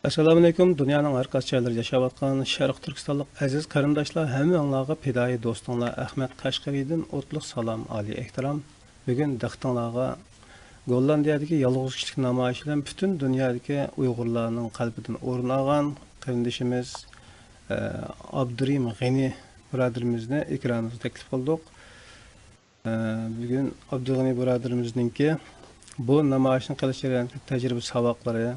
Assalomu alaykum. Dunyoning har qaysi joylarida yashayotgan Sharq Turkistonlik aziz qarindoshlar, hammanglarga fidoyi do'stinglar Ahmad Qashqariydan o'tliq salom, oliy ehtirom. Bugun diqqatingizga Gollandiyadagi yolg'iz kishilik namoyishidan butun dunyodagi Uyg'urlarning qalbidan o'rin olgan qarindishimiz Abdurim G'ani birodarimizni ekranimizga taklif qildik. Bugun Abdug'ani birodarimizningki bu namoyishni qilish jarayonidagi tajriba saboqlari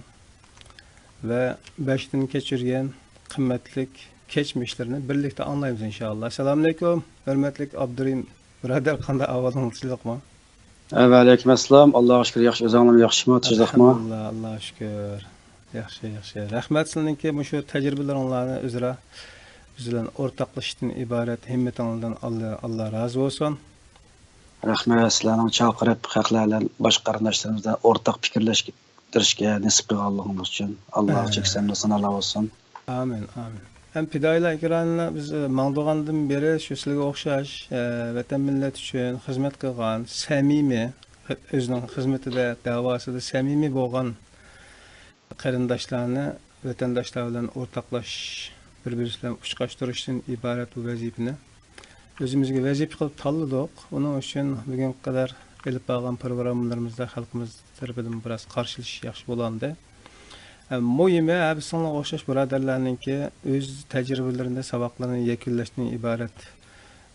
ve 5'ten geçirgen kıymetlik geçmişlerini birlikte anlayız inşallah. Selamünaleyküm. Hürmetlik Abdurim Birader kanda avvalınızlıq mı? Aleykümselam. Allah'a şükür yaxşı özünüm yaxşımı, tüzlükmü? Allah'a şükür. Yaxşı. Rahmet sizinki bu şu tecrübelerini üzere bizden ortaklaştığın ibaret himmetinizden Allah razı olsun. Rahmet sizlerden çağırıp haklarla baş qarındaşlarımızla ortak fikirleştirişke nasip kılganlığımız için Allah'a çeksen sanalar olsun. Amin. Hem pidayla ekranına biz mağduğandan beri şu sizlere okşaş, vatan millet için hizmet kılgan, samimi, özünün hizmeti de davası da samimi boğan qarindaşlarını, vatandaşlarla ortaklaş, birbirisiyle uçkaştırışın ibaret bu vazifini özümüzge vazife kılıp tanladık. Onun için bugün kadar gelip bağlan programlarımızda halkımız tarafından biraz karşılış yaxşı bolandı. Muhimi biz sana okşaş birodarlarninki öz tecrübelerinde sabaqlarını yekunlashdan ibaret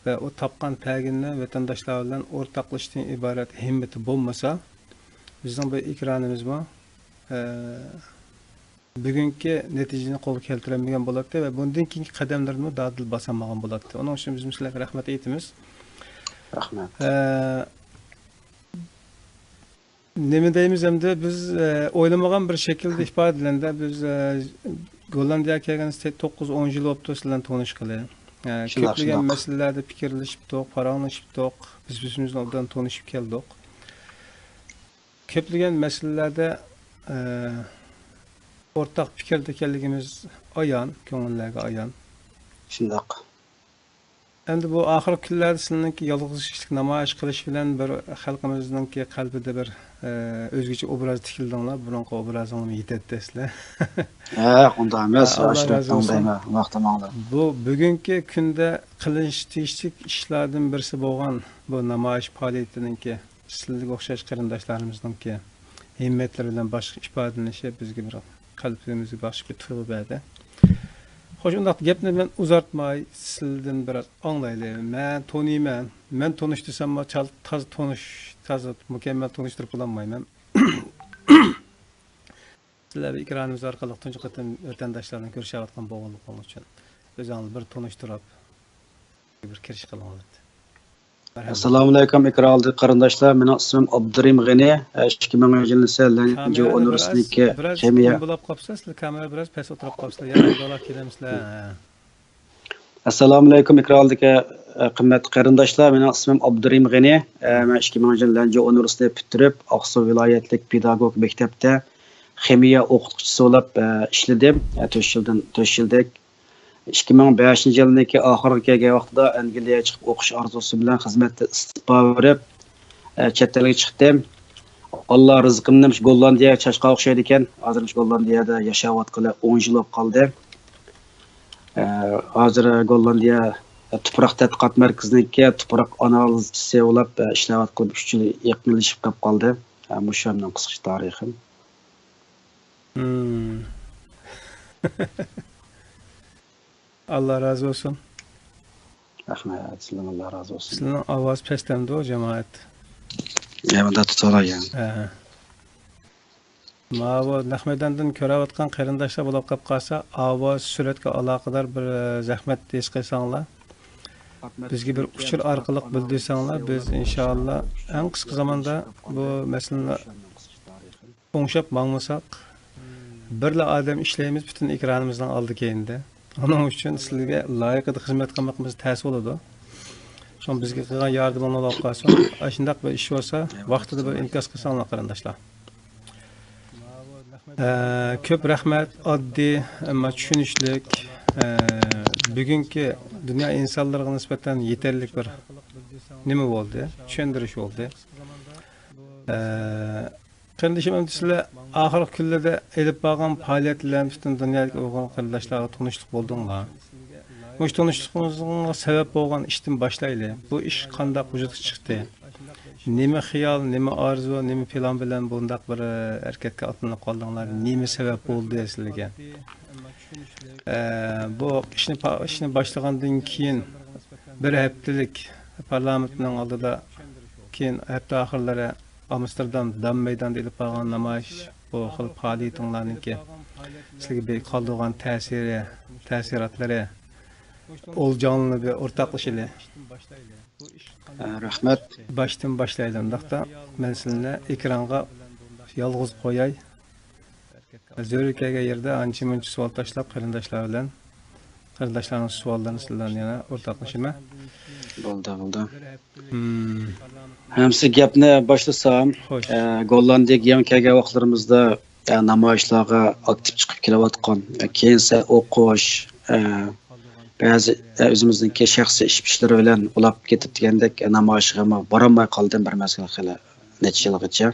ve o tapqan təginni vatandaşlar bilan ortaqlashdan ibaret himmeti bo'lmasa bizning bu ekranimiz bu bugungi natijani qo'lga keltirolmagan bo'ladi va bundan keyingi qadamlarni dadil bosolmagan bo'ladi. Onun uchun biz sizlarga rahmat aytamiz. Rahmat. Nima deymiz endi biz o'ylamagan bir shaklda ifodalanda biz Gollandiyaga kelganimizda 9-10 yil bo'libdi sizlarni tanishqili. Ko'plagan masalalarda fikrlashib to'q, paranglashib to'q, biz o'zimiz bilan tanishib keldik. Ko'plagan masalalarda ortaq fikrda ekanligimiz ayon, ko'ngillarga ayon. Shundoq. Endi bu oxirgi kunlarda sizningki yolg'izlik namoyish qilish bilan bir xalqimizningki qalbida bir o'zgacha obraz tikildinglar. Burunqi obrazingni yetadi sizlar. Unda emas, ashratdinglar, vaqtimingda. Bu bugungi kunda qilish tegishli ishlardan birisi bo'lgan bu namoyish faoliyatiningki sizlarga o'xshash qarindoshlarimizninki himmatlari bilan boshqa ifodalanishi bizga bir qalbimizga boshqa bir tuyg'u berdi. Hoş undaq gapni men uzartmay sizdan biraz anglaylayman. Men tanıyman. Men tanıştırsam taz mükemmel tanıştırıp bulanmayman. Sizlar ekranımız orqali tunji qatam vatandaşlarni ko'rishayotgan bo'lganligim uchun o'zingizni bir tanıştırıp bir kirish qilinglar. Assalomu alaykum ekranli qarindoshlar. Mening ismim Abdurim G'ani. 2000 yilni Sellanjo universitetidagi kemiya. Bo'lib qolsa, sizlar kamera biraz past o'tirib qolsa, yana dolar kelamizlar. Assalomu alaykum ekranli qimmatli qarindoshlar. Mening ismim Abdurim G'ani. Men 2000 yilni universitetini bitirib, Oqsuv viloyatlik pedagog maktabda kemiya o'qituvchisi bo'lib ishladim. 4 yildan 2005 yılındaki ahırki kelgan vaqtida Angliyaga chiqib o'qish orzusi bilan xizmatda istiqbo berib chet elga chiqdim. Alloh rizqimni Gollandiyaga chashqa o'xshaydi ekan. Hozir Gollandiyada yashayotgani 10 yil bo'lib qoldi. Hozir Gollandiya tuproq tadqiqot markazininki tuproq analizchisi bo'lib ishlayotgan 3 yil yaqinlashib qoldi. Bu shamning qisqacha tarixim. Allah razı olsun. Rahmet, sizden Allah razı olsun. Sizin avaz pestemdi o cemaat. Evinde tutuyorlar yani. Ma bu Nahmedandan ko'rayotgan qarindoshlar bo'lib qolsa, ovoz suratga aloqador bir zahmat his qilsanglar, bizga bir uchur orqali bildirsanglar, biz inshaalloh eng qisqa zamonda bu masalani o'ngshab mangmasak, birla odam ishlaymiz butun ekranimizdan oldi keyinda. Onun için sizlarga loyiqada xizmat qilmoqimiz ta'sir bo'ladi. Son bizga qilgan yordamini olib qolsa, shundaq bir ish bo'lsa, vaqtida bir imkon qilsanglar qarindoshlar. Ko'p rahmat, oddiy, ammo tushunishlik, bugungi dunyo insonlariga nisbatan yetarli bir nima bo'ldi? Tushuntirish bo'ldi. Qarindashim, endi sizlar oxirgi kunlarda elib borgan faoliyatlar butun dunyodagi Uyg'ur qarindoshlarga tanishlik bo'ldinglar. Bu tanishligimizga sabab bo'lgan ishdan boshlaylik. Bu ish qanday vujudga chiqdi? Nima xiyol, nima orzu, nima plan bilan bundaq bir harakatga otlanib qoldinglar? Nima sabab bo'ldi sizlarga? Bu ishni boshlagandan keyin bir haftalik parlamentning oldida keyin hafta oxirlari Amsterdam Dam maydonida ilib borgan namoyish bu xil faoliyatinglarniki sizlarga qoldirgan ta'sirotlari o'ljonli bir o'rtoqlashili. Rahmat. Başdan başlayalım. Daqta men sizni ekranga yolg'iz qo'yay. Zörikaga yerda ancha-muncha savol tashlab qarindoshlar bilan qarindoshlarning savollarini sizlarga yana o'rtoqlashaman. Bo'ldi. Hamsi gapni boshlasam, Gollandiyaga yangi kelgan vaqtlarimizda namoyishlarga aktiv chiqib kelayotgan, keyinsa o'qish, ba'zi o'zimizningki shaxsiy ishlari bilan ulab ketib degandek namoyishga borolmay qoldim bir masala hali necha yilgacha.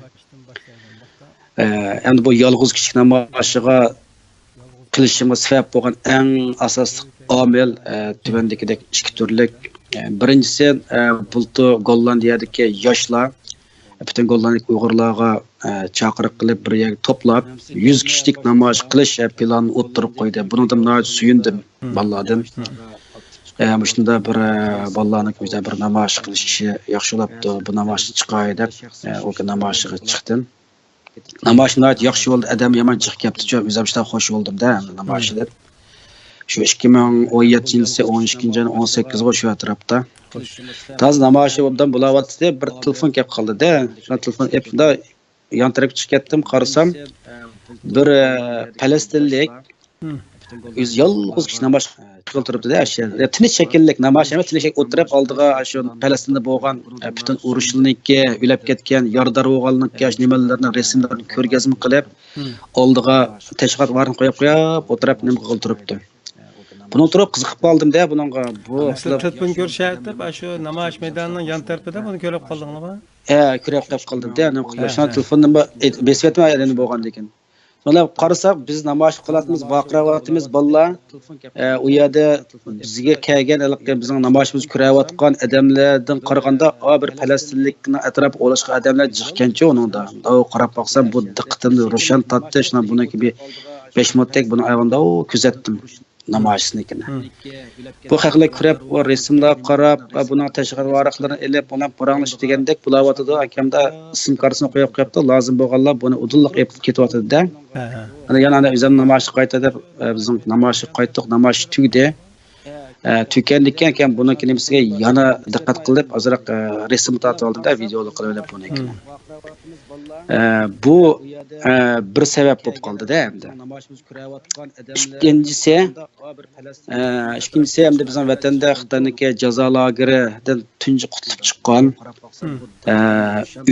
Endi bu yolg'iz kichik namoyishga qilishimga sabab bo'lgan eng asosli omil tuvandagidek ikki turlik. Birinchisi bultu Gollandiyadagi yoshlar butun Gollandiya Uyg'urlarga chaqiriq qilib bir yerga to'plab 100 kishilik namoyish qilish planini o'ttirib qo'ydi. Bundan nihoyat suyundim bolalardan. Shunda bir bolalarning o'zida bir namoyish qilish ishi yaxshi bo'libdi. Bu namoyish chiqay deb o namoyishga chiqdim. Namoyish nihoyat yaxshi bo'ldi. Adam yomon chiqib ketdi. O'zim juda xush bo'ldim-da namoyishlar. Şu 2017 yılı 12 yılı 18 ga şu atrapda. Taz namoyish bo'ldim bo'layotdi, bir telefon kelib qoldi-da. Shu telefon epda yon tarafga chiqib ketdim, qarasam bir falastinlik o'z yolg'iz kishi namoyish qilib turibdi-da, tinch shakllik namoyish emas, tinch o'tirib oldiga shu Falastinda bo'lgan butun urushlarniki, o'lib ketgan yordar o'g'alniki nimalarning rasmlarini ko'rgazma qilib, oldiga tashqat varini qo'yib o'tirib nima qilib turibdi. Buni turib qiziqib qoldim-da buningga. Bu telefon ko'rishyapti, shu namoyish maydonining yon tarafida buni ko'rib qoldingmi? Ko'rib qoldim-da, shu telefonni besvetma bo'lgan ekan. Sonra qarasak biz namoyish qilayotimiz, voqealarimiz bolalar u yerda bizga kelgan bizning namoyishimiz ko'rayotgan odamlardan qaraganda bir falastinlikning atrofiga o'lashgan odamlar jiqkancha uningda. Qarab boqsam bu diqqatimni ro'shan tortdi. Shuna buniki bir 5 minutlik buni ayvonda kuzatdim namoyishnikini. Bu haqida ko'rib, va rasmlar qarab, va buning tashqari varaqlarini elib, buni paranglish degandek bo'layotdi. Akamda ism qarsini qo'yib qo'yibdi. Lozim bo'lganlar buni udulliq epib ketyotdi-da. Ana yana o'zim namoyish qaytadi, bizning namoyish qaytdik, namoyish tugdi. Tükendikken keyin buniki nimasiga yana diqqat qilib, ozroq rasm tortib oldim-da, videolar qilib buniki. Bu bir sabab bo'lib qoldi-da endi. Ikkinchisi endi bizning vatanda Xitoyniki jazo lageridan tunji qutulib chiqqan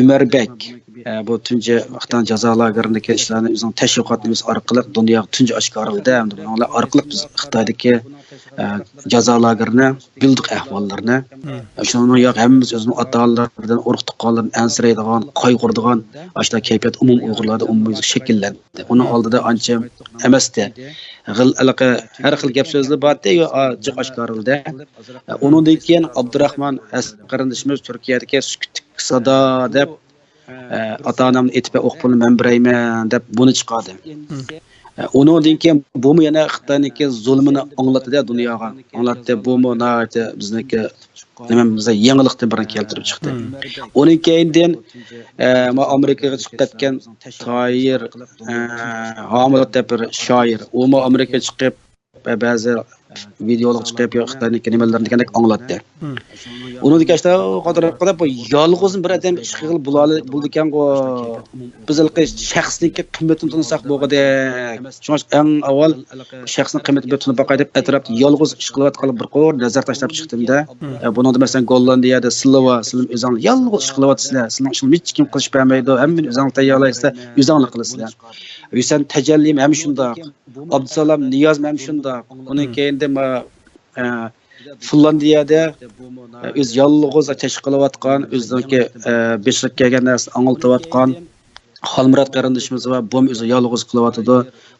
Umerbek bu tunji Xitoy jazo lagerindagi ishlarni o'zining tashviqotimiz orqali dunyoga tunji oshkorladi. Endi bular orqali biz Xitoydagi jazo lagerini bildik ahvollarini. Shuni yo'q hammamiz o'zimiz ota-onalardan urug'-tuqqanlarni ansiraydigan, qayg'uradigan ashta kayfiyat umum Uyg'urlarda umumiy shakllandi. Uning oldida ancha emasdi. Har xil gap so'zlar bordi, jiq oshkorildi. Undan keyin Abdurahmon qarindishimiz Turkiyadagi sukut sado deb ota-onamni etib o'qibni men birayman deb buni chiqardi. Ondan keyin bu yana Xitoyniki zulmini anglatdi dunyoga. Anglatdi bu nati bizniki nimamizda yangilikni bilan keltirib chiqdi. Uning keyin Amerikaga chiqib ketgan Toyir Hamid deb bir shoir, u Amerikaga chiqib ba'zi videolar chiqib Xitoyniki nimalarni degandek anglatdi. Uni degashda qodirib bu yolg'iz bir odam ish qilib bo'ldi ekan-ku. Biz shaxsniki qiymatini tunsaq bo'lg'ida. Shunga eng avval shaxsning qiymatini tunib boqay deb atrofda yolg'iz ish qilayotgan bir qo'r nazar tashlab chiqdim-da. Buni masalan Gollandiyada Silva, sizlar o'zingiz yolg'iz ish qilyapsizlar. Sizning ishni hech kim qilish bermaydi. Hammani o'zingiz tayyorlaysizlar, o'zingiz qilasizlar. Hüseyin Tecellim hem şunda, Abdusalam Niyaz hem şunda. Onun kendi Finlandiyada öz yalnız ateş kılıvatkan, özdeki beşlik kelgen narsa anıltıvatkan. Xolmurat qarindoshimiz va bom o'zi yolg'iz qilyotdi.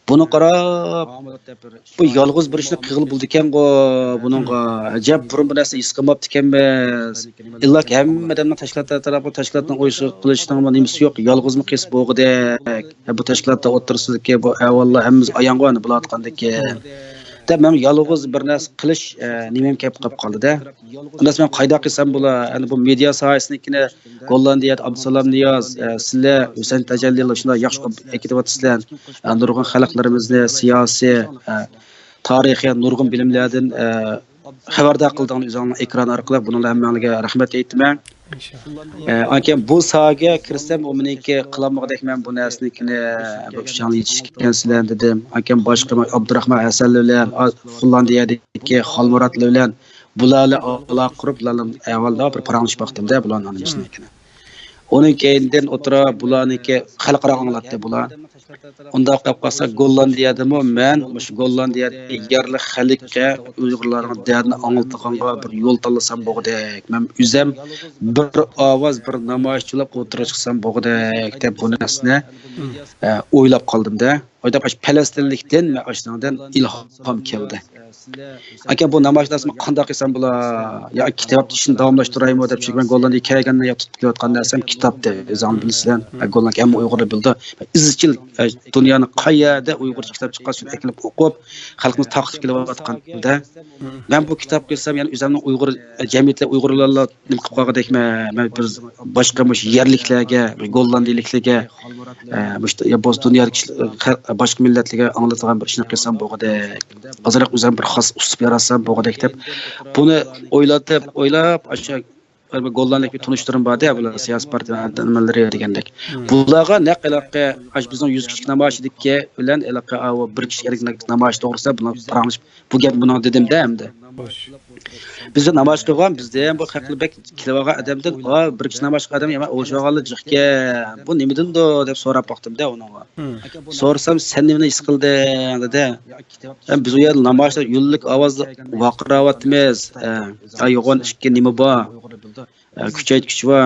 Buni qarab, bu yolg'iz bir ishni qilib bo'ldi ekan-ku, buningga ajab burun bir narsa his qilmabdi ekanmiz. Illaki hammadan tashkilotlar tarafı tashkilotning o'yishi qilishning nimasi yo'q, yolg'izmi qilib bo'g'idek. Bu tashkilotda o'tirsizki, bu avvallar hammamiz ayang'oni bo'layotgandek. Da men yolg'iz bir narsa qilish nimam kelib qoldi-da. Undan men qayda qilsam bo'lar? Ya'ni bu media sohasinikini Gollandiya, Abdusalom Niyoz, sizlar Husayn Tajalliylar shunday yaxshi ekityapsizlar. Nurg'un xalqlarimizni siyosiy, tarixiy nurg'un bilimlardan xabardor qildingiz o'zingizning ekran orqali. Buninglar hammangizga rahmat aytaman. Akan bu sohaga kirsam, u meniki qilmoqdek men bu narsanikini bu ishni yetishgansizlar dedim. Akan boshqa Abdurahmon Hasanlar bilan Finlandiyadagi Xolmuratlar bilan bularni aloqa qurib, bularning avvalda bir paranglish vaqtimda bularning nimasinikini. Onun keyindan o'tira bularniki xalqaro anglatdi bular. Unda qilib qolsa Gollandiyadami men shu Gollandiyada yerli xalqqa Uyg'urlarning dardini anglatganga bir yo'l tanlasam bo'g'idek. Men o'zim bir ovoz bir namoyishchilar o'tirib chiqsam bo'g'idek deb bu narsani o'ylab qoldim-da. Oyda Falastinlikdan men ashundan ilhom keldi. Aka bu namoyishlarni qanday qilsam bo'lar? Ya kitob ishini davomlashtiraymi deb men Gollandiyaga kelgandan ya tutib kelayotgan narsam kitobda. O'zing bilasizlar. Gollandiya ham Uyg'urlar bildi. Izchil dunyoning qayerda Uyg'urcha kitob chiqqanini eklib o'qib, xalqimiz taqib kelayotganda men bu kitob qilsam, ya'ni o'zimning Uyg'ur jamiyatlar Uyg'urlarga nim qilib qo'ygadekmi? Men bir boshqa yerliklarga, Gollandiyaliklarga, boshqa dunyoda boshqa millatlarga anglatadigan bir ishni qilsam bo'g'idek. Azroq o'zim bir xos usib yarasam bo'g'idek deb buni o'ylab aşağı Gollandiyani tunishtirim borda, bular siyosiy partiyalar degandek. Bularga naqilaqqa bizning 100 kishilik namoyishlikka bilan aloqa bir kishilik namoyish to'g'risida bular paranglashib bu gap buni dedim-da endi. Bizde namoyish qilgan, bizda ham bu haqlibek kelgan odamdan bir kishi namoyish qilgan odam o'shaganlar jiqqa bu nimadan-do deb so'rab boqdim-da unga. So'rsam sen nimani his qilding dedi. Biz u yerda namoyishda yo'llik ovozda vaqirayapmiz. Yo'g'on ishga nima bor? Kuchaytgich va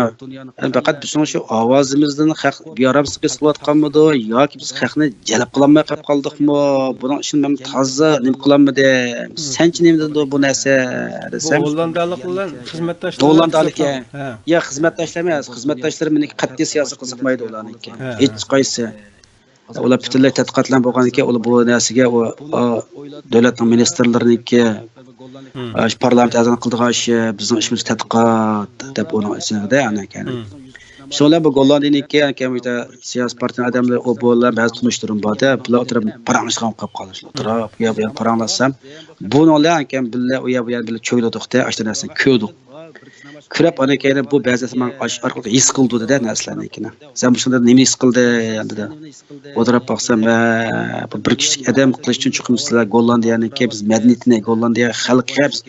faqat bizning shu ovozimizdan haq biyoramsiz qilayotganmidi yoki biz haqni jalb qilolmay qolib qoldikmi? Buning uchun men toza nima qilamidi? Senchi nimadan bu narsa desam, Gollandiyalik bilan xizmatdoshlar. Gollandiyalik ya xizmatdoshlar emas, xizmatdoshlar meniki qat'iy siyosiy qiziqmaydi ularniki. Hech qaysi ular butunlay tadqiqotlar bo'lgan ekan, ular bu narsaga davlatning ministrlariniki parlament a'zoni qildigan ish bizning ishimiz tadqiqot deb uning ichida ana ekan. Şöyle bu Gollandiyadagi kamida siyosiy partiya odamlar o bo'lar ba'zi tunishtirim borda, bular o'tirib paranglashgan qolib qolishdi. O'tirib bu yerga paranglasam, buni olar billa u yerga billa cho'yladik-da, ashta narsani ko'rdik. Kirib ana keyin bu ba'zisi men orqali his qildi-da narsalarnikini. Sen bu shunda nima his qildi dedi. O'tirib baqsam, bu bir kishilik odam qilish uchun chiqimsizlar Gollandiyaniki biz madaniyatini, Gollandiya xalqiga biz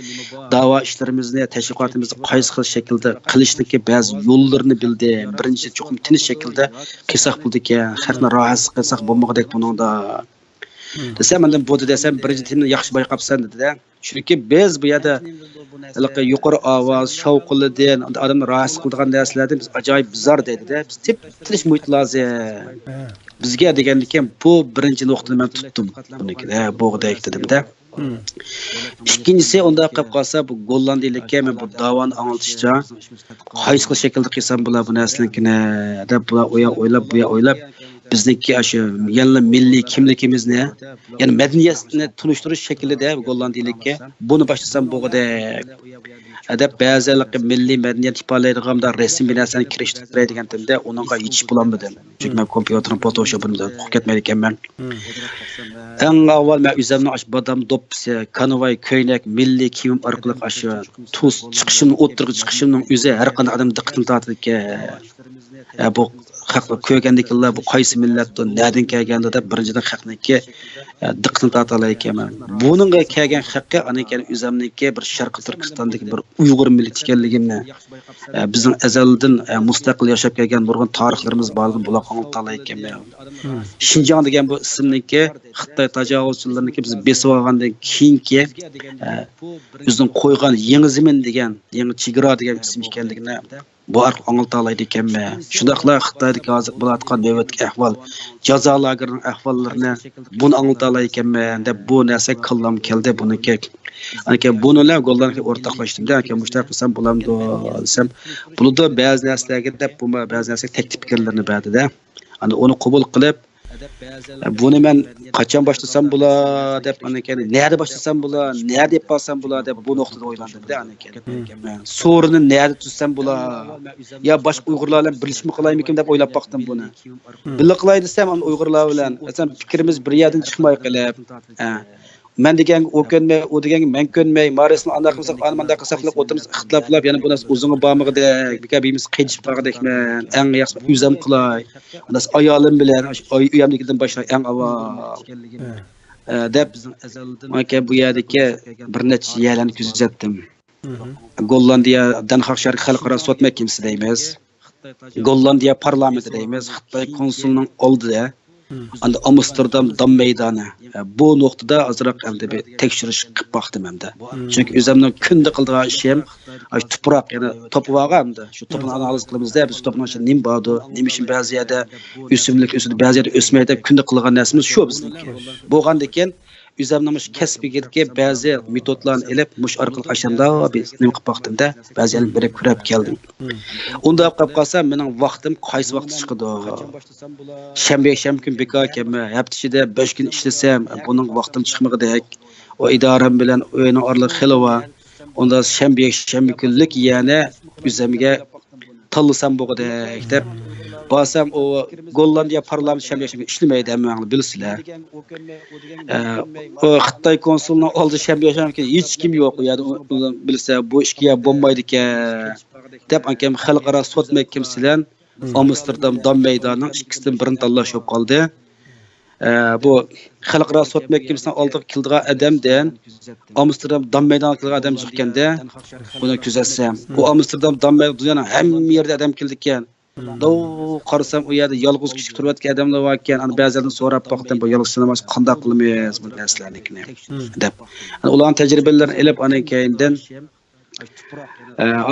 da'vo ishlarimizni, tashviqotimizni qaysi xil shaklda qilishniki ba'zi yo'llarini bildi. Birinchi cho'qim tinish shaklda qilsak bo'ldiki, xalqni rohat qilsak bo'lmoqdek buningda. Desam, mendan bu desam birinchi timni yaxshi bayqabsan dedi-da. Chunki biz bu yerda yuqori ovoz, shovqinlidan odamni rohat qiladigan narsalardan biz ajoyib bizar dedi-da. Biz tinish muhit lozim. Bizga degandikan bu birinchi nuqtani men tutdim. Bunikida bo'g'dek dedim-da. İkincisi onda qilib qolsa bu Gollandiyalikka men bu davoni anglatishcha qaysi xil shaklda qilsam bular bu narsalarni deb bular o'ylab bizniki shu yangi milliy kimligimizni, ya'ni madaniyatni tunishtirish shaklida Gollandiyalikka buni boshlasam bo'g'idek. Adab ba'zilik milliy madaniyat ifodalaydigan rasm binasini kirishtiradiganimda uningga yetish bo'lmadim. Chunki men kompyuterning Photoshop'ini o'qib ketmaydi ekanman. Eng avval men o'zimni badam doppisi, konvoy, ko'ylak, milliy kiyim orqali shu tuz chiqishimni, o'tirib chiqishimning o'zi har qanday odam diqqatini tortadi. Bu haqda ko'rgandiklar bu qaysi millatdan, nerdan kelganda deb birinchidan haqniki diqqatini torta olar ekanman. Buningga kelgan haqqi ana ekan o'zimniki bir Sharqi Turkistondagi bir Uyg'ur millati ekanligimni, bizning azaldan mustaqil yashab kelgan nurg'un tarixlarimiz borligini bular anglata olar ekanman. Shinjong degan bu ismniki Xitoy tajovuzchilariniki biz besib olgandan keyingi o'zining qo'ygan yangi zamin degan, yangi chegara degan ism ekanligini bu orqali anglatalaydı ekanmi. Shundaqla Xitoydagi hozir bo'layotgan navbatdagi ahvol, jazo lagerining ahvollarini buni anglatalaydi ekanmi deb bu narsa kallam keldi buniki. Aka bunular gollarga o'rtoqlashdim-da, aka mushtaq qilsam bo'lamdi desam, bulida ba'zi narsalarga deb bu ba'zi narsa taklif fikrlarni berdi-da. Ana uni qabul qilib buni men qachon boshlasam bo'lar deb anakani nerede boshlasam bo'lar, nerede yapsam bo'lar deb bu nuqtada o'ylandim-da anakani. So'rini nerede tutsam bo'lar yo boshqa Uyg'urlar bilan birlashma qilaymikin deb o'ylab baqdim buni. Birga qilay desam, Uyg'urlar bilan aslan fikrimiz bir yerdan chiqmay qilib, men degan o ko'nmay, o degan men ko'nmay, marisni anda qilsak, manda qilsak qilib o'tirmiz, ixtiloflab, yana bu narsa o'zingga bormag'idek, bekabimiz qiychib qolgandekman, eng yaxshi o'zim qilay. Ondas ayolim bilan uyamnikidan boshlay eng avval. Deb aka bu yerdagi bir necha yerlarni kuzatdim. Gollandiya Danxaq Sharq xalqaro sud mahkamasi deymiz. Gollandiya parlamenti deymiz, Xitoy konsulining oldida. Anda Amsterdam dam maydoni. Bu nuqtada azroq endi bir tekshirish qilib baqdim hamda. Chunki o'zimning kunda qildigan ishim, ay tuproq, ya'ni to'pib olganimda, shu to'pni analiz qilamizda, biz to'pning ichida nima bordi, nima uchun ba'zi yerda o'simlik o'sadi, ba'zi yerda o'smaydi, kunda qilgan narsamiz shu bizniki. Bo'lgandan o'zimning kasbigirga ba'zi metodlarni ilib, mush orqali qashamda biz nima qilib baqdimda, ba'zi yerlarni birib ko'rib keldim. Unda qilib qolsam, mening vaqtim qaysi vaqtda chiqadi? Shanba kun bekor kelma, hafta ichida 5 kun ishlasam, buning vaqtim chiqmagidek. O idoram bilan o'yini orliq xilova. Unda shanba kunlik, ya'ni o'zimga tanlasam bo'lgandek deb basam o Gollandiya parlamenti shanba ishlamaydi, hamma bilsizlar. O Xitoy konsulining oldi shanba kun hech kim yo'q, ya'ni bilsa bu ishga bo'lmaydi ekan deb akam xalqaro sud mahkamasi bilan Amsterdam dam maydonining ikkisidan birini tanlashib qoldi. Bu xalqaro sud mahkamasining oldiga keldigan odamdan Amsterdam dam maydoniga kelgan odam chiqqanda buni kuzatsam, bu Amsterdam dam maydoniga hamma yerda odam keldi ekan. Dov qarasam u yerda yolg'iz kishi turayotgan odamlar bor ekan. Ani ba'zilardan so'rab baqdim, bu yolg'iz sinamasi qanday qilamiz bu narsalarnikni deb. Ularning tajribalarini ilib anan keyindan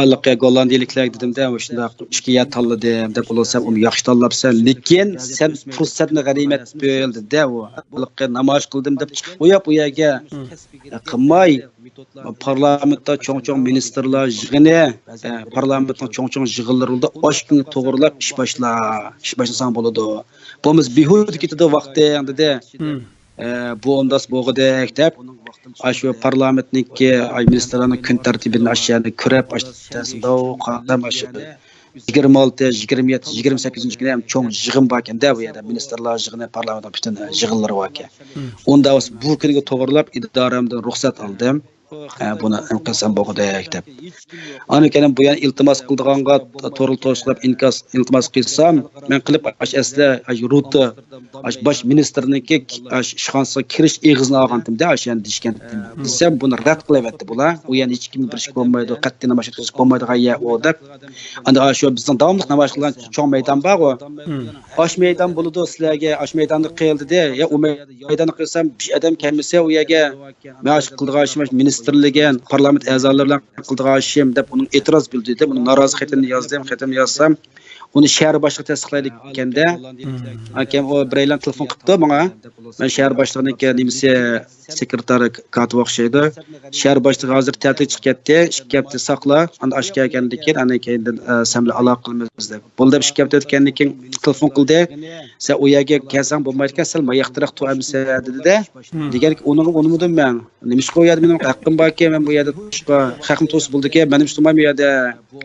Alliqqa Gollandiyaliklar dedim-da, shunda ishga ya tanladim deb ulasam, uni yaxshi tanlabsan, lekin sen fursatni g'animat bildida, u Alliqqa namoyish qildim deb chiqib qo'yib, u yerga qilmay parlamentda cho'ng-cho'ng ministerlar yig'ini, parlamentning cho'ng-cho'ng yig'inlarida oshkini to'g'rilab ish boshlasang bo'ladi. Bo'lmasa behud ketadi vaqting dedi. Bu ondas bo'g'idek deb shu parlamentniki ministerlarning kun tartibini ashani ko'rib ashtasida qadam ash 26, 27, 28 kuni ham cho'ng yig'in bor ekan-da, bu yerda ministerlar yig'ini, parlamentning butun yig'inlari bor ekan. Unda bu kunga to'g'rilab idoramdan ruxsat oldim. Buni qilsam bo'g'idek deb. Ana keyin bu yana iltimos qildiganga to'g'ri to'g'rilab iltimos qilsam, men qilib asla ruta bosh ministrniki ishxonasiga kirish eg'izini olgandim-da, o'shani dishgan. Desam buni rad qilyapti bular. U yana hech kim bir ish bo'lmaydi, qat'iy namoyish qilish bo'lmaydi g'ayya u deb. Ana shu bizning davomli namoyish qilgan cho'ng maydon bor-ku. Osh maydon bo'ladi sizlarga, osh maydonni qildida, ya u maydonni qilsam, bir odam kelmasa u yerga men qildigan ishim ministerligiga, parlament a'zolari bilan qildigan ishim deb uni e'tiroz bildirdi. Uni norozi xatini yozsam, uni shahar boshlig'i tasdiqlaydi ekanda, akam o biraylan telefon qilibdi menga. Men shahar boshlig'ining nimasi sekretari katib o'xshaydi. Shahar boshlig'i hozir ta'til chiqib ketdi, 2 hafta saqla, unda osh kelgandan keyin ana keyin sen bilan aloqa qilamiz deb. Bo'ldi 2 hafta o'tgandan keyin telefon qildi. Sen u yerga kelsang bo'lmaydi ekan, sen mayaqtiroq turamisa dedi-da. Deganki unimidim men. Nima ish qo'yadi, mening haqqim bor-ki, men bu yerda haqim to'sib bo'ldi-ki, men ish tutmayman bu yerda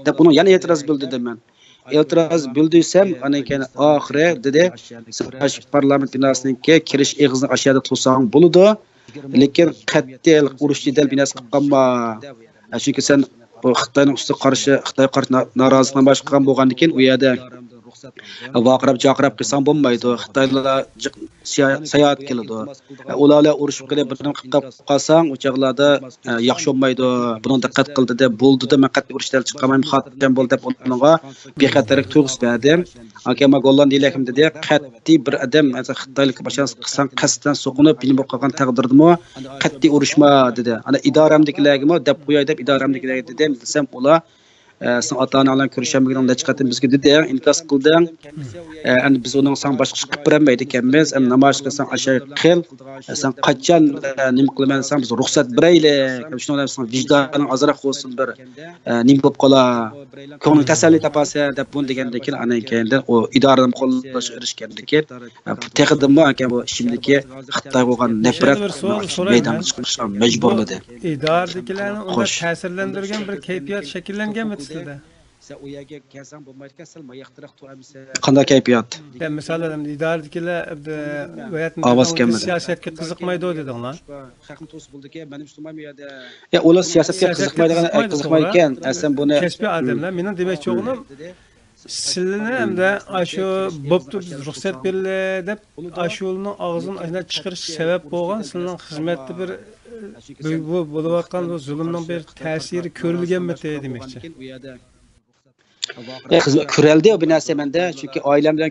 deb uni yana e'tiroz bildirdim men. E'tiroz bildirsam, ana keyin oxiri dedi, parlament binosiga kirish eg'izini ashada to'sang bo'ladi, lekin qat'iy urush jidal binosi qilib qolma. Chunki sen bu Xitoyning ustiga qarshi, Xitoy qarshi norozilik namoyish qilgan bo'lgandan keyin u yerda vaqirab qilsang bo'lmaydi. Xitoylar sayohat keladi. Ularlar urushib kelib birini qilib qolsang, o'chaqlarda yaxshi bo'lmaydi. Buni diqqat qildi deb bo'ldi-da, men qat'iy urushdan chiqamayman, xotirjam bo'l deb unga bexatarlik tuyg'usi berdim. Akama Gollandiyalikam dedi, qat'iy bir odam Xitoylik boshqasi qilsang, qasddan so'qinib, bilim bo'lib qolgan taqdirdimi, qat'iy urushma dedi. Ana idoramdagilarga deb qo'yay deb idoramdagilarga dedim, desam ular sen ota-onalar ko'rishamagan necha qatim bizga deding, inkos qilding. Endi biz uning san boshqa ish qilib bermaydi ekanmiz. Endi namoyish qilsang ashay qil. Sen qachon nima qilaman desang biz ruxsat beraylik. Shuni bilan sen vijdoning ozroq bo'lsin bir nima bo'lib qolar. Ko'ngling tasalli topasa deb bunu degandan keyin ana keyinda u idoraning qo'llash erishgandan keyin teqidimmi ekan bu ishimdagi Xitoy bo'lgan nafrat maydonga chiqishga majburladi. İdaradagilarni unda ta'sirlantirgan bir kayfiyat shakllanganmi sizda? Qanday kayfiyat? Masalan, idaradagilar Ovoz kelmadi. siyosatga qiziqmaydi dedinglar. Ular siyosatga qiziqmaydi ekan. Aslida buni Kasbiy odamlar mening demoqchi o'g'lim sizlarni hamda shu bo'pti biz ruxsat berildi deb ashulni og'zini ochib chiqarish sabab bo'lgan sizning xizmatda bir bu bo'layotgan zulmning bir ta'siri ko'rilganmi demoqchi. Xizmat ko'raldi bu narsa menda, chunki oilam bilan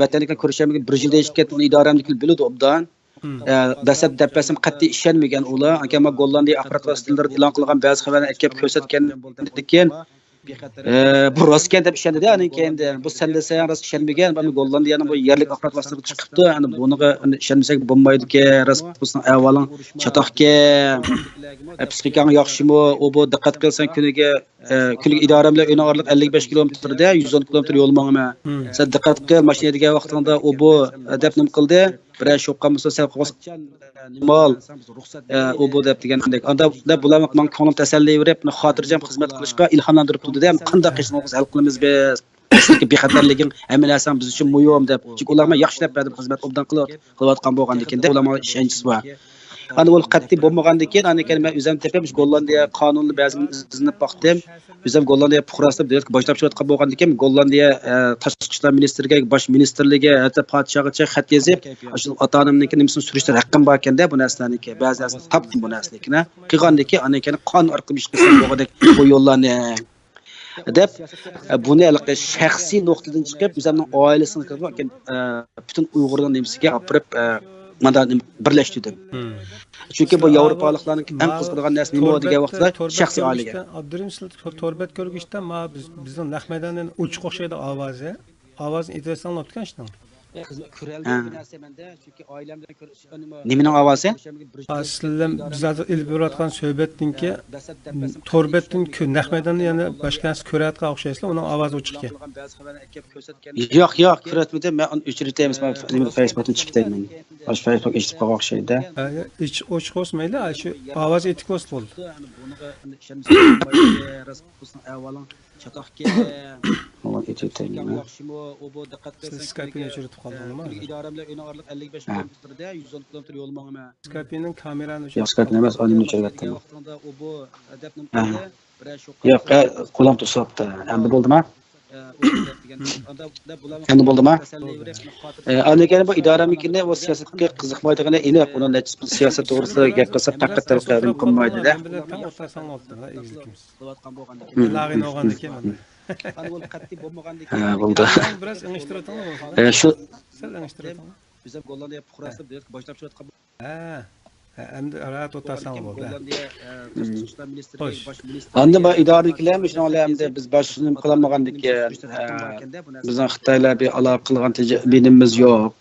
vatandagilar ko'rishamagan bir yilda ishga ketgan idoramnikilar biladi obdan. Dasab dapasim qat'iy ishonmagan ular. Agar Gollandiya axborot vositalari e'lon qilgan ba'zi xabarlarni aytib ko'rsatgandan keyin bu rostkan deb ishonadi anan keyinda bu sen desang rost ishonmagan bu Gollandiyaning bu yerlik axborot vositalari chiqibdi ani buniga ishonmasak bo'lmaydi-ki rost bo'lsin avvalin chatoqga psixikang yaxshimi u bu diqqat qilsang kuniga idora bilan uyning oraliq 55 kilometrda 110 kilometr yo'l mangma sen diqqat qil mashina degan vaqtingda u bu deb nim qildi bir shoqqa musosa mol u bu deb degandek anda bularni men ko'nglim tasalli berib xotirjam xizmat qilishga ilhomlantirib turdi ham qanday qilishni hal qilamiz biz aslida bexatarliging hamma narsam biz uchun muhim deb chunki ularga yaxshilab berdim xizmat obdan qilayotgan bo'lgandan keyin ularga ishonchisi bor ana ol qat'iy bo'lmagandan keyin ana keyin men o'zim tepamiz Gollandiya qonunni ba'zini izinib boqdim o'zim Gollandiya fuqarosida davlatga boshlab chiqayotgan bo'lgandan keyin Gollandiya tashqi ishlar ministrligiga bosh ministrligiga hatto podshohgacha xat yozib shu ota-onamniki nimasini surishtir haqqim bor ekanda bu narsaniki ba'zi narsani topdim bu narsanikni qilgandiki ana keyin qonun orqali ish qilsam bo'lgandek bu yo'llarni deb buni shaxsiy nuqtadan chiqib o'zimning oilasini qilib butun Uyg'urning nimasiga olib mana birlashtirdim. Chunki bu Yevropaliklarning eng qiziqadigan narsa nima degan vaqtda shaxsiy oilaga. Abdurim torbat ko'rgishda bizning Nahmadanning uchiq o'xshaydi ovozi. Ovozni aytsan o'tgan ishdan. Nimaning ovozi? Aslan bizlar ilib borayotgan suhbatninki torbatdan Nahmadanni yana boshqa narsa ko'rayotgan o'xshaysizlar, uning ovozi o'chiqki. Yo'q, ko'ratmadim. Men o'chirtaymiz, men Facebookdan chiqdayman. Bosh Facebook eshitib qolgan o'xshaydi. Hech o'chiq o'smaydi, shu ovoz etik o'sdi bo'ldi. Chatoqga Olan etayman. Skype'ni o'chirib qoldingmi? İdora bilan uyning oraliq 55 kilometrda 110 kilometr yo'l mangma. Skype'ning kamerani o'chirib. Skype emas, onimni o'chirib. Yo'q, qo'lim to'satdi. Endi bo'ldimi? Endi bo'ldimi? Ana keyin bu idoramikini bu siyosatga qiziqmaydigani aniq. Uni siyosat to'g'risida gap qilsa faqat taraflarim qilmaydi-da. Lag'in olgandan keyin bo'ldi. Biraz ingishtiratingmi? Shu sal ingishtiratingmi? Biz ham Gollandiya fuqarosida davlatga boshlab chiqayotgan. Endi rahat o'tasan bo'ldi. Endi bu idoradagilar shuningdek biz boshini qilmagandik. Bizning Xitoylar bir aloqa qilgan binimiz yo'q.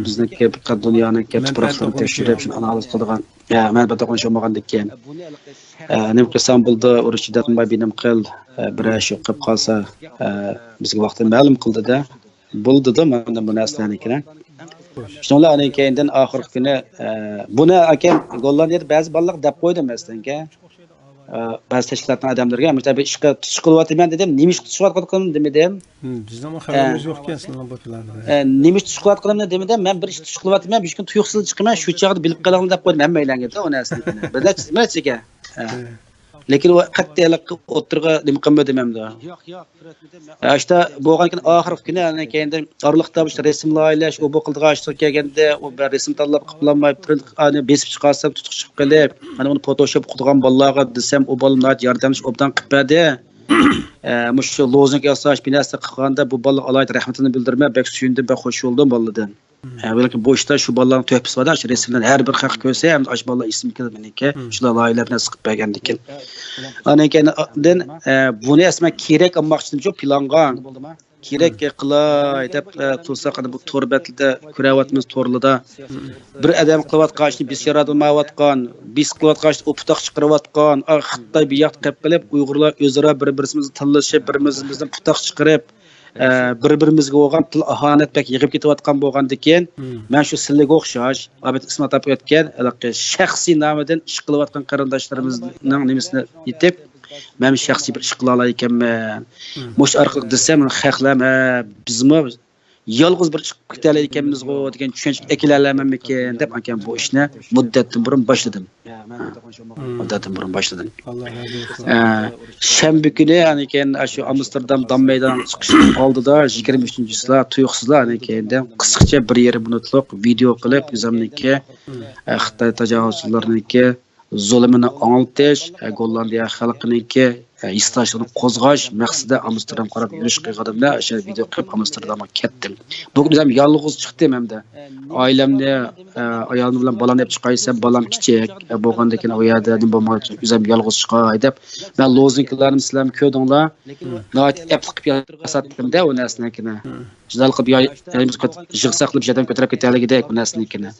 Bizniki dunyoning tuproqlarini tekshirib shuni analiz qilgan. Ma'lumotlar qo'shilmagandan keyin nima qilsam bo'ldi, urushdan binim qil, bir shu qilib qolsa bizga vaqtni ma'lum qildi-da. Bo'ldi-da mana bu narsalarnikini. Shunlarning keyindan oxirgi kuni buni akam Gollandiyada ba'zi bolalar deb qo'ydim masalanga. Ba'zi tashkilotning odamlarga tabii ishga tutish qilyapman dedim. Nima ish tutishayotganim demedim. Bizning xabarimiz yo'q ekan sizlar bu planlarda. Nima ish tutishayotganim demedim. Men bir ish tutish qilyapman, bir kun tuyuqsiz chiqaman, shu chaqda bilib qolaman deb qo'ydim hammalarga o narsani. Bilachiga. Lekin u qattiqlik o'tirga nima qilmadim hamda. Yo'q, işte bo'lgan kun oxirgi kuni ana keyinda orliqda resim loyilash, u bu qildigan ishga kelganda u bir resim tanlab qilolmay ani besib chiqarsam tutuq chiqib qilib, mana uni Photoshop qilgan bolalarga desam u bolalar yordamchi obdan qilib berdi. Mush lozing yasash binasi qilganda bu bolalar alayda rahmatini bildirmay, bek suyundim, bek xush bo'ldim bolalardan. Balki bu ishda shu bolalarning töhfisi bor, shu resimdan har bir xalq ko'rsa ham shu bolalar ismi kelib meniki, shular loyihalarni siqib bergan ekan. Ana keyin buni asma kerak olmoqchidim, shu plangan. Kerak qilay deb tursak bu to'r betlida ko'ryapmiz to'rlida bir odam qilayotgan ishni biz yaratolmayotgan, biz qilayotgan ishni o'pitoq chiqarayotgan, Xitoy bu yoqda qilib qilib Uyg'urlar o'zaro bir-birimizni tanlashib, bir-birimizni putoq chiqarib bir-birimizga bo'lgan til ahonat bak yig'ib ketayotgan bo'lgandan keyin men shu sizlarga o'xshash Abid Ismat ap o'tgan shaxsiy nomidan ish qilayotgan qarindoshlarimizning nimasini yetib men shaxsiy bir ish qila olar ekanman. Mush orqali desam xalqlar bizmi yolg'iz bir ish qila olar ekanmiz-ku degan tushuncha ekilalarmanmikin deb ekan bu ishni muddatdan burun boshladim. Allah razı olsun. Shanba kuni yani keyin shu Amsterdam dam maydoniga chiqish oldida 23-yillar tuyuqsizlar keyin qisqacha bir yer minutlik video qilib o'zimniki Xitoy tajovuzchilarininki zulmini anglatish, Gollandiya xalqininki istaşını qo'zg'ash maqsadida Amsterdam qarab yurish qilganimda o'sha video qilib Amsterdamga ketdim. Bu o'zim yolg'iz chiqdim hamda oilamni ayolim bilan balamni olib chiqaysam balam kichik bo'lgandan keyin u yerda nima bo'lmaydi o'zim yolg'iz chiqay deb men lozinglarni sizlar ko'rdinglar. Noit aplik qilib yasatdim-da u narsanikini. Jidal qilib yig'sa qilib jadam ko'tarib ketayligidek bu narsanikini.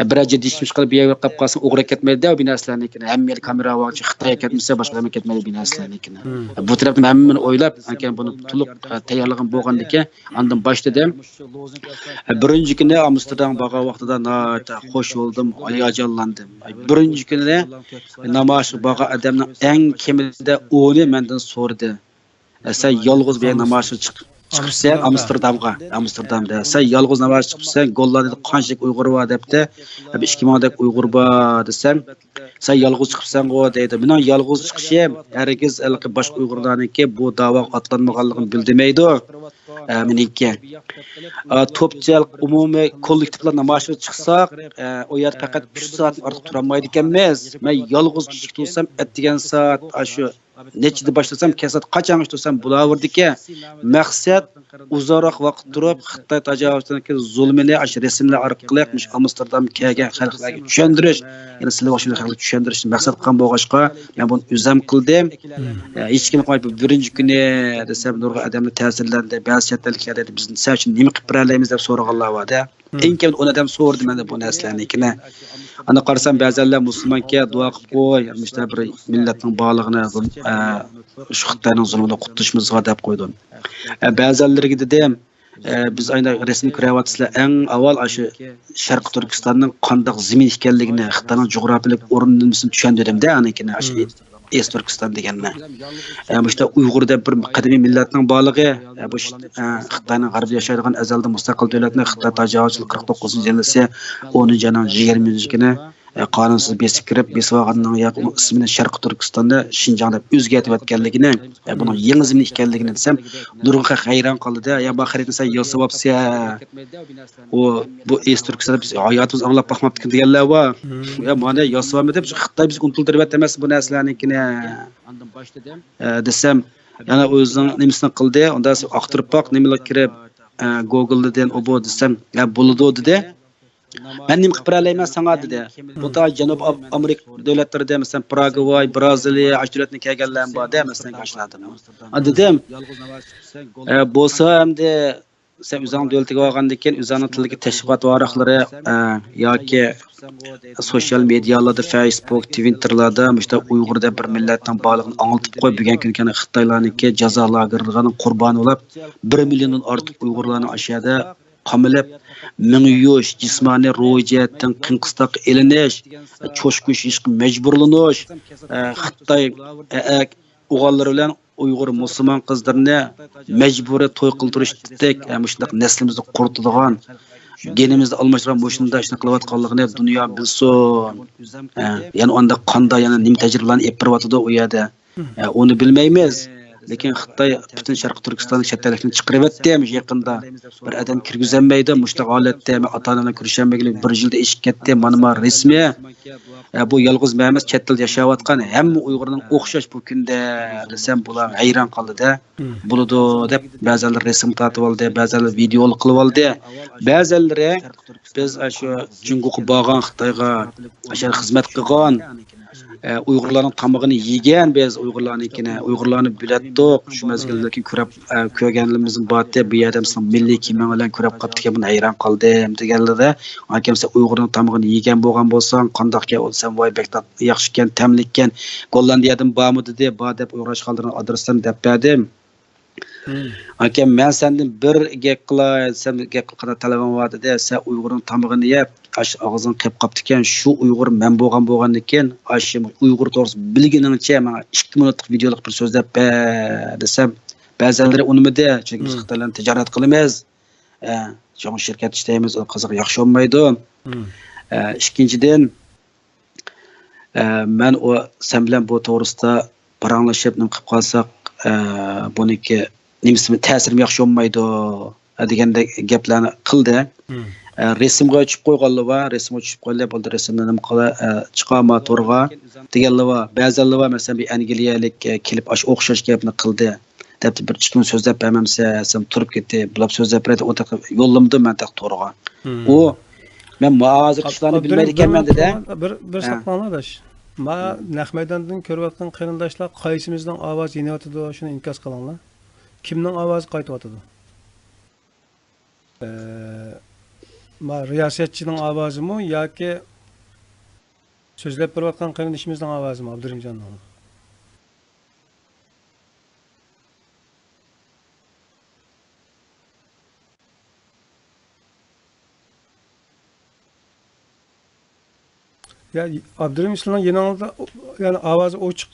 Bir jiddiy ish qilib bir yerga qolib qolsa o'g'ri ketmaydi-da bu narsalarnikini. Hamma kamera voqchi Xitoyga ketmasa boshqa yerga ketmaydi bu narsalarnikini. Bu tarafdan hammani o'ylab, ekan buni to'liq tayyorligim bo'lgandan keyin andan boshladim. Birinchi kuni Amsterdam borgan vaqtida xo'sh bo'ldim, hayajonlandim. Birinchi kuni namoz borgan odamning eng kamida 10 mendan so'radi. Sen yolg'iz bir namozga chiqibsan Amsterdamda. Sen yolg'iz namoz chiqibsan, Gollandiyada qanchalik Uyg'ur bor debdi. 2000 dek Uyg'ur bor desam, sen yolg'iz chiqibsan-ku deydi. Mening yolg'iz chiqishim hargiz boshqa Uyg'urlarniki bu da'vo atlanmaganligini bildirmaydi. Meniki to'pchilik umumiy kollektivlar namoyishga chiqsak, u yer faqat 3 soat ortiq tura olmaydi ekanmiz. Men yolg'iz kishi tursam, atdigan soat shu nechida boshlasam, kesat qachon tursam bo'laverdiki, maqsad uzoqroq vaqt turib Xitoy tajovuzchilarining zulmini shu rasmlar orqali Amsterdam kelgan xalqlarga tushuntirish, ya'ni sizlar o'sha xalqlarga tushuntirishni maqsad qilgan bo'lg'achqa, men buni o'zim qildim. Hech kim qo'yib birinchi kuni desam nurg'a odamlar ta'sirlandi, ba'zi chetliklarda bizni sen uchun nima qilib beraymiz deb so'raganlar bor-da. Eng kam o'n odam so'rdi menda bu narsalarnikini. Ana qarasam ba'zilar musulmonga duo qilib qo'y, işte bir millatning borlig'ini shu Xitoyning zulmidan qutulishimizga deb qo'ydim. Ba'zilariga dedim, biz aynan rasmiy ko'ryapsizlar, eng avval shu Sharq Turkistonning qanday zamin ekanligini, Xitoyning jo'grafiyalik o'rnini tushundirdim-da, anikini Es Turkiston deganman. Bu işte Uyg'urda bir qadimiy millatning borlig'i, bu Xitoyning g'arbida yashaydigan azalda mustaqil davlatni Xitoy tajovuzchilik 49-yilda 10-20-kuni qonunsiz besib kirib, besvaganning yaqin ismini Sharq Turkistonda Shinjongda o'zgartirayotganligini, buning yangi zamin ekanligini desam, nurg'a hayron qoldi-da. Ya baxaritni sen yosabapsa, bu Es Turkistonda biz hayotimiz anglab baxmabdi deganlar bor. Ya mana yosabamdi deb Xitoy biz unuttirib emas bu narsalarnikini desam, yana o'zining nimasini qildi. Unda aqtirib boq, nimalar kirib Google'dan bu desam, ya bo'ladi dedi. Ben nima qilib berayman senga dedi. Bu ta Janub Amerika davlatlarida masalan Paraguay, Braziliya, ajratni kelganlar bor da masalan qashlardim. Dedim, bo'lsa hamda sen o'zing davlatga olgandan keyin o'zingning tiliga tashviqot varaqlari yoki sosyal medialarda, Facebook, Twitterlarda işte Uyg'urda bir millatning borlig'ini anglitib qo'yib bugun kuni Xitoylarniki jazo lagerlarining qurboni bo'lib 1 milliondan ortiq Uyg'urlarning ashada qamilib mingyush jismoniy ro'yxatdan qinqistoq elinish, cho'shkush ishga majburlanish, Xitoy o'g'illari bilan Uyg'ur musulmon qizlarni majburiy to'y qildirishdik, shunday naslimizni quritadigan, genimizni almashtirgan bo'shunda ishni qilayotganligini dunyo bilsin. Ya'ni unda qanday yana nim tajribalarni olib beryotdi u yerda. Uni bilmaymiz. Lekin Xitoy butun Sharq Turkistonning chetlikni chiqaribdi ham yaqinda. Bir odam kirgizolmaydi, mushta holatda ota-ona ko'rishamaylik 1 yilda eshib ketdi. Mana resmi bu yolg'iz emas, chet elda yashayotgan hamma Uyg'urning o'xshash bu kunda desam bular hayron qoldi-da. Bo'ladi deb ba'zilar rasm tortib oldi, ba'zilar video qilib oldi. Ba'zilari biz shu Junguga borgan Xitoyga ashar xizmat qilgan Uyg'urlarning tomog'ini yegan, biz Uyg'urlarni bilatdik. Shu mezgildagi ko'rib ko'rganligimiz bordi. Bu yerda biz milliy kiyim bilan ko'rib qopdik, buni hayron qoldim deganlarda, akimsa Uyg'urning tomog'ini yegan bo'lgan bo'lsang, qandoqga o'lsam voy bekda yaxshi ekan, tamlik ekan, Gollandiyadan bormi dedi, bor deb Uyg'urish qoldirgan adresdan deb berdim. Akam men sendan bir gap qilay, sen gap qilgan telefon bor dedi, sen Uyg'urning tomog'ini yeb, ash og'zing qilib qopti ekan, shu Uyg'ur men bo'lgan ekan, ash Uyg'ur to'g'risi bilganingcha men 2 minutlik videolik bir so'zlab desam, ba'zilari unimida, chunki biz Xitoy bilan tijorat qilamiz. Cho'ng shirkat ishlaymiz, u qiziq yaxshi olmaydi. Ikkinchidan men o sen bilan bu to'g'risida paranglashib nim qilib qolsak, buniki nimasi ta'sirim yaxshi olmaydi degandek gaplarni qildi. Resimga tushib qo'yganlar va resimga tushib qo'ylar bo'ldi, resimni nim qila chiqama to'rga deganlar va ba'zilar va masalan bir angliyalik kelib ash o'xshash gapni qildi. Debdi bir 2 kun so'zlab bermamsa, sen turib ketdi, bulab so'zlab berdi, o taq yo'llamdim men taq to'rga. U men hozir ishlarni bilmaydi ekanman dedi. Bir saqlanadish. Ma naq maydondan ko'rayotgan qarindoshlar qaysimizning ovoz yenyotidi, shuni inkos qilinglar. Kimning ovozi qaytyotidi? Ma riyosatchining ovozimi yoki so'zlab berayotgan qarindoshimizning ovozimi, Abdurimjonning? Ya Abdurimjonning yanında yani ovozi ochiq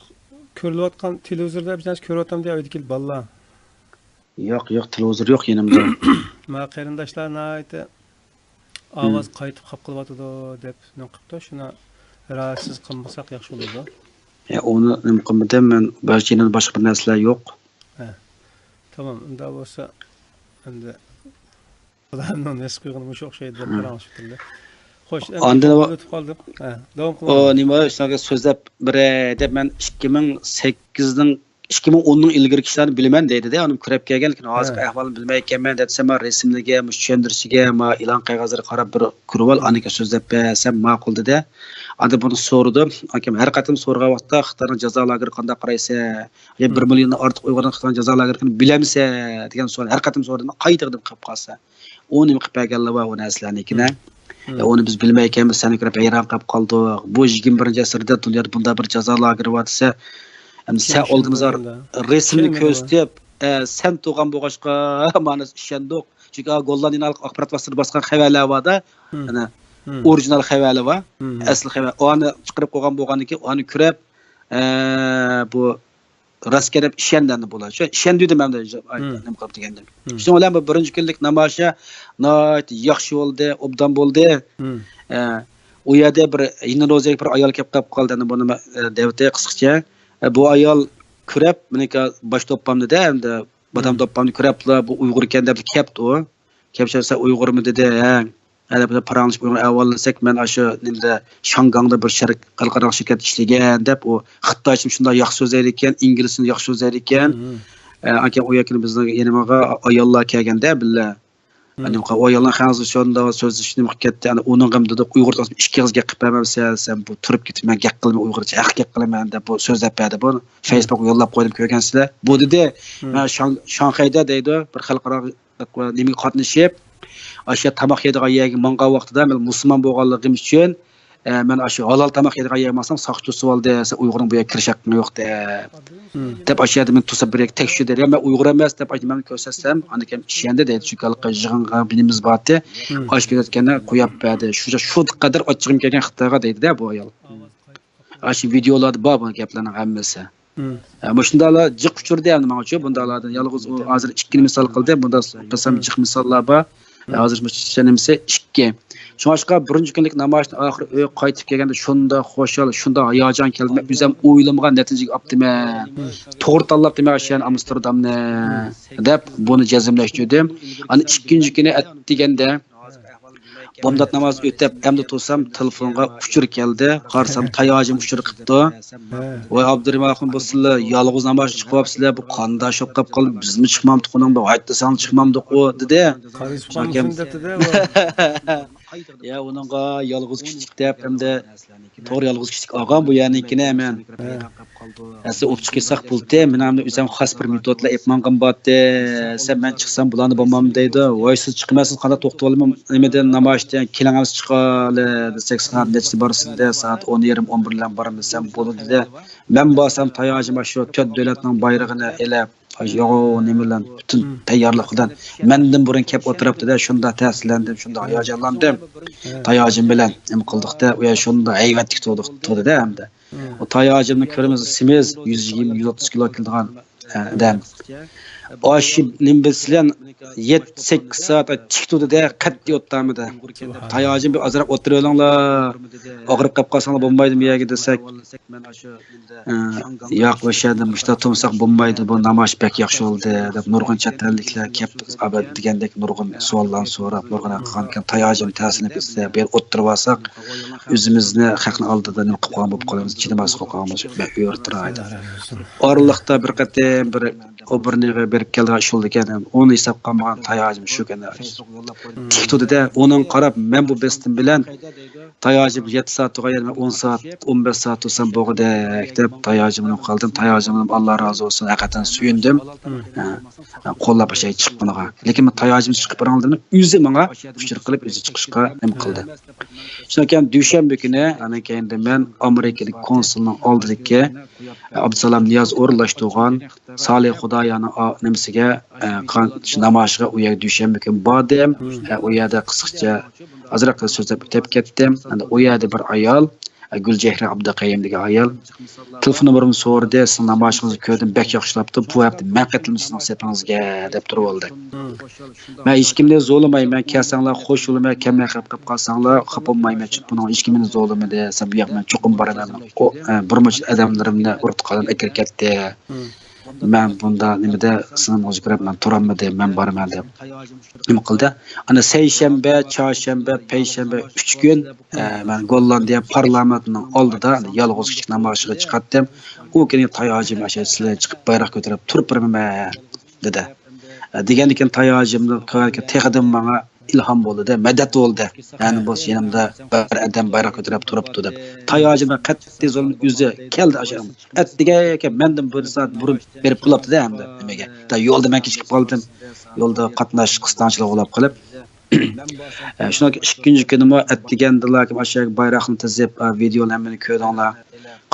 ko'rilayotgan televizorda biz ko'ryotam deb aytdik ballar. Yo'q, televizor yo'q yanimda. Ma qarindoshlarni aytdi. Ovoz qaytib qolib qolyotdi deb nima qilibdi? Shuni rahatsiz qilmasak yaxshi bo'ladi. Ya uni nima qilmadim men, barchaning boshqa bir narsalar yo'q. Tamam, unda bo'lsa endi Xudoning nasib qilgani shu o'xshaydi deb qarang shekilli. Xo'sh, endi o'tib qoldim. Davom qilaman. O nima shunaqa so'zlab deb men 2010ning ilgari kishilarni bilaman deydi-da, uni ko'rib kelgan, lekin hozirgi ahvolni bilmayotganman desam, rasmlarga, tushuntirishiga, e'lon qog'ozlariga qarab bir ko'rib ol, aniga so'zlab bersam ma'qul dedi. Anda buni so'radim. Akam har qatim so'rgan vaqtda Xitoyning jazo lageri qanday qaraysa, 1 milliondan ortiq Uyg'urning Xitoyning jazo lagerini bilamsa degan savol har qatim so'radim. Qaytag'dim qilib qolsa. U nima qilib berganlar va u narsalarnikini onu biz bilmayotganmiz, seni ko'rib hayron qolib qoldik. Bu 21-asrda dunyoda bunday bir jazo lageri bor desa, sen oldimizga resimni ko'rsatib, sen tug'an bo'lg'achqa mana ishondik. Chunki Gollandiyalik axborot vositasi bosgan xabarlar borda, ana orijinal xabarlar va asl xabar. Onu chiqarib qo'ygan bo'lgandan keyin onu ko'rib, bu rastkelab ishondan bo'ladi. Shu ishondim men nima qilib degandim. Shuning bilan bu birinchi kunlik namoyishga yaxshi bo'ldi, obdan bo'ldi. U yerda bir Indoneziyalik bir ayol kelib qoldi, buni devtay qisqacha. Bu ayol ko'rib, meniki bosh to'ppamda endi badam to'ppamni ko'riblar, bu Uyg'ur ekan deb kelibdi u. Kelsa Uyg'urmi dedi, hali bir paranglashib avvallasak men shu nimda Shangangda bir xalqaro shirkat ishlagan deb u Xitoycha shunday yaxshi so'zlaydi ekan, inglizini yaxshi so'zlaydi ekan. Aka u yakini bizning yenimaga ayollar kelganda billa. Ani o ayollar hozir shunda so'zlashni qilib ketdi. Ani uning ham dedi Uyg'ur tilida 2 qizga qilib bermamsa, sen bu turib ketib men gap qilmay Uyg'urcha haq gap qilaman deb bu so'zlab berdi. Buni Facebookga yo'llab qo'ydim ko'rgansizlar. Bu dedi, men Shanxayda deydi bir xalqaro nimaga qatnashib Aşya tamaq yedigan yerga mangan vaqtida men musulmon bo'lganligim uchun men shu halol tamaq yedigan yerga mansam saqchi oldi, Uyg'urning bu yerga kirish haqqi yo'q deb Aşyada men to'sab bir tekshir dedi. Men Uyg'ur emas deb aytdim, men ko'rsatsam, uni ham ishonadi deydi. Chunki yig'inga bilimiz bordi. Osh ketayotganda qo'yib berdi. Shu qadar ochig'im kelgan Xitoyga deydi-da bu ayol. Ashi videolarda bor bu gaplarning hammasi. Ama shundalar jiq uchurdi endi menga bundalardan yolg'iz hozir 2 misol qildi. Bunda qilsam jiq misollar bor. Hozir tushunimsa 2. Shunga birinchi kunlik namoyishni oxiri uy qaytib kelganda shunda xo'shal, shunda hayajon keldi. O'zim o'ylamagan natijaga optiman. To'g'ri tanlab demoqchiman Amsterdamni deb buni jazmlashtirdim. Ana ikkinchi kuni deganda bomdod namoz o'tib endi tursam telefonga uchur keldi qarsam tayojim uchur qilibdi voy Abdurim axun bu sizlar yolg'iz namoz chiqyapsizlar bu qanday shok qilib qoldi bizmi chiqmamdiq uning bu aytsan chiqmamdiq u dedi ya uningga yolg'iz kichik deb hamda to'g'ri yolg'iz kichik olgan bu yernikini hemen Asa o'pchiq kelsak bo'ldi, men ham o'zim xos bir metodlar epmangan bo'ldi. Sen men chiqsam bularni bo'lmam deydi. Voy siz chiqmaysiz, qana to'xtab olmam. Nimadan namoyishdan kelamiz chiqali desek soat nechta borsizda, soat 10:30 11 bilan boramiz sen bo'ldi dedi. Men borsam tayojim shu 4 davlatning bayrog'ini elab yo'q nima bilan butun tayyorlikdan mendan burun kelib o'tiribdi-da, shunda ta'sirlandim, shunda hayajonlandim. Tayojim bilan nima qildik-da, u ya shunda hayvatlik to'di-da hamda. O tayacımını körümüz simiz 120-130 kilo kildiğen adam. O şimdi bizden 7-8 saat çıktı da katli ottamıdı. Tayacım bir azraq oturuyorlar. Ağırıp kapkasanlar bombaydı bir yere desek. Yaklaşadım işte tomsak bombaydı bu namaş pek yaxşı oldu. Nurgun çatallikler kep abad degandek nurgun sualdan sonra nurgun akıqanken tayacım təsirini bizde bir oturuvasak özümüzni haqni aldıda ne qıpqan bu qolamız çidemas qoqamız öğretiraydı. Arılıqda bir qatem bir obrniga berib keldi şoldu ekan. Onu hesap qilmagan tayacım shu ekan. TikTok'da onun qarab men bu bestim bilan tayacım 7 saatga yerine 10 saat 15 saat olsam bo'g'idek deb tayacımni qildim. Tayacımdan Allah razı olsun hakikaten suyundim. Qo'llab şey chiqqaniga. Lekin men tayacım chiqib borgandim. O'zi menga uchur qilib o'zi chiqishga nima qildi. Shundan keyin dushanba kuni ana keyin men Amerikalik konsulning oldidagi Abdusalam Niyoz o'rinlashtirgan Salih Xudoyani nimasiga namoyishga u yerga dushanba kuni bordim. U yerda qisqacha azroq so'zlab o'tib ketdim. U yerda bir ayol Gulchehra Abduqayim degan ayol telefon nomerimni so'radi, siz namoyishingizni ko'rdim, bek yaxshilabdi. Bu hafta men qatnashimni sepingizga deb turib oldi. Men hech kimni zo'lamayman, kelsanglar xo'sh bo'lmay, kelmay qolib qolsanglar, xafa bo'lmayman. Buning hech kimni zo'lamadi, desam bu yoq men cho'qim boraman. Bir muncha odamlarimni urib qolib akir ketdi. Men bunda nimada sinamga kirib men turolmadim, men boraman deb nima qildi. Ana seshanba, chorshanba, payshanba 3 kun men Gollandiya parlamentining oldida yolg'iz kichik namoyishga chiqdim. U kuni tayojim ashasizlar chiqib bayroq ko'tarib turibman dedi. Degandan keyin tayojimni qo'yga texadim menga ilhom bo'ldi, madad bo'ldi. Ya'ni bu yanimda bir odam bayroq ko'tarib turibdi deb. Tayojimga qat'iy zulm o'zi keldi asham. Atdiga mendan bir soat burun berib qolibdi-da hamda nimaga. Yo'lda men kechikib qoldim. Yo'lda qatnash qisqanchilik bo'lib qolib. Shunga ikkinchi kunimi atdigandilar kim ashak bayroqni tizib videolarni ko'rdinglar.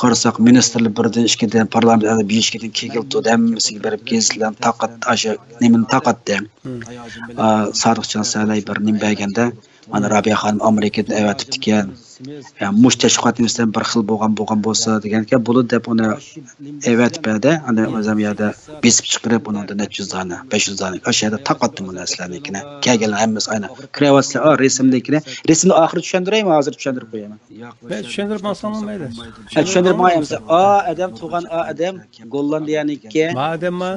Qarsak ministerlik birdan ishkidan parlamentda beshkidan kegildi hammasiga berib gezdilar taqat asha nimani taqatdi. Sariqchan salay bir nim berganda mana Rabiya xonim Amerikadan avatibdi ekan. Mush tashqiqotimizdan bir xil bo'lgan bo'lsa degan-ki, buni deb uni avatibdi. Ana o'zim yerda besib chiqirib uningda 400 dona, 500 dona ashada taqatdim bu narsalarnikini. Kelganlar hammasi aynan kreatsiya rasmdagini. Rasmni oxiri tushundiraymi, hozir tushundirib qo'yaman. Ben tushundirib olsam bo'lmaydi. Tushundirib qo'yamiz. Adam tug'an adam Gollandiyaniki. Madamma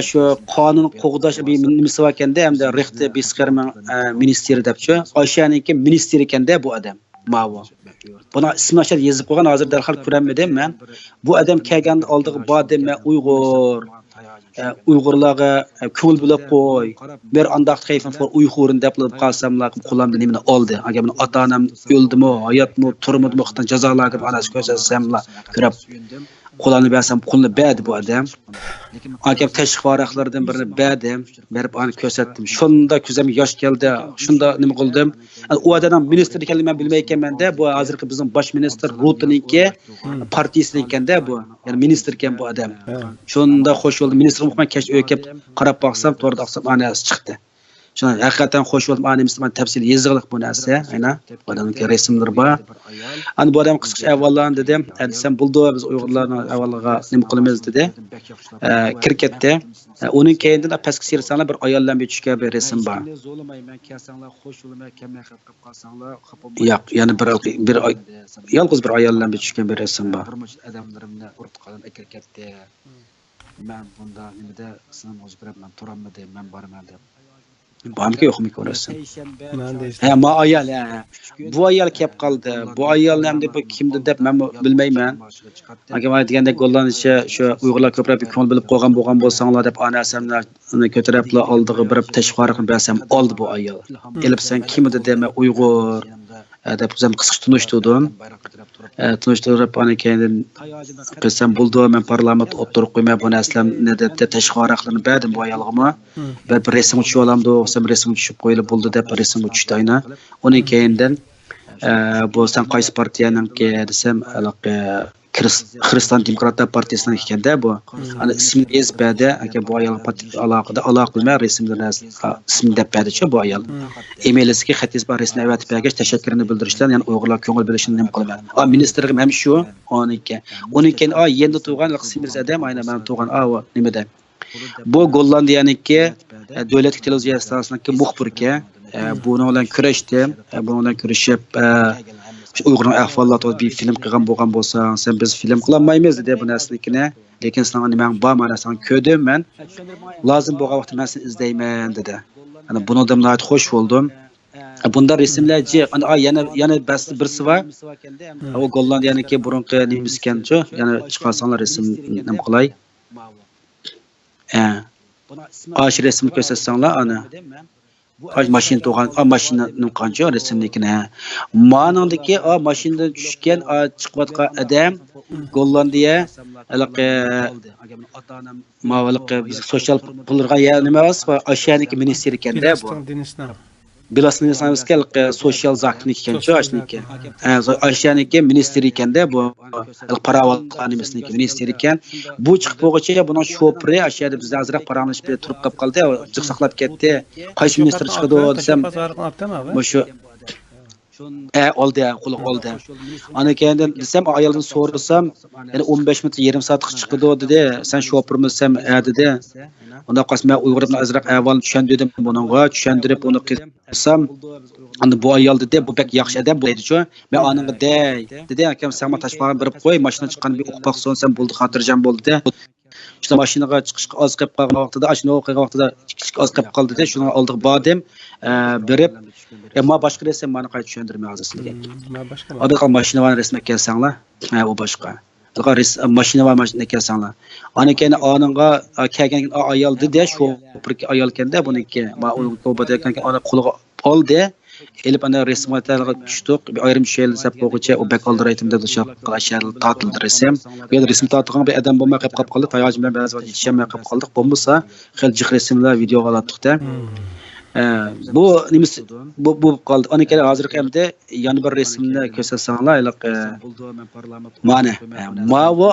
Şu qonun qo'g'dash bir nimasi bor ekanda, hamda rixti besqarman ministeri debchi. Oshaniki minister ekanda bu adam. Ma'vo. Buni ismini ashar yozib qo'ygan, hozir darhol ko'ramadim men. Bu adam kelgan oldiga bordim men Uyg'ur. Uyg'urlarga ko'l bo'lib qo'y. Bir andaq kayfim for Uyg'urin deb qolsamlar, qo'limda nimani oldi. Agar meni ota-onam o'ldimi, hayotmi, turmudimi, xitan jazolarga anas ko'rsasamlar, ko'rib qo'lini bersam qo'lni berdi bu odam. Akam tashqi varaqlardan birini berdim, berib ani ko'rsatdim. Shunda ko'zimga yosh keldi. Shunda nima qildim? U odamning ministr ekanligini men bilmay ekanman-da, bu hozirgi bizning bosh ministr Rutiniki partiyasi ekanda bu. Ya'ni ministr ekan bu odam. Shunda xo'sh bo'ldi, ministr muhman kesh uyga kelib qarab baqsam, to'g'ri aqsam anasi chiqdi. Shuna haqiqatan xo'sh bo'ldim, animizdan men tafsil yezig'liq bu narsa, ayna odamning rasmlari bor. Ani bu odam qisqacha avvaldan dedim, desam buldi biz Uyg'urlarning avvalga nima qilamiz dedi. Kirketdi. Uning keyindan pastga sirsanlar bir ayoldan bir tushgan bir rasm bor. Yo'q, ya'ni bir yolg'iz bir ayoldan bir tushgan bir rasm bor. Odamlarimni urib qolib kirketdi. Men bunda nimada sinam o'zgarib men turolmadim, men boraman deb. Barmı yo'qmi ko'rasan? Men deysiz. Ha, ma ayol ha. Bu ayol kelib qoldi. Bu ayol ham deb kimdir deb men bilmayman. Agar men deganda gollanishcha shu Uyg'urlar ko'proq ko'ngil bilib qo'ygan bo'lsanglar deb ana narsamlarni ko'tariblar oldiga birib tashqariqni bersam oldi bu ayol. Kelib sen kimdir dema Uyg'ur deb o'zim qisqa tunishtirdim. Tunishtirib ana keyin qilsam bo'ldi men parlament o'tirib qo'ymay bu narsalarni deb tashqariqlarni berdim bu ayolga. Ben bir resim uçuyor olamdı, sen bir resim uçuşup koyulup buldu da bir resim uçuştu ayna. Onun keyinden bu sen qaysi partiyanın ki desem Hristiyan Demokratlar Partiyasının ikende bu. Hani ismi ezberde, bu ayol alaqılma resimlerine ismi depberde ço bu ayol. Emailisi ki xatiz bar resmi evet belgeç teşekkürünü bildirişten yani Uygurlar köngül bilişini nem kılma. Ministerim hem şu, onun keyin yendi tuğan Simir Zadem ayna ben tuğan o nimede. Bu Gollandiyaniki davlat televiziya stansiyasındaki muxbirga bunun bilan kurashdim. Bunun bilan kurashib Uyg'urning ahvolati bir film qilgan bo'lgan bo'lsang, sen biz film qilolmaymiz dedi bu narsanikini. Lekin senga nima bor mana sen ko'rdim men. Lozim bo'lgan vaqtda men seni izlayman dedi. Ana bundan nihoyat xush bo'ldim. Bunda resimlarchi yana basti birsi var. O Gollandiyaniki burunqi nimiskancho, yana chiqarsanglar resim nima qilay? Aş resim göstersanglar ana. Aş maşin to'g'an, mashinaning qancha resimlikini. Ma'nodagi mashinadan tushgan chiqayotgan odam Gollandiya mavaliqi biz sotsial pullarga nima emas, ashaniki ministr ekanda bu. Bilasini sanırskel sosyal zaknik kenço aşniki. Aşyaniki minister ekende bu paraval qanimesniki minister eken. Bu chiqib bo'g'icha bunun şopri aşyada biz azroq paramlashib turib qolib qoldi. Chiqsaqlab ketdi. Qaysi minister chiqdi desam bu shu oldi, quliq oldi. Ana keyin desam ayoldan so'rasam, yani 15 minut yarım saat chiqdi dedi. Sen şopirmisan dedi. Onda qasma Uyg'urlarni azroq avval tushundirdim buningga, tushundirib uni qilsam, endi bu ayol dedi, bu pek yaxshi odam bo'ladi-ku. Men oningga dedi, akam sen tashqariga berib qo'y, mashina chiqqan bir o'qib baqson sen bo'ldi, xotirjam bo'ldi. Shu mashinaga chiqishga oz qolib qolgan vaqtida, ashuna o'qigan vaqtida oz qolib qoldi dedi. Shuni oldiga bordim, berib, men boshqa desam, meni qayta tushundirmay hozir sizga. Men boshqa. Oddiy mashinani resmi kelsanglar, u boshqa. Mashina va mashina kelsanglar. Ana keyin oningga kelgan ayol dedi, shu bir ayol kenda buniki. Men uni ko'badakan ona qo'liga oldi. Elib ana resmlarga tushdik. Bir ayrim şeyler sap qo'g'icha u bak oldiraytim dedi, shu qilashar tatildi resim. Bu yerda resim tatgan bir odam bo'lmay qolib qoldi. Tayoq bilan ba'zi vaqt yetishmay qolib qoldik. Bo'lmasa, xil jiq resimlar videoga olatdik-da. Bu nimasi bu qoldi. Ona keyin hozir hamda yana bir resimni ko'rsatsanglar, mana mavi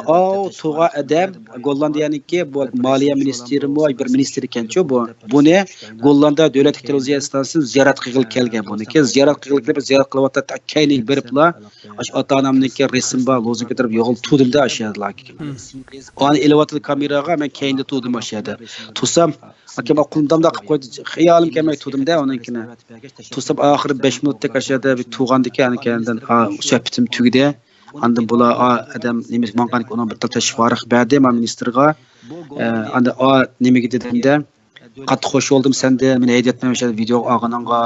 tuğa adam Gollandiyaniki bu moliya ministri mo bir ministr ekanchu bu. Buni Gollandiya davlat televiziya stansiyasi ziyorat qilib kelgan buniki. Ziyorat qilyapti kayning beriblar. Ota-onamniki resim bor, lo'zi ko'tarib yo'g'il tudimda ashadlarki. Oni elevator kameraga men kayinda tudim ashada. Tusam akam qo'limda qilib qo'ydi. Xiyolim kelmay tudimda onunkini. Tusab oxiri 5 minutda ashada bir tug'andiki anikandan sohbatim tugidi. Andan bular adam nima manqanik uni bitta tashvariq berdi ministerga. Anda nimaga dedimda qattiq xush bo'ldim senda meni aytayotgan o'sha video olganingga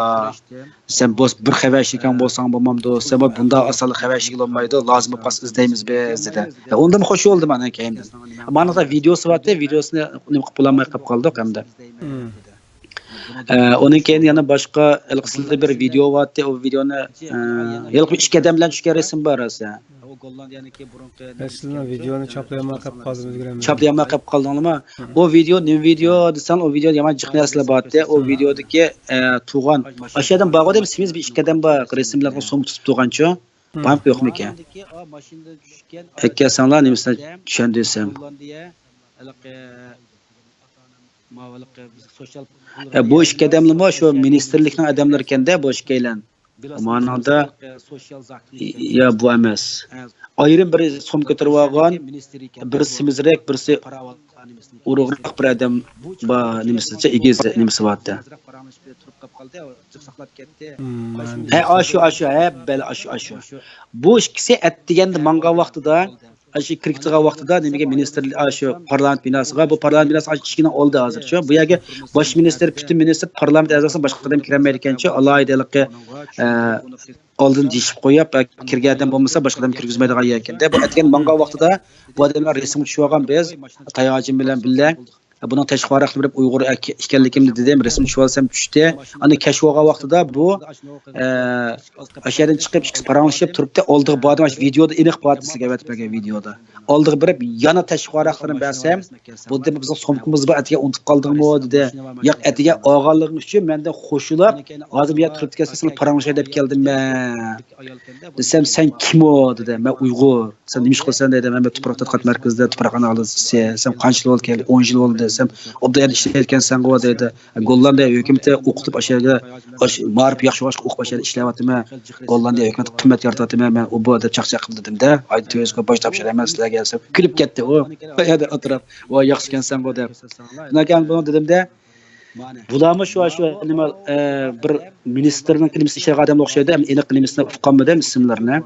sen bo'z bir xabarchikan bo'lsang bo'lmamdi sen bunda asal xabarchilik olmaydi lozim bo'lib qolsa izlaymiz biz dedi. Unda xush bo'ldim ana keyin. Mana da videosi vardı, videosini nima qilib bo'lmay qolib qoldik hamda. Onun keyin yana boshqa ilqisli bir video vardı, o videoni yilqi 2 odam bilan tushgan resim bor asa. Sizlar videoni choplayamay qolib qoldingizmi? Choplayamay qolib qoldingizmi? O video ne video desan, o video yaman jiq narsalar bordi. O videodagi tug'an ashadan bag'oda simiz bir 2 odam bor, resimlarni so'm tutib turgancho. Bank yo'qmi ekan? Ekkasanlar nimasini tushundirsam. Bu 2 odamlar shu ministerlikning odamlari ekanda, bu ishkaylan. Ma'noda ya bu emas. Ayrim bir so'm ko'tarib olgan, birisi mizrak, birisi urug'roq bir odam va nimasicha egiz nimasi bordi. Ashu, bel ashu. Bu ikkisi at deganda mangan vaqtida shu kirib chiqqan vaqtida nimaga ministerlik shu parlament binosiga bu parlament binosi kichkina oldi hozirchi bu yerga bosh minister butun minister parlament a'zosi boshqa odam kirolmaydi ekanchi alohidalik oldin deyishib qo'yib kirgandan bo'lmasa boshqa odam kirgizmaydigan ekanda bu aytgan manga vaqtida bu odamlar rasmga tushib olgan biz tayoqim bilan birga bunun tashqariq bir Uyg'ur ekanligimni dedim rasm tushib olsam tushdi ana kashf olgan vaqtida bu aşağıdan chiqib paranglashib turibdi oldiga bordim videoda aniq bor sizga aytib bergan videoda oldiga borib yana tashqariqlarini bersam bu deb bizning somkimiz bor atiga unutib qoldingmi dedi yo'q atiga olganligim uchun mendan qo'shilib hozir bu yer turibdi kelsa paranglashay deb keldim men desam sen kim o dedi men Uyg'ur sen nima ish qilsan dedi men tuproq tadqiqot markazida tuproq analizi sen qancha yil bo'ldi 10 yil bo'ldi desam obda ishlayotgansan go dedi Gollandiya hukumati o'qitib aşağıda marif yaxshi o'qib aşağıda ishlayaptimi Gollandiya hukumati qimmat yaratyaptimi men u bu deb chaqchaq qildim dedim-da aytib bosh topshiraman sizlarga deb kulib ketdi u yerda o'tirib voy yaxshi ekansan go deb lekin buni dedim-da bularmi shu nima bir ministerning nimasi ishlagan odam o'xshaydi aniq nimasini uqqanmadim ismlarini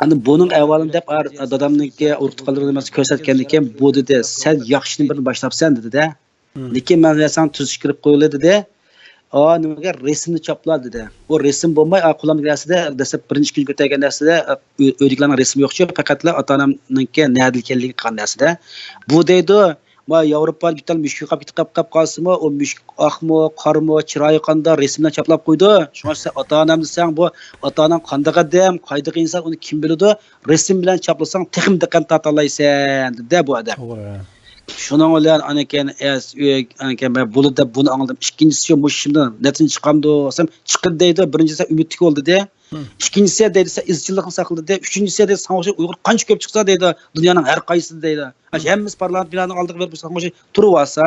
endi buning avvalini deb dadamniki urtqalarni ko'rsatgandan keyin bu dedi sen yaxshini birini boshlabsan dedi-da lekin men san tuz kirib qo'yildi dedi nimaga rasmni choplar dedi bu rasm bo'lmay qo'lamdagida desab birinchi kun ko'targan narsada o'liklarning rasmi yo'qchi faqatla ota-onamniki nadil kelgan qandasida bu deydi ma Yevropa bital mushuk qilib qolsimi o mushuk oqmi qormi chiroyi qanda rasmdan choplab qo'ydi shuncha ota-onam desang bu ota-onam qanday qadam qaydaqa inson uni kim biladi rasm bilan choplasang texim diqqat tortalaysan dedi bu odam shuning bilan anakan men bo'ldi deb buni angladim ikkinchisi mushimdan netin chiqamdi desam chiqdi deydi birinchisi umidlik bo'ldi de ikkinchisi deydi izchillikni saqladi de uchinchisi deydi savoqchi Uyg'ur qancha ko'p chiqsa deydi dunyoning har qaysida deydi hammamiz parlament binoning oldiga berib savoqchi turib olsa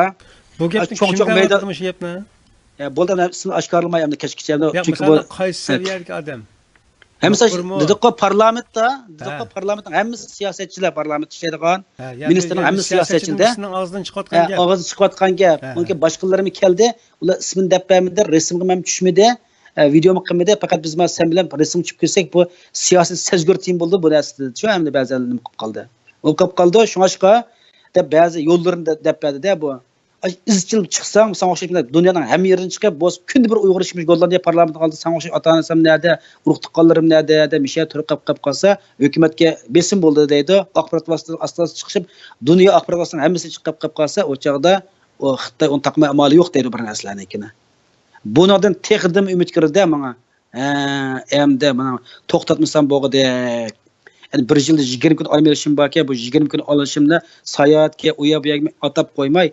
bu gapni cho'q maydonda shu gapni bo'ldi ismini oshkorlamayman kechgacha chunki bu qaysi saviyadagi odam Hemsa dedik parlamentda, parlamentning hammasi siyosatchilar parlament ishlaydigan, ministerning hammasi siyosatchilar. Og'zidan chiqayotgan gap. Og'zidan chiqayotgan gap. Unga boshqalarimi keldi, ular ismini deb bermadi, rasmga ham tushmadi, videomi qilmadi, faqat biz sen bilan rasm tushib kelsak bu siyosiy sezgir tim bo'ldi bu narsa. Shu hamda ba'zan nima qilib qoldi. U qilib qoldi, shunga deb ba'zi yo'llarini deb berdi-da bu. izchil chiqsang sen o'xshayman dunyoning hamma yeridan chiqib bo'z kunda bir Uyg'ur ishimiz Gollandiya parlamentida qoldi sen o'xshay ota-onam nerda urug' tuqqanlarim nerda deb misha turib qolib qolsa hukumatga besim bo'ldi deydi axborot vositasi asosida chiqib dunyo axborot vositasining hammasi chiqib qolsa o chog'da o Xitoy uni taqmay amali yo'q deydi bir narsalarnikini bundan texdim umid kirdi menga endi mana to'xtatmasam bo'g'idek yani bir yilda 20 kun olmayishim borki bu 20 kun olishimni sayohatga u yoq bu yoqga atab qo'ymay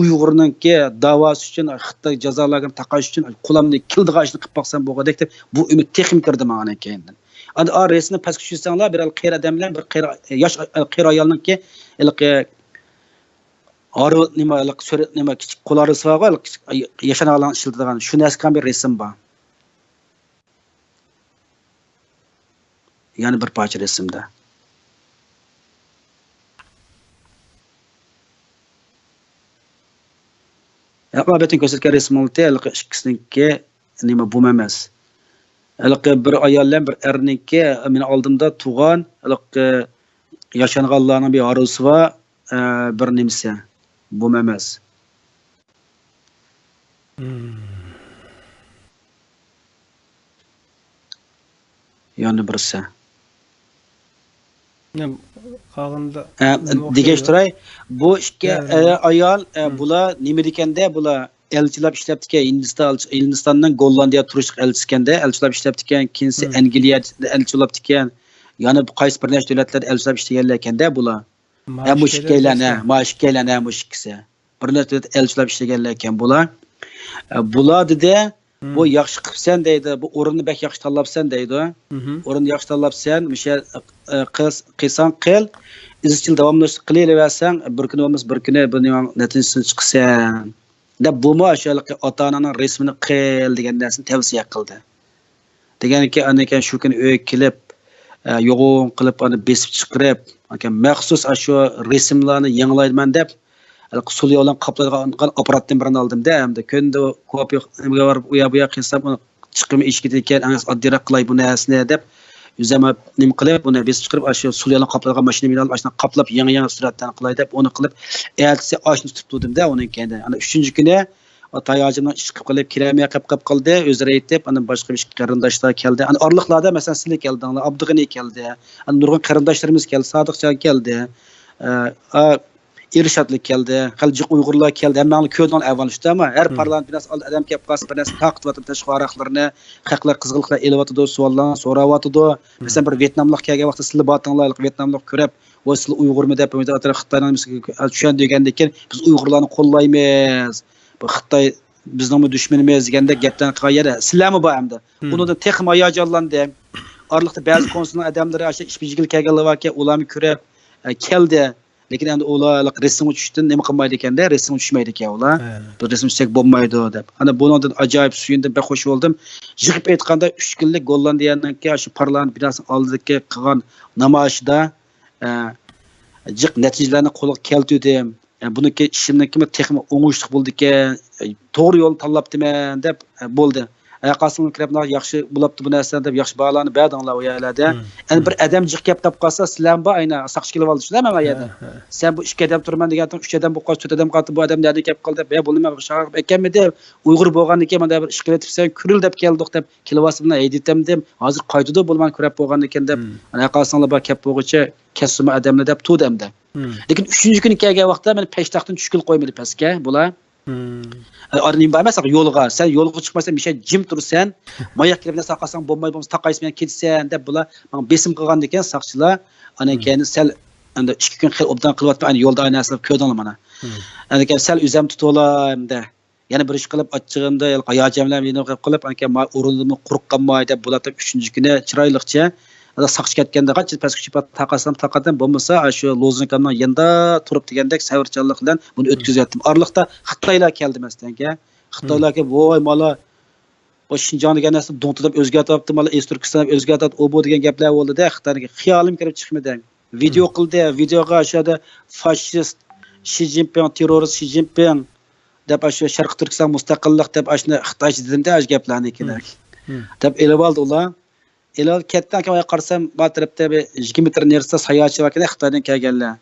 Uyg'urningki da'vosi uchun Xitoy jazolarini taqash uchun qo'limni kildig'ashni qilib boqsam bo'g'adek deb bu umid texim kirdi menga keyin. Endi resni pastga tushsanglar bir qiyra odam bilan bir yosh qiyra ayolningki aro nima surat nima kichik qo'llari sog'a yashanagan ishlatadigan shu narsadan bir rasm bor. Ya'ni bir parcha rasmda. Ama bütün gösterge resmolti ikkisiniki nima bu emas. Bir ayollar bir erniki men oldimda tug'an yashanganlarning bir arosi va bir nimasi bu emas. Yani birisi. Qolganda degashtiray bu ikki ayol bular nima dekanda bular elchilab ishlatgan Hindistondan Gollandiya turish elchisi ekanda elchilab ishlatgan kinsi Angliya elchilab ekan yana qaysi bir nechta davlatlarda elchilab ishlaganlar ekanda bular mushkilana mushkisi bir nechta elchilab ishlaganlar ekan bular dedi bu yaxshi qilibsan deydi bu o'rinni bak yaxshi tanlabsan deydi o'rinni yaxshi tanlabsan o'sha qilsan qil izchil davomlashib qilaversang bir kun emas bir kuni buning natijasini chiqsan deb bumi o'shalik ota-onaning rasmini qil degan narsani tavsiya qildi deganki anakan shu kun uyga kelib yo'g'on qilib uni besib chiqarib maxsus shu rasmlarni yangilayman deb Qusuli olan qaplaydigan aparatdan birini oldim-da, hamda kunda ko'p nimaga borib u yoq bu yoq qilsam uni chiqimi eshikda ekan, oddiroq qilay bu narsani deb Yüzeme nim qilib, buni besib chiqarib, shu suvlarni qoplangan mashina bilan ashna qoplab, yangi suratdan qilay deb, uni qilib, eltisi ashni tutib turdim-da, uning kendi. Ana 3-kuni Tayajimdan ish qilib qilib, kiramiya qilib qildi, o'zlari aytib, ana boshqa bir qarindoshlar keldi. Ana orliqlarda, masalan, sizlar keldinglar, Abdug'ani keldi. Ana nurg'un qarindoshlarimiz keldi, Sodiqjon keldi. Irshadlik keldi, Xaljiq Uyg'urlar keldi. Hammani ko'rgan avvalishda, ama har parlament binas odam kelib qolsa, bir narsa taqdivatib tashqariqlarni, haqlar qizg'iliqlar eliyotdi, savollarni so'rayotdi. Masalan, bir Vyetnamlik kelgan vaqtda sizlar botinglar, Vyetnamlik ko'rib, "Voy, sizlar Uyg'urmi?" deb, o'zi Xitoydan tushun degandek, biz Uyg'urlarni qo'llaymiz. Bu Xitoy bizning dushmanimiz deganda gapdan qo'yadi. Sizlarmi bu hamda? Undan texim hayajonlandi. Orliqda ba'zi konsullar odamlari o'sha ish bijgil kelganlar va ularni ko'rib keldi. Lekin endi ular resim tushishdan nima qilmaydi ekanda, resim tushmaydi ekan ular. Bu resim tushsak bo'lmaydi deb. Ana bundan ajoyib suyundim, ben xush bo'ldim. Yig'ib aytganda 3 kunlik Gollandiyadan shu parlament binosining oldidagi qilgan namoyishda jiq natijalarni qo'lga keltirdim. Buniki ishimniki texnik o'ng'ishli bo'ldi ekan, to'g'ri yo'l tanlabdiman deb bo'ldi. Ayaqasini kirib yaxshi bo'libdi bu narsa deb yaxshi baholarni berdinglar u yerlarda. Endi bir odam jiq gap topib qolsa, sizlar bu ayna saqchi kelib oldi, shundaymi bu yerda? Sen bu 2 odam turman degan 3 odam bo'lib qolsa, 4 odam qoldi, bu odam nerda kelib qoldi deb, bu nima shaqaq ekanmi deb, Uyg'ur bo'lgandan keyin mana bir ish qilyapsan, kuril deb keldik deb, kilovasi bilan ayditam deb, hozir qaytadi bo'lman ko'rib bo'lgan ekan deb, ayaqasinglar bor kelib bo'lguncha kasma odamlar deb tudamda. Lekin 3-kuni kelgan vaqtda meni peshtaxtdan tushkil qo'ymadi pastga bular. Arning emas, yo'lga, sen yo'lga chiqmasan, bir şey jim tursan, moyoq kirib saqasang bo'lmay bo'lmasa taqaysan men ketsan deb bular menga besim qilgan ekan saqchilar. Ana keyin sal endi 2 kun xil obdan qilyapti, ana yo'lda aynasini ko'rdinglar mana. Ana keyin sal o'zim tutolamda. Yana bir ish qilib ochchig'imda hayajonlar meni qilib, ana keyin o'rinimni quruq qolmay deb bular 3-kuni chiroyliqcha saqchi ketganda qancha pastga chiqib taqadim bo'lmasa shu lozunkamning yanında turib degandek savrchanlik bilan buni o'tkazyaptim. Orliqda Xitoylar keldi masalanga. Xitoylarga voy mala bu Shinjon degan narsa do'ntib o'zgartiribdi, mala Turkiston o'zgartirib, u bu degan gaplar bo'ldi-da, Xitoyga xiyolim kirib chiqmadi. Video qildi, videoga o'shada fashist Xi Jinping, terrorist Xi Jinping deb shu Sharq Turkiston mustaqillik deb ashna Xitoycha dedimda ash gaplarni kerak. Deb elib oldi ular. Elal ketdan keyin qarasam, bu tarafda 2 metr nerisida sayohatchi vakil Xitoydan kelganlar.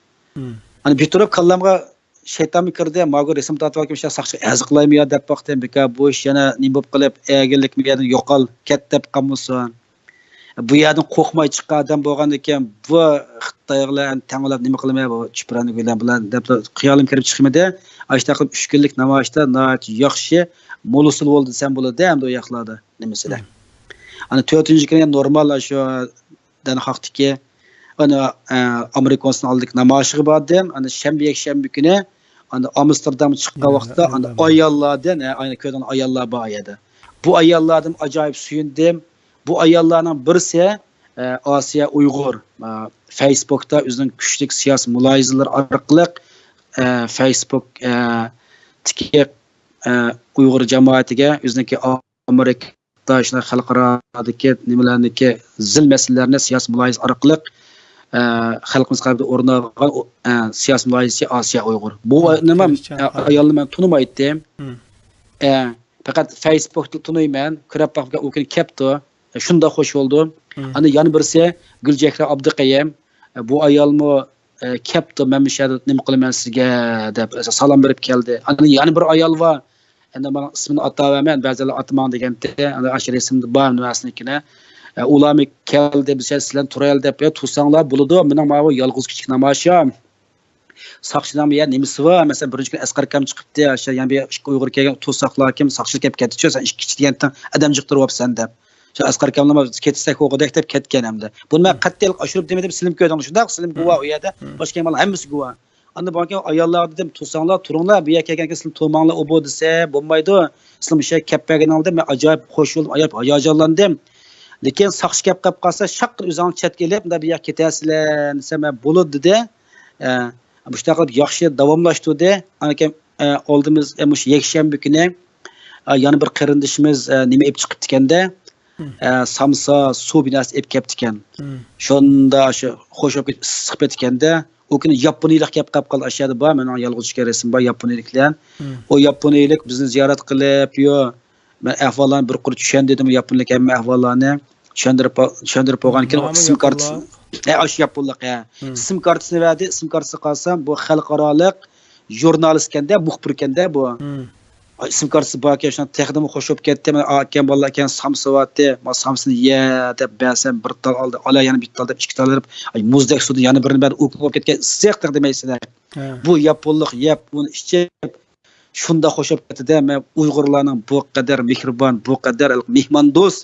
Ani bitirib kallamga shaytonmi kirdi, mago resim tortib olgan shu saqchi azqlaymi yo deb baxtim beka bu ish yana nima bo'lib qilib, egillikmiga yo'qol, ket deb qamulsan. Bu yerdan qo'rqmay chiqqan odam bo'lgan ekan, bu Xitoylarni tanglab nima qilmay bu chiprani bilan deb xiyolim kirib chiqmadi. Ashta qilib 3 kunlik namoyishda yaxshi mo'lusul bo'ldi desam bo'ladi, hamda u yoqlarda nimasida. Ana 4-kuni normal shu dan haqdiki ana Amerikaning oldiki namoyishga bordim. Ana shanba kuni ana Amsterdam chiqqan vaqtda ana ayollardan ayni ko'rgan ayollar bor edi. Bu ayollardan ajoyib suyundim. Bu ayollarning birisi Osiyo Uyg'ur. Facebookda o'zining kuchli siyosiy muloyizalar orqali Facebook tiki Uyg'ur jamoatiga o'ziniki Amerika shuna xalqarodagi nimalarniki zil masalalarni siyosiy muloyiza orqali xalqimiz qalbida o'rnagan siyosiy muloyizachi Osiyo Uyg'ur. Bu nima ayolni men tunimaydim. Faqat Facebookda tunuyman, ko'rib baxga u kun kepti. Shunda xush bo'ldim. Ana yana birisi Gulchehra Abduqayim. Bu ayolmi kepti, men bu yerda nima qilaman sizga deb salom berib keldi. Ana yana bir ayol bor. Endi men ismini atamayman, ba'zilar atman deganda, ana ashir ismni bor nimasnikini. Ularni keldi, biz sizlar turayal deb tursanglar bo'ladi. Mening mana yolg'iz kichik namoyishim. Saqchidan ya nimasi bor? Masalan, birinchi kun Asqar akam chiqibdi, o'sha yana bir Uyg'ur kelgan tursaqlar kim saqchi kelib ketdi-chi, sen ikki kichik degandan adam jiqtiryapsan deb. Shu Asqar akamlar ketsak o'g'idek deb ketgan hamda. Buni men qattiq oshirib demedim, silim ko'rdim. Shunda silim guvoh u yerda, boshqa mallar hammasi guvoh. Anda bo'lgan ayollar dedim, tursanglar, turinglar, bu yerga kelgan sizlar to'manglar u bu desa, bo'lmaydi. Sizlar o'sha kappagan oldim, men ajoyib xush bo'ldim, ajoyib hayajonlandim. Lekin saqchi kelib qolsa, shaqqir o'zing chatga kelib, bu yerga ketasizlar, desa men bo'ladi dedi. Bu ishda qilib yaxshi davomlashtirdi. Anakim oldimiz mush yakshanba kuni yana bir qarindishimiz nima ep chiqibdi ekanda, samsa suv binosi ep kelibdi ekan. Shunda shu xo'sh olib issiq etkanda, o kuni Yaponiyalik kelib qoldi, ashada bor, men yolg'izcha resim bor Yaponiyaliklar. O Yaponiyalik bizni ziyorat qilib, yo men ahvollarni bir qurib tushan dedim, Yaponiyalik hamma ahvollarni. tushundirib bo'lgan keyin sim kartasi ash yaponlik sim kartasini verdi sim kartasi qolsam bu xalqaroliq jurnalist kanda muxbir kanda bu sim kartasi bor ekan shuni texnimi qo'shib ketdi men akam bolalar ekan samsovati ma samsini ye deb bersam bir tal oldi ola yana bitta deb ikki tal deb muzdek suvni yana birini bari o'qib ketgan issiqdir demaysizlar bu yaponlik yeb uni ichib shunda qo'shib ketdi men uyg'urlarning bu qadar mehribon bu qadar mehmondo'st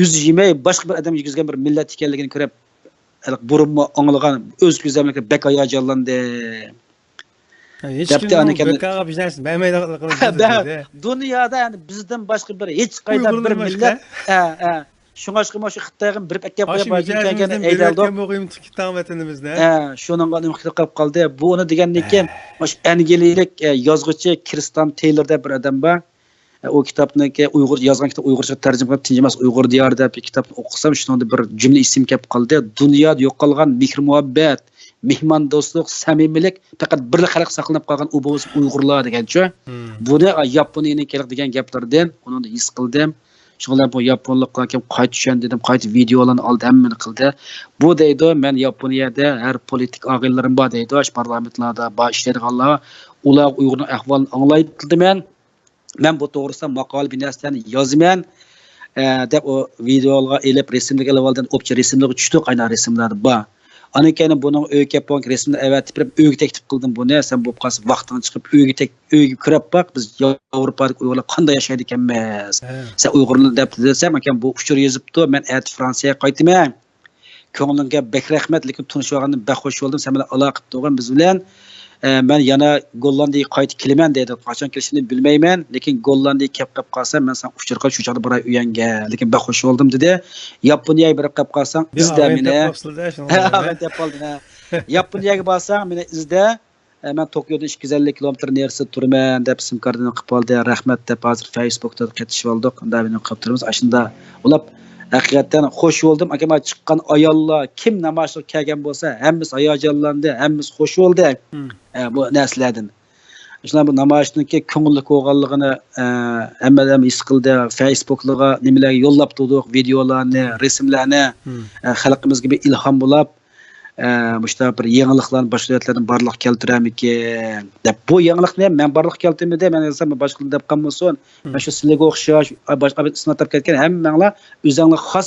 o'zi yemay boshqa bir odam yegizgan bir millat ekanligini ko'rib burunmi anglagan o'z ko'zimga bek hayajonlandi hech kim bekaga biznes bermaydi dunyoda yani bizdan boshqa bir hech qayda bir millat shunga shu Xitoyga bir akab qo'yib aydaldi shuningga nima qilib qoldi bu uni degandan keyin angliyalik yozuvchi Kristan Taylorda bir odam bor o kitobniki uyg'ur yozgan kitob uyg'urcha tarjima qilib tinchimas uyg'ur diyori deb kitobni o'qisam shunda bir jumla ism kelib qoldi dunyoda yo'qolgan mehr muhabbat mehmondo'stlik samimiylik faqat bir xalq saqlanib qolgan u bo'lsa uyg'urlar degancha buni yaponiyaniklar degan gaplardan uni his qildim shunday bu yaponliklar kim qayta tushundim qayta videolarni oldi hammani qildi bu deydi men yaponiyada har politik og'aylarim bor deydi parlamentlarda bor ishlaydiganlar ular uyg'urning ahvolini anglaydi men bu to'g'risida maqola binasidan yozaman deb o videoga elib rasmlarga olib o'pcha rasmlarga tushdik aynan rasmlar bor ana keyin buning uyga kelib rasmni avatib uyga taklif qildim buni sen bo'lib qolsa vaqtini chiqib uyga kirib baq biz Yevropada uyg'urlar qanday yashaydi ekanmiz sen uyg'urlar deb desam ekan bu uchur yozibdi men Fransiyaga qaytaman ko'nglimga bek rahmat lekin tunishib olgandan baxo'sh bo'ldim sen bilan aloqa qilib turgan biz bilan men yana Gollandiyaga qaytib kelaman dedi qachon kelishini bilmayman lekin Gollandiyaga kelib qolsam men sen uchurqa shu joyda boray uyanga lekin baxo'sh bo'ldim dedi Yaponiyaga borib qolib qolsam izda meni deb qoldi Yaponiyaga borsam meni izda men Tokioda 250 kilometr nerisida turaman deb sim kartani qilib oldi rahmat deb hozir Facebookda ketishib oldik unda buni qilib turibmiz shunda ular haqiqatan xush bo'ldim akam chiqqan ayollar kim namoyishga kelgan bo'lsa hammasi hayajonlandi hammasi xush bo'ldi bu narsalardan shunday bu namoyishniki ko'ngilli bo'lganligini hammadan his qildi Facebook'larga nimalarga yo'llab turdik videolarni rasmlarni xalqimizga bir ilhom bo'lib mushta bir yangiliklarni boshlayotlardan barliq keltiramikin deb bu yangilikni men barliq keltirmadi men desam boshqa deb qolmasin men shu sizlarga o'xshash boshqa bir isnotib ketgan hammanglar o'zinglar xos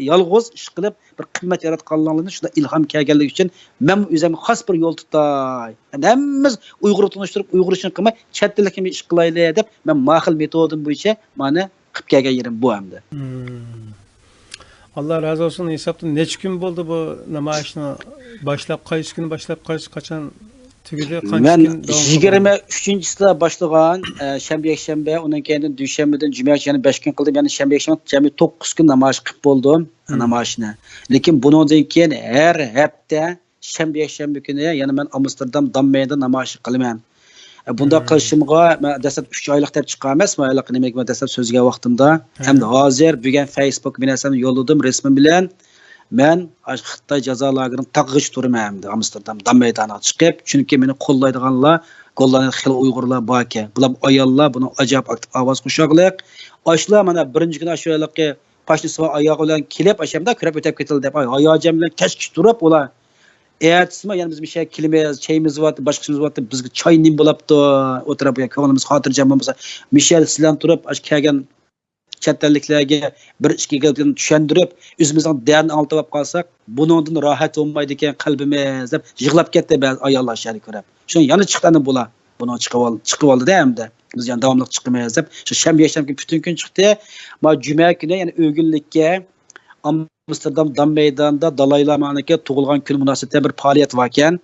yolg'iz ish qilib bir qimmat yaratganlarni shunda ilhom kelganligi uchun men o'zim xos bir yo'l tutay hammamiz uyg'ur tunishtirib uyg'ur ishini qilmay chet tilda kim ish qilaylik deb men mahil metodim bo'yicha mana qilib kelgan yerim bu hamda Allah razı olsun. Hesapta neçə gün oldu bu namayişni başlap qaysı gün başlap qaysı qaçan tügüdü qancha gün davam etdi? 23-sida başlagan şənbə, ondan keyin düşənbədən cümləyə yəni 5 gün qıldım. Yəni şənbə cəmi 9 gün namayiş qılıb boldum namayişni. Lekin bundan keyin hər həftə şənbə günü yəni mən Amsterdam Dammeyda namayiş qılıram. Bunda qilishimga men dastlab 3 oylik deb chiqqan emasman, aniq nimaga dastlab so'zga vaqtimda. Hamda hozir bugun Facebook binasini yo'lladim rasmim bilan. Men Xitoy jazo lagerining tag'ich turaman Amsterdam Dammeydana chiqib, chunki meni qo'llaydiganlar, qo'llagan xil Uyg'urlar bor ekan. Bular ayollar buni ajoyib aktiv ovoz qo'shoqliq. Oshlar mana birinchi kuni shu yo'lga pashnisva oyog'i bilan kelib, ashamda kirib o'tib ketildi deb hayojon bilan kashkish turib ular Eğetisme yani biz bir şey kilimiz, çayımız var, başkasımız var, bizge çay nim bulaptı, oturup ya konuğumuz hatırcam olmasa, Michel silen durup, aşk kelgen chatterliklerge bir iki geldiğini düşündürüp, üzümüzden değerini altı yapıp kalsak, bunun rahat olmaydı ki kalbimiz hep yığılap gitti ben ayarlar şerik görüp. Şunun yanı çıktığını bula, bunu çıkıp oldu değil mi de? Biz yani devamlı çıkmayız hep. Şu şembe yaşamki bütün gün çıktı, ama cuma günü yani ögünlükke, Amsterdam Dam Meydanı'nda Dalai Lama'nınki tug'ilgan kun munosabati bir faoliyat var ekan.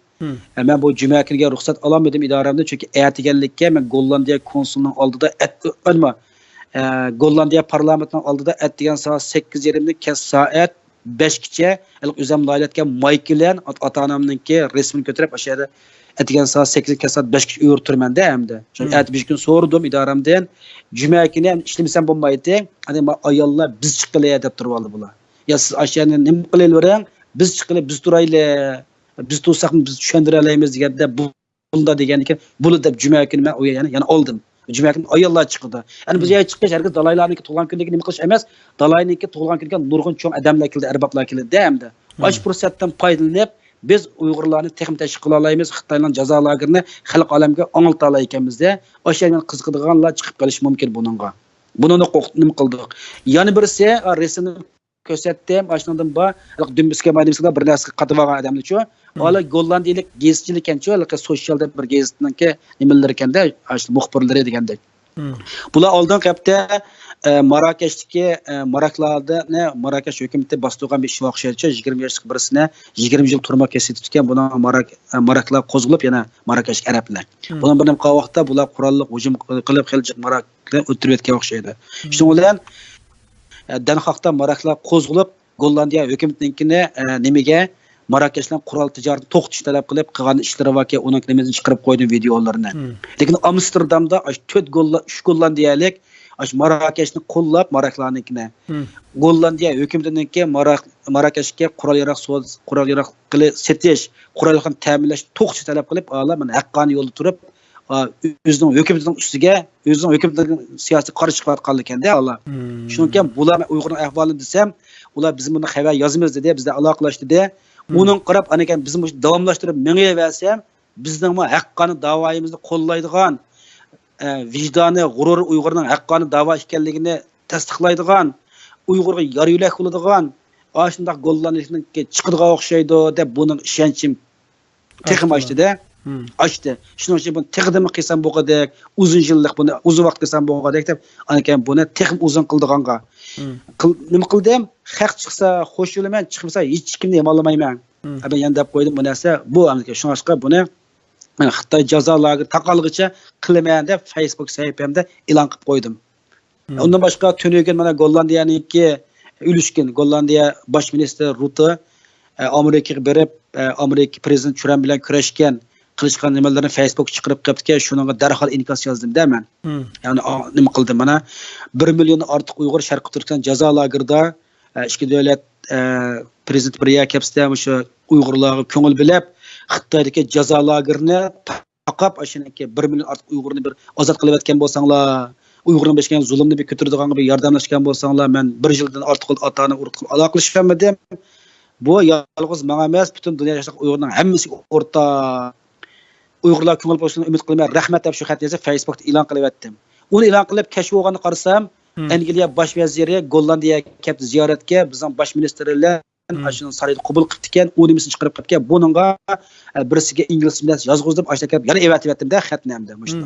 Men bu juma kuniga ruxsat olmadim idoramda chunki aytiganlikka men Gollandiya konsulining oldida Gollandiya parlamentining oldida degan soat 8:30 kes soat 5gacha o'zim laylatgan Michael'en ota-onamningki rasmini ko'tarib o'sha degan soat 8 kes soat 5gacha o'rtirmanda hamda. Shuni bir kun so'radim idoramdan juma kuni ishlasam bo'lmaydi. Hani ayollar biz chiqilay deb turib oldi bular. Ya siz aşağıya ne qilinglar biz chiqilib biz turaylik biz tursaq biz tushundira olamiz deganda bunda degan ekan buni deb juma kuni men yani oldim Cümletin ayollar çıkdı. Yani biz yaya çıkış herkes dalaylarınki tuğlan gündeki nima qilish emas, dalaylarınki tuğlan gündeki nurg'un cho'ng adamlar keldi, arbablar keldi demdi. Aş fursatdan foydalanib biz Uyg'urlarni texim tashkil qila olamiz, Xitoyning jazo lagerini xalq olamga anglata olar ekanmiz de. O'sha yerdan qiziqadiganlar chiqib qolishi mumkin buningga. Buni nima qildik? Yana birisi resimni ko'rsatdim, ashundan ba Dümbüske maydamizda bir narsa qatib olgan odamlar-chu. Ola Gollandiyalik gazetchilik ekanchu, sosyalda bir gazetninki nimalar ekanda, ashul muxbirlari degandek. Bular oldin qapda Marokashdagi Maraklarda Marokash hukumati bostirgan bir ish o'xshaydi. 20 yoshlik birisini 20 yil turma kesitib buni Maraklar qo'zg'ilib yana Marokash arablar. Buni bir nima vaqtda bular qurolli hujum qilib Xiljiq Maroklar o'tirib o'tgan o'xshaydi. Shuning bilan Danxaqda Maraklar qo'zg'ilib Gollandiya hukumatinikini nimaga Marokashdan qurol tijoratini to'xtatish talab qilib qilgan ishlari va uning nimani chiqarib qo'ydi videolarini. Lekin Amsterdamda 3 Gollandiyalik Marokashni qo'llab Maraklarnikini Gollandiya hukumatiniki Marokashga qurol yarog qilib setish, qurolni ta'minlash to'xtatish talab qilib, mana haqqoniy yo'lda turib o'zining hukumatining ustiga o'zining hukumatining siyosiy qarshi chiqayotgan ekanda Allah. Shuningdek bular Uyg'urning ahvolini desam, ular biz buni xabar yozamiz dedi, bizda aloqalashdi dedi. Onun qarab anakan bizim davomlashtirib mengaversam, bizning haqqani da'voyimizni qo'llaydigan, vijdoni, g'ururi Uyg'urning haqqani da'vo ekanligini tasdiqlaydigan, Uyg'urga yor yo'lak bo'ladigan, shunday Gollandiylikning chiqadigan o'xshaydi deb buning ishonchim texim ochdi-da. Açtı. Şunun için bunu tekdimi qilsam bo'lgandek, uzun yillik buni uzun vaqt qilsam bo'lgandek deb, anakan buni texim uzun qildiganqa. Nima qildim? Haq chiqsa xo'sh yo'laman, chiqmasa hech kimni yomonlamayman. Ben yana deb qo'ydim bu narsa. Bu anakan shunga buni mana Xitoy jazo lageri taqalg'icha qilaman deb Facebook sahifamda e'lon qilib qo'ydim. Undan boshqa tunugan mana Gollandiyaniki ulishkin Gollandiya bosh ministri Rutte Amerikaga berib, Amerika prezident Trump bilan kurashgan qilishgan nimalarni Facebook chiqarib qaptga shuningga darhol inkos yozdim deyman. Ya'ni nima qildim mana 1 million ortiq Uyg'ur Sharqiy Turkiston jazo lagerida ikki davlat prezident bir yakapsda o'sha Uyg'urlarga ko'ngil bilib Xitoydagi jazo lagerini taqab ashuniki 1 million ortiq Uyg'urni bir ozod qilib o'tgan bo'lsanglar, Uyg'urning beshgan zulmni bir ko'taradigan bir yordamlashgan bo'lsanglar, men 1 yildan ortiq otani urib aloqalashganmidim. Bu yolg'iz menga emas, butun dunyo yashayotgan Uyg'urning hammasiga o'rtaq. Uyg'urlar ko'ngil bo'lishini umid qilaman. Rahmat deb shu xat yozib Facebookda e'lon qilib o'tdim. Uni e'lon qilib kashf bo'lganini qarasam, Angliya bosh vaziri Gollandiyaga kelib ziyoratga bizning bosh ministerlar ashuni sarayda qabul qilib ekan, u nimasini chiqarib qilgan. Buningga birisiga ingliz bilan yozg'izdim, ashtakab yana evatib o'tdim-da xatni hamda mushta.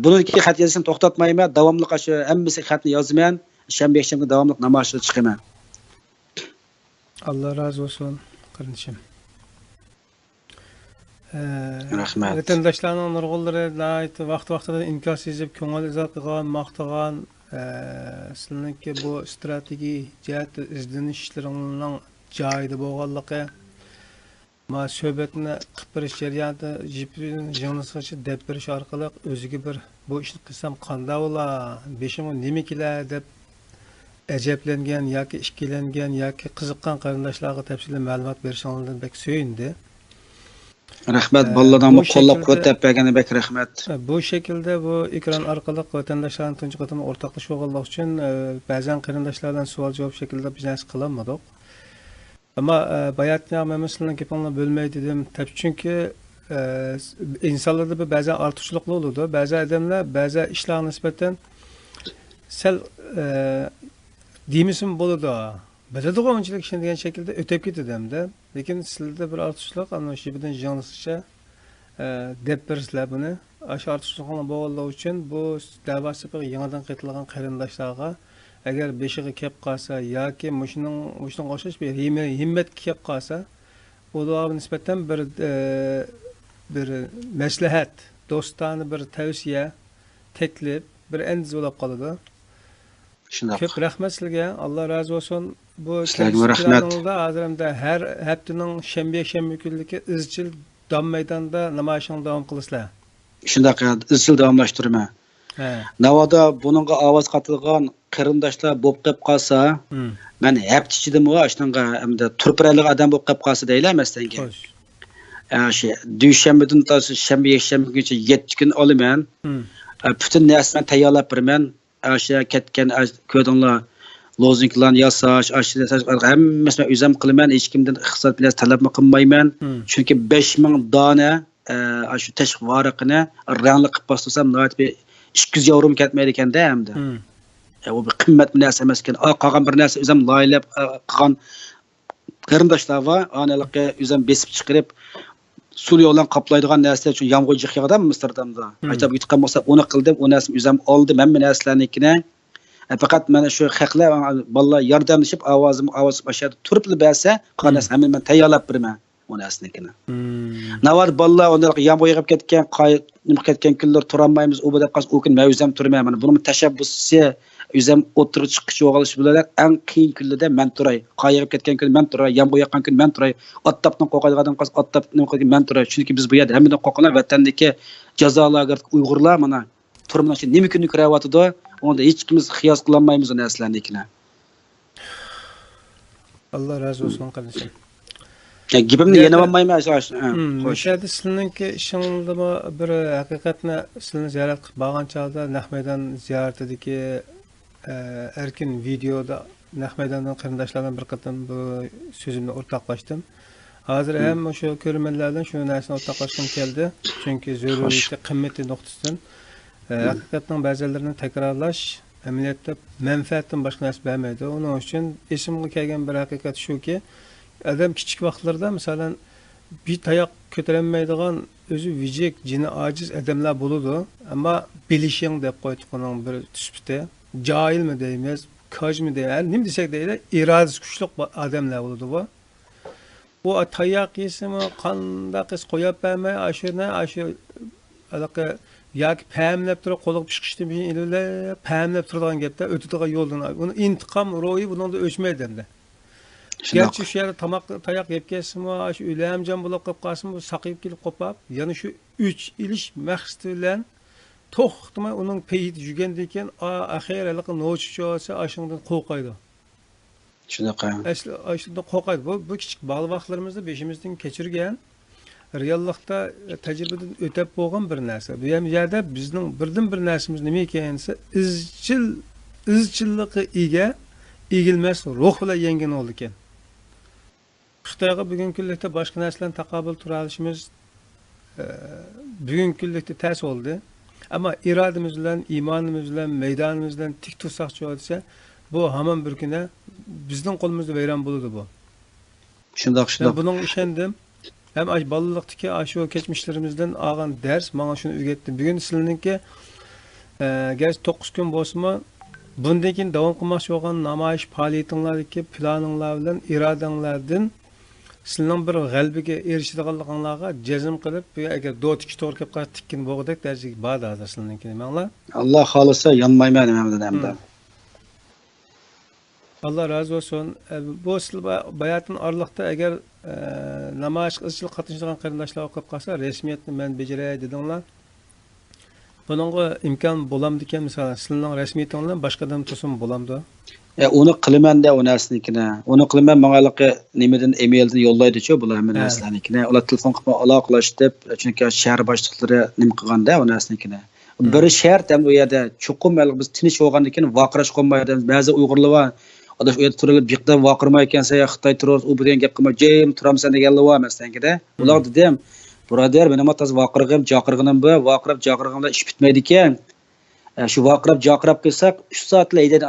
Buniki xat yozishni to'xtatmayman, davomli shu hammasi xatni yozaman, shanba-yakshanba davomli namoyishga chiqaman. Allah razı olsun qarindishim. Rahmat. Vatandaşlarning nurg'unlari vaqt-vaqtida inkos yozib, ko'ngil izhor qilgan, maqtagan, sizningki bu strategik jihat izlanishlaringning joyida bo'lganligi, ma suhbatni qilib berish jarayonida jurnalistlarga deb berish orqali o'ziga bir bu ishni qilsam qanday bo'lar, beshimga nima kelar deb ajablangan yoki ikkilangan yoki qiziqqan qarindoshlarga tafsiliy ma'lumot berishingizdan bek suyundi. Rahmat, bolalardan qo'llab-quvvatlab bergani bek rahmat. Bu şekilde bu ekran orqali vatandaşların tunji qatim o'rtoqlashib olganlik uchun ba'zan qarindoshlardan savol-javob shaklida biz narsa qilmadik. Ama bayatni mesela gapingni bo'lmaydi dedim. Chunki insonlarda bir ba'zan ortiqchiliklar bo'ladi. Ba'zi odamlar ba'zi ishlarga nisbatan sal demisim bo'ladi. Biladigan o'yinchilik ishini degan shaklda o'tib ketadimda. Lekin sizlarda bir ortiqchilik ana shu bilan jurnalistcha deb bersizlar buni. Ash ortiqchilikni bo'lganlar uchun bu da'vosi bir yangidan qaytilgan qarindoshlarga agar beshiga kelib qolsa yoki mushuning o'xshash bir himmat kelib qolsa, ularga nisbatan bir maslahat, do'stona bir tavsiya, taklif, bir andiz bo'lib qoladi. Ko'p rahmat sizlarga. Alloh razı olsun. Bu kanalda hozirda har haftaning shanba kunligi izchil dam maydonda namoyishni davom qilasizlar. Shunday qilib izchil davomlashtiraman. Navoda buningga ovoz qatilgan qarindoshlar bo'lib qolib qolsa, men hafta ichida shunga hamda turpiralik odam bo'lib qolib qolsa deylar masalan. şey dushanbadan tortib shanba yakshanbagacha 7 kun olaman. Bütün narsani tayyorlab beraman. O'sha ketgan ko'rdinglar lozinglarni yasash, hammasini o'zim qilaman. Hech kimdan iqtisod bilan talab qilmayman. Chunki 5000 dona shu tashqi varaqini rangli qilib bostursam, noyat 200 yevro ketmaydi ekanda hamda. Bu bir qimmat narsa emas ekan. Qolgan bir narsa o'zim loyilab qilgan qarindoshlar va analarga o'zim besib chiqarib suv yo'ldan qoplaydigan narsalar uchun yomg'ir yig'yapman Amsterdamda. Aytib o'tgan bo'lsa, uni qildim, u narsani o'zim oldim, hamma narsalarnikini. Faqat mana shu haqlar bolalar yordamlashib ovoz bashada turib bersa, qolgan hamma men tayyorlab beraman u narsanikini. Navbat bolalar unday yomg'ir yig'ib ketgan, nima ketgan kunlar tura olmaymiz, u deb qas u kun men o'zim turmayman. Mana buni tashabbusi o'zim o'tirib chiqish yo'g'ilish bilan eng qiyin kunlarda men turay. Qayirib ketgan kun men turay, yomg'ir yoqqan kun men turay. Ottapdan qo'rqadigan qas ottapdan qo'rqadigan men turay. Chunki biz bu yerda hammadan qo'rqanar vatandagi jazolarga Uyg'urlar mana turmush nima kunni ko'ryapti, onda hech kimiz xiyos qila olmaymiz u narsalarnikini. Allah razı olsun qardaşım. Gapimni yana olmayman xo'sh. O'shada sizningki ishingizda bir haqiqatni sizni ziyorat qilib borgan chog'da Nahmaydan ziyoratidagi erkin videoda Nahmaydandan qarindoshlardan bir qatam bu so'zimni o'rtoqlashdim. Hozir ham o'sha ko'rmanlardan shu narsani o'rtoqlashim keldi. Chunki zaruriyati qimmati nuqtasidan haqiqatning ba'zilarini takrorlash amaliyotda manfaatdan boshqa narsa bermaydi. Uning uchun esimga kelgan bir haqiqat shuki, adam kichik vaqtlarda masalan bir tayoq ko'tarilmaydigan o'zi vijik, jini ojiz odamlar bo'ladi, ammo bilishing deb qo'ydiqning bir nisbati johilmi deymiz, kojmi deymiz, nima desak deydi, irodasi kuchli odamlar bo'ladi bu. Bu tayoq yesimi qanday qis qo'yib bermay, shu aloqa yoki pamlab turib qo'liq chiqishdi bir ilib pamlab turadigan gapda o'tadigan yo'ldan uni intiqom ro'yi buningda o'chmaydi endi. Gerçi şu yerde tayak yep gelsin mi, şu ülemcan bulup qilib qolsin, bu saqayıp kelib qopab, yani şu 3 ilish maqsadi bilan to'xtamay uning peyiti jugandan keyin axiralik nochichi olsa, ashundan qo'rqaydi. Shunaqa. Ashundan qo'rqaydi. Bu kichik bal vaqtlarimizda beshimizdan kechirgan reallikda tajribadan o'tib bo'lgan bir narsa. Bu ham yerda bizning birdan bir narsamiz nima ekansa, izchillikka ega, egilmas ruh bilan yengin oldi ekan. Xitoyga bugungi kunlikda boshqa narsalarni taqobil tura olishimiz bugungi kunlikda ters oldi. Ammo irodamiz bilan, iymonimiz bilan, maydonimiz bilan tik tursaqchi bo'lsa, bu hamon bir kunda bizning qo'limizda vayron bo'ladi bu. Shundoq. Buning ishondim. Ham bolalikdagi shu kechmishlarimizdan olgan dars menga shuni o'rgatdi. Bugun sizlarningki gerçi 9 kun bo'lsa-mu, bundan keyin davom qilmoqchi bo'lgan namoyish faoliyatinglardagi planinglar bilan irodanglardan sizning bir g'albiga erishadiganliginglarga jazm qilib, agar do'tiki to'g'ri kelib qolsa tikkin bo'g'dak darajaga bordi hozir sizlarniki nimanglar? Alloh xolisa yonmayman hamda. Allah razı olsun. Bu bayatın arlıqda agar namoyishga izchil qatnashgan qarindoshlar o'qib qolsa, rasmiyatni men bajaray dedinglar. Buningga imkon bo'lamdi ekan, masalan, sizning rasmiyatingiz bilan boshqadan to'sin bo'lamdi. Uni qilaman-da u narsanikini. Uni qilaman, menga nimadan emaildan yo'llaydi-ku bular men narsanikini. Ular telefon qilib aloqalashib, chunki shahar boshliqlari nima qilganda u narsanikini. Bir shart ham u yerda chuqur biz tinch bo'lgandan keyin vaqirash qolmaydi. Ba'zi Uyg'urlar bor. Odash u yerda turib biqdan vaqirmay ekansa, Xitoy turib, u bilan gap qilmay, "Jim, turamsan" deganlar bor emasdan-kida. Ular dedim, "Birodar, men ham tez vaqirg'im, jaqirg'inim bu, vaqirib jaqirg'imlar ish bitmaydi ekan. Shu vaqirib jaqirib kelsak, 3 soatlar aydan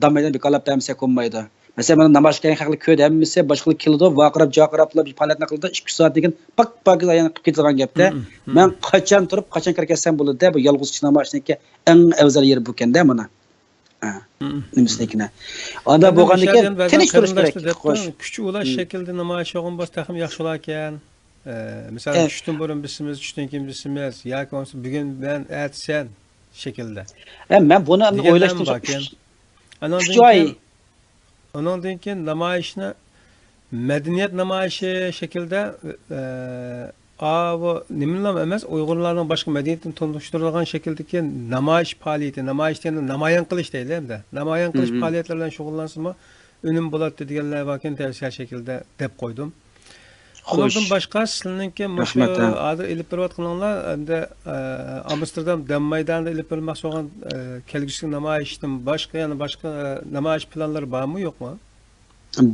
damaydan bekalab damsa qo'ymaydi. Masalan, men namoyishga haqli ko'd hammasi boshqalar keldi, vaqirib jaqiriblar bir faoliyatni qildi, 2 soat degan pak aylanib ketgan gapda. Men qachon turib, qachon kirkasam bo'ladi, bu yolg'iz namoyishniki eng afzal yer bu ekanda mana. Nimaslikni. Onda bo'lgandan keyin tinch turish kerak. Kuch ulash shaklda namoyish yo'g'in bo'lsa ham yaxshi bo'lar ekan. Masalan, tushdan burun bisimiz, tushdan keyin bisimiz, yoki bugun men aytsan shaklda. Men buni o'ylashdim. Ondan keyin namoyishni madaniyat namoyishi shaklda bu nimalar emas, Uyg'urlarning boshqa madaniyatini tonishtiradigan shakldagi namoyish faoliyati, namoyishni namoyon qilish deydi-da. Namoyon qilish faoliyatlari bilan shug'ullansimi, unum bo'ladi deganlar vakin tavsiya shaklda deb qo'ydim. Bundan başqa sizninki məşə Rahmet, ha. adı elib beriyotganlar endi Amsterdam dam maydonida elib berilmoqchi bo'lgan kelgusi namoyishdan boshqa yana boshqa namoyish planlari bormi yo'qmi?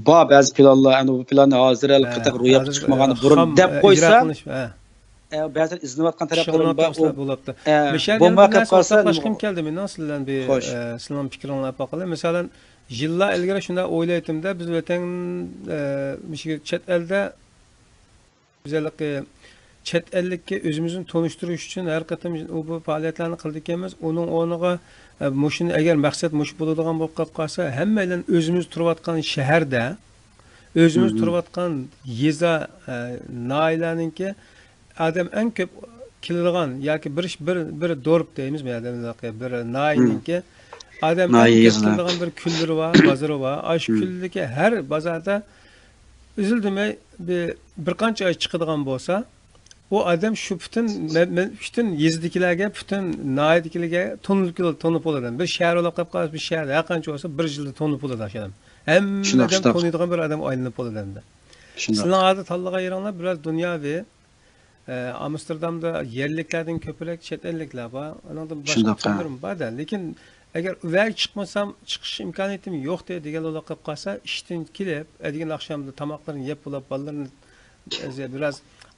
Ba'zi planlar, yani bu planı hazır el qataq ro'yobga chiqmagan burun deb qo'ysa, ba'zan izlayotgan taraflarım bor. bo'libdi. Bomba qilib qolsa, boshqam keldi mendan sizlardan bir sizlarning fikringizni aytib Masalan, yillar ilgari shunday o'ylaytimda biz vatan chet elda özellikle chet ellikka o'zimizni tonishtirish uchun har qatam bu faoliyatlarni qildik ekanmiz. Uning o'rniga mushuni agar maqsad mush bo'ladigan bo'lib qolsa, hammalar o'zimiz turayotgan shaharda, o'zimiz turayotgan yeza noilaninki adam eng ko'p keladigan yoki bir dorb deymiz, bir noininki adam keladigan bir kunlari va bozori va ash kunliki har bozorda üzüldümey bir qancha ay chiqadigan bo'lsa, o adam shu bütün yezdikilarga, bütün naydikilarga tonib bo'ladi. Bir shahar olib qolib qolsa, bir shahar har qancha bo'lsa, bir yilda tonib bo'ladi ashadam. Hamma adam toniydigan bir adam aylanib bo'ladi endi. Sizlar hozir tanlagan yeringlar biraz dunyoviy Amsterdamda yerliklardan ko'proq chet elliklar bor. Anada boshqa qadrim bor-da, lekin agar uvaga chiqmasam chiqish imkoniyatim yo'q degan olib qolib qolsa, ishdan kelib, degan akşamda tamoqlarni yeb bo'lib, bolalarni biraz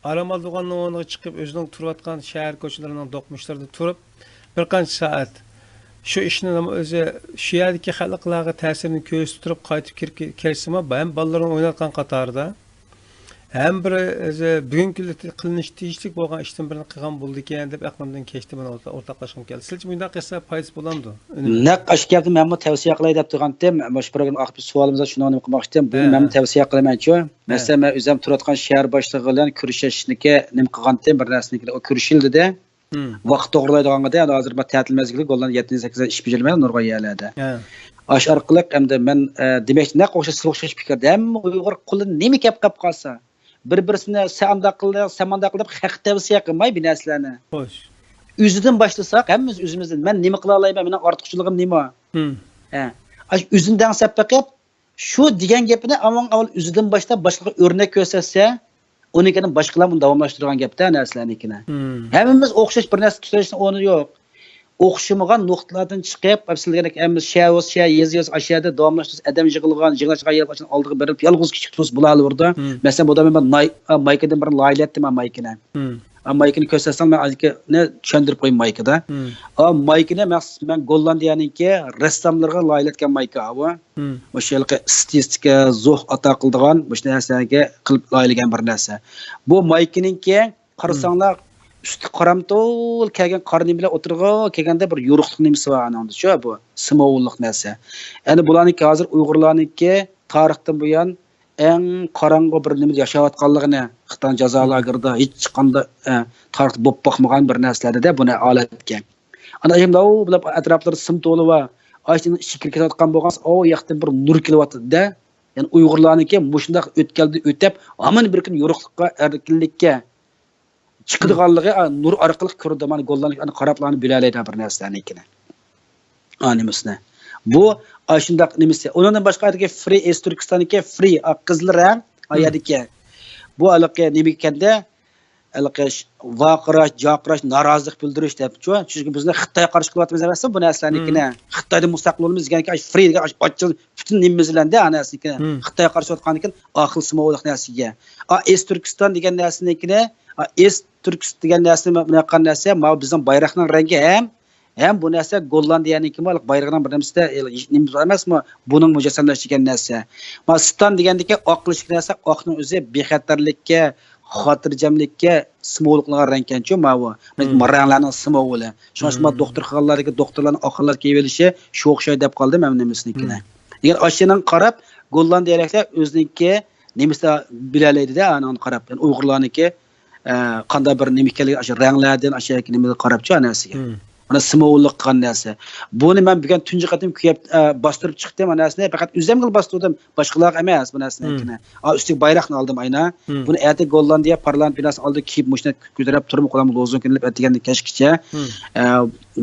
aram olgandan o'rniga chiqib, o'zining turayotgan shahar ko'chalarining do'qmishlarida turib, bir qancha soat shu ishni o'zi shu yerdagi xalqlarga ta'sirini ko'rsatib qaytib kelsa, ham bolalarning o'ynayotgan qatorida hem bir bugungi qilinish tegishli bo'lgan ishdan birini qilgan bo'ldi ekan deb aqlimdan kechdi, men o'rtoqlashim keldi. Siz bunday qilsa foyda bo'lamdi. Naq ashkabni men bu tavsiya qilay deb turgandim. Mana program oxirgi savolimizda shuni qilmoqchidim. Buni men tavsiya qilaman-ku. Masalan, men o'zim turadigan shahar boshlig'i bilan ko'rishishniki nima qilgandim, bir narsani o ko'rishildida. Vaqt to'g'rilaydiganda, hozir bu ta'til mezgili goldan 7-8 ish bajarmayman nurg'a yerlarda. Ash orqali hamda men demak naq o'xshash fikrda hamma Uyg'ur quli nima kelib qolsa, bir-birisini samanda qilib haq tavsiya qilmay bu narsalarni. Xo'sh. O'zidan boshlasak, hammamiz o'zimizdan men nima qila olayman, mening ortiqchiligim nima? Ash o'zidan sapaqib shu degan gapini avval o'zidan boshlab boshqaga o'rnak ko'rsatsa, unikidan boshqalar buni davomlashtirgan gapda narsalarnikini. Hammamiz o'xshash bir narsa tutishning o'rni yo'q. O'xshamagan nuqtalardan chiqib, sizlarga hammamiz yez ashada davomlashtirish adam yig'ilgan yig'ilashning oldiga berib, yolg'iz kichik turus bo'laverdi. Masalan, bu da men maykadan bir laylatdim maykani. Maykani ko'rsatsam, men azikni tushuntirib qo'yim maykada. Maykani men Gollandiyaniki rassomlarga laylatgan mayka bu. O'shalarga statistika zo'q ata qildigan, bu narsaga qilib laylagan bir narsa. Bu maykaninki qarasanglar üstü qaramtol kelgan qarni bilan o'tirg'a kelganda bir yo'ruqlik nimasi bor ananda shu bu simovullik narsa. Ya'ni bularniki hozir Uyg'urlarniki tarixdan buyon eng qorong'u bir nima yashayotganligini Xitoy jazo lagerida hech qanday tarixda bo'lib boqmagan bir narsalarda buni olatgan. Ana endi u bular atroflari sim to'li va ochning ichki ketayotgan bo'lgan o yoqdan bir nur kelyapti-da. Ya'ni Uyg'urlarniki mushundaq o'tib, hamon bir kun yo'ruqlikqa, erkinlikka chiqadiganligi nur orqali ko'rdi. Mana gollarni qarablarni bilalaydi bir narsalarnikini. Animasini. Bu shundaq nimasi. Undan boshqa Free East Turkistonniki Free qizil rang ayadiki. Bu aloqa nima ekanda? Aloqa vaqirash, jaqirash, norozilik bildirish deb. Chunki bizni Xitoy qarshi qilyapmiz emas bu narsalarnikini. Xitoyda mustaqil bo'lamiz deganki Free degan ochchiq butun nimamizlanda anasinikini. Xitoy qarshi o'tganikin aql simovlik narsiga. East Turkiston degan narsanikini East Turkiston degan narsa bunaqa narsa, bizning bayroqning rangi ham bu narsa Gollandiyaniki bayrog'ning bir narsada nima emasmi? Buning mujassamlashgan narsa. Ston degandiki oqlishlik narsa, oqning o'zi bexatarlikka, xotirjamlikka simvolliklar rangkanchu bu. Ranglarning simovuli. Shunga doktorxonalardagi doktorlarning oqlar kiyib olishi shu o'xshaydi deb qoldim men nimasnikini. Agar oshining qarab Gollandiyaliklar o'ziniki nimasi bilalaydi-da, ani qarab. Yani Uyg'urlarniki qanday bir nima ekanligi o'sha ranglardan o'sha nimaga qarabchi anasiga. Mana simovlik qilgan narsa. Buni men bugun tunji qatim kuyib bostirib chiqdim ana narsani faqat o'zimga bostirdim, boshqalarga emas bu narsani. Üstüge bayroqni oldim ayna. Buni erta Gollandiya parlament binasi oldi kiyib mushni ko'tarib turib qo'lam lozun qilib aytganda kechgacha.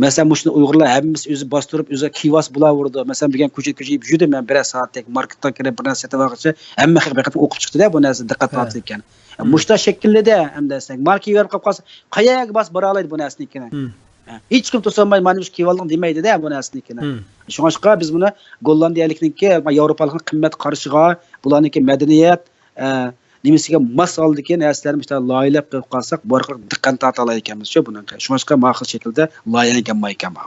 Mesela mushni Uyg'urlar hammamiz o'zi bostirib, o'zi kiyvas bo'laverdi. Mesela bugun ko'chib yurdim men 1 soatlik marketdan kirib bir narsa sotib olg'acha hamma haqiqatni o'qib chiqdi-da bu narsa diqqat tortdi ekan. Mushta shakllida hamda sen marka verib qolib qolsa, qayaga bas bora oladi bu narsani. Hech kim to'solmay mana shu kivolning demaydi-da bu narsani. Shunga biz buni Gollandiyalikniki, Yevropalikning qimmat qarashiga, bularniki madaniyat, nimasiga mos oldiki narsalarni işte loyilab qo'yib qolsak, bu orqali diqqat torta olar ekanmiz shu bunaqa. Shunga ma'qul shaklda loyihalangan ekan bu.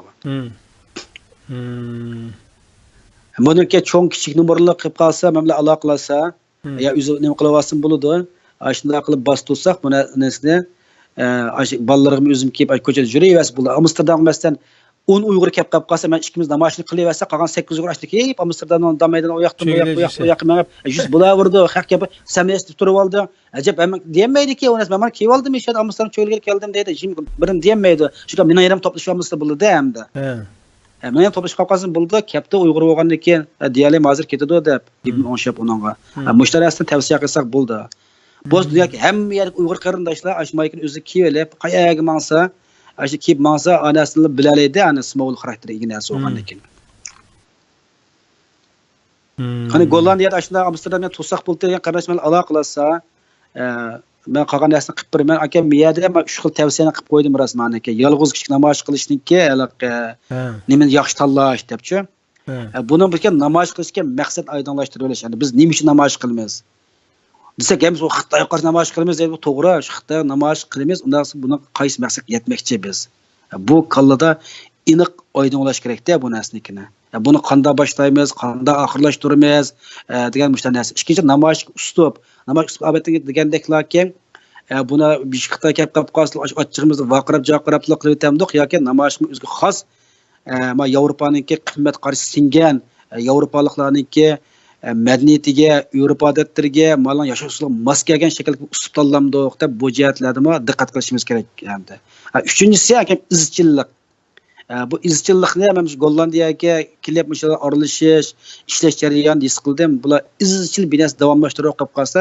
Buniki cho'ng kichik nomerli qilib qolsa, mana aloqalasa, ya o'zi nima qilyapsin bo'ladi. Shunday qilib bostirsak bu narsani balalarım özüm kiyip ko'chada yurayversa bo'ladi. Amsterdam masalan 10 Uyg'ur kelib qolsa, men ikkimiz namoyishni qilaversa, qolgan 8 Uyg'ur ashta kelib Amsterdamdan damaydan u yoqdan bu yoqqa menib, yuz bo'laverdi. Haq gap samiyat turib oldi. Ajab men demaydi-ki, unas men kelib oldim, ishad Amsterdam cho'lga keldim deydi. Birim demaydi. Shuga men ham to'plashamiz bo'ldi hamda. Men ham to'plashib qolqasim bo'ldi. Kapta Uyg'ur bo'lgandan keyin diyalim hozir ketadi deb o'nshab uningga. Mushtarasini tavsiya qilsak bo'ldi. Boz dünyadaki hamma yer Uyg'ur qarindoshlar ashmaykin o'zi kiyib, qayaga mansa, ashi kiyib mansa anasini bilalaydi, ana simovul xarakteri ignasi bo'lgandan keyin. Qani Gollandiyada ashunda Amsterdamda to'saq bo'lib turgan qarindoshlar aloqalasa, men qolgan narsani qilib beraman. Aka miyada men 3 xil tavsiyani qilib qo'ydim rasmaniki. Yolg'iz kichik namoyish qilishniki, nimani yaxshi tanlash debchi. Buni bir namoyish qilishga maqsad oydinlashtirib olish. Ya'ni biz nima uchun namoyish qilamiz? Desek hem o Xitoyga qarshi namoyish qilamiz deydi, to'g'ri, shu Xitoyga namoyish qilamiz, undan so'ng buni qaysi maqsadga yetmoqchi biz. Bu kallada aniq oydin bo'lish kerak-da bu narsanikini. Buni qanday boshlaymiz, qanday oxirlashtiramiz degan mushta narsa. Ikkinchi namoyish uslub obatga degandeklarki, buni Xitoy kelib qolsa, ochchig'imizni vaqirab-jaqirablik qilib o'tamdik yoki namoyishning o'ziga xos Yevropaningki qimmat qarshi singan Yevropaliklarningki madaniyatiga, Yevropa odatlariga, malan yashash usuliga mos kelgan shaklda uslub tanlamdiq deb bu jihatlarda diqqat qilishimiz kerak endi. Uchinchisi ham izchillik. Bu izchillikni ham Gollandiyaga kelib mushalar aralashish, ishlash jarayonida his qildim. Bular izchil binas davomlashtirib qo'yib qolsa,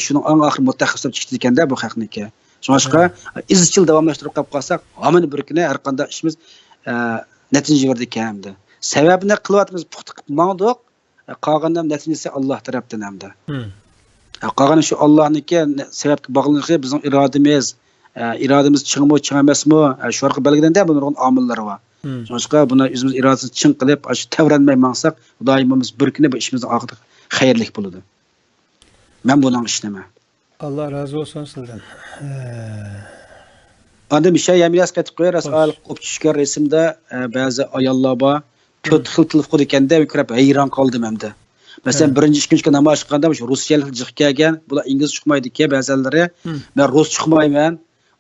shuning eng oxir mutaxassislar chiqdi ekanda bu haqniki. Shunga izchil davomlashtirib qo'yib qolsak, hamma bir kuni har qanday ishimiz natija berdi ekan. Sababini qilyapmiz, puxta qilib mangdiq. Qolgandan natijasi Alloh tarafdan hamda. Qolgan shu Allohniki sababga bog'liqligi bizning irodamiz chingmi, ching emasmi, shu orqa belgilanda buningning omillari bor. Shunga buni o'zimiz irodamizni ching qilib, shu tavranmay mangsak, doimimiz bir kuni bu ishimizni oxirida xayrli bo'ladi. Men buning ishlaman. Alloh razı olsun sizdan. Endi bir şey yemiyaz qatib qo'yar, asal qo'pchishgan resimda ba'zi ayollar bor. 4 xil til qilib ekanda, ko'rib hayron qoldim hamda. Masalan, birinchi kunga namoyish qilganda shu ruschalik jiq kelgan, bular ingliz chiqmaydi-ki ba'zilari. Men rus chiqmayman.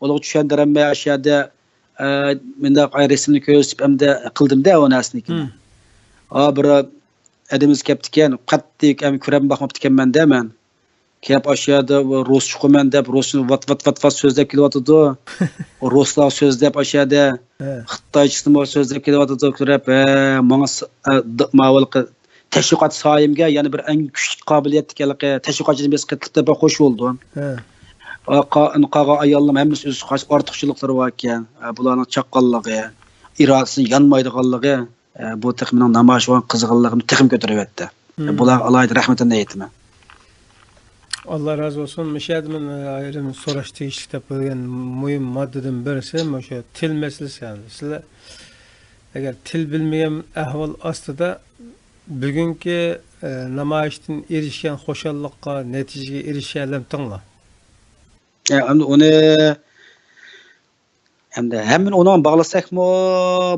Ularga tushundiramay ashada menda resimni ko'rsatib hamda qildim-da o narsani. Bir adamiz kelibdi-kan, qattiq ham ko'rib baxmabdi ekanman-da men. Kelib ashada rus chiqaman deb rusni vat so'zlab kelyotdi. Ruslar so'zlab ashada Xitoycha so'zlab kelyotdi ko'rib, menga ma'lum tashviqot soyimga yana bir eng kuchli qobiliyatli tashviqotchining biz qattiq xo'sh bo'ldim. Qolgan ayollar hammasi o'z ortiqchiliklari bor ekan. Bularning chaqqonligi, irodasi yanmaydiganligi bu texmining namoyish va qiziqarligini texim ko'taryapti. Bular alayda rahmatini aytaman. Allah razı olsun. Müşahidmin ayrım so'rash tegishli deb qo'ygan muhim moddadan birisi o'sha til masalasi. Sizlar agar til bilmagan ahvol ostida bugungi namoyishdan erishgan xo'shallikqa, natijaga erisha olamdinglar. Uni hamda hamma uni bog'lasakmi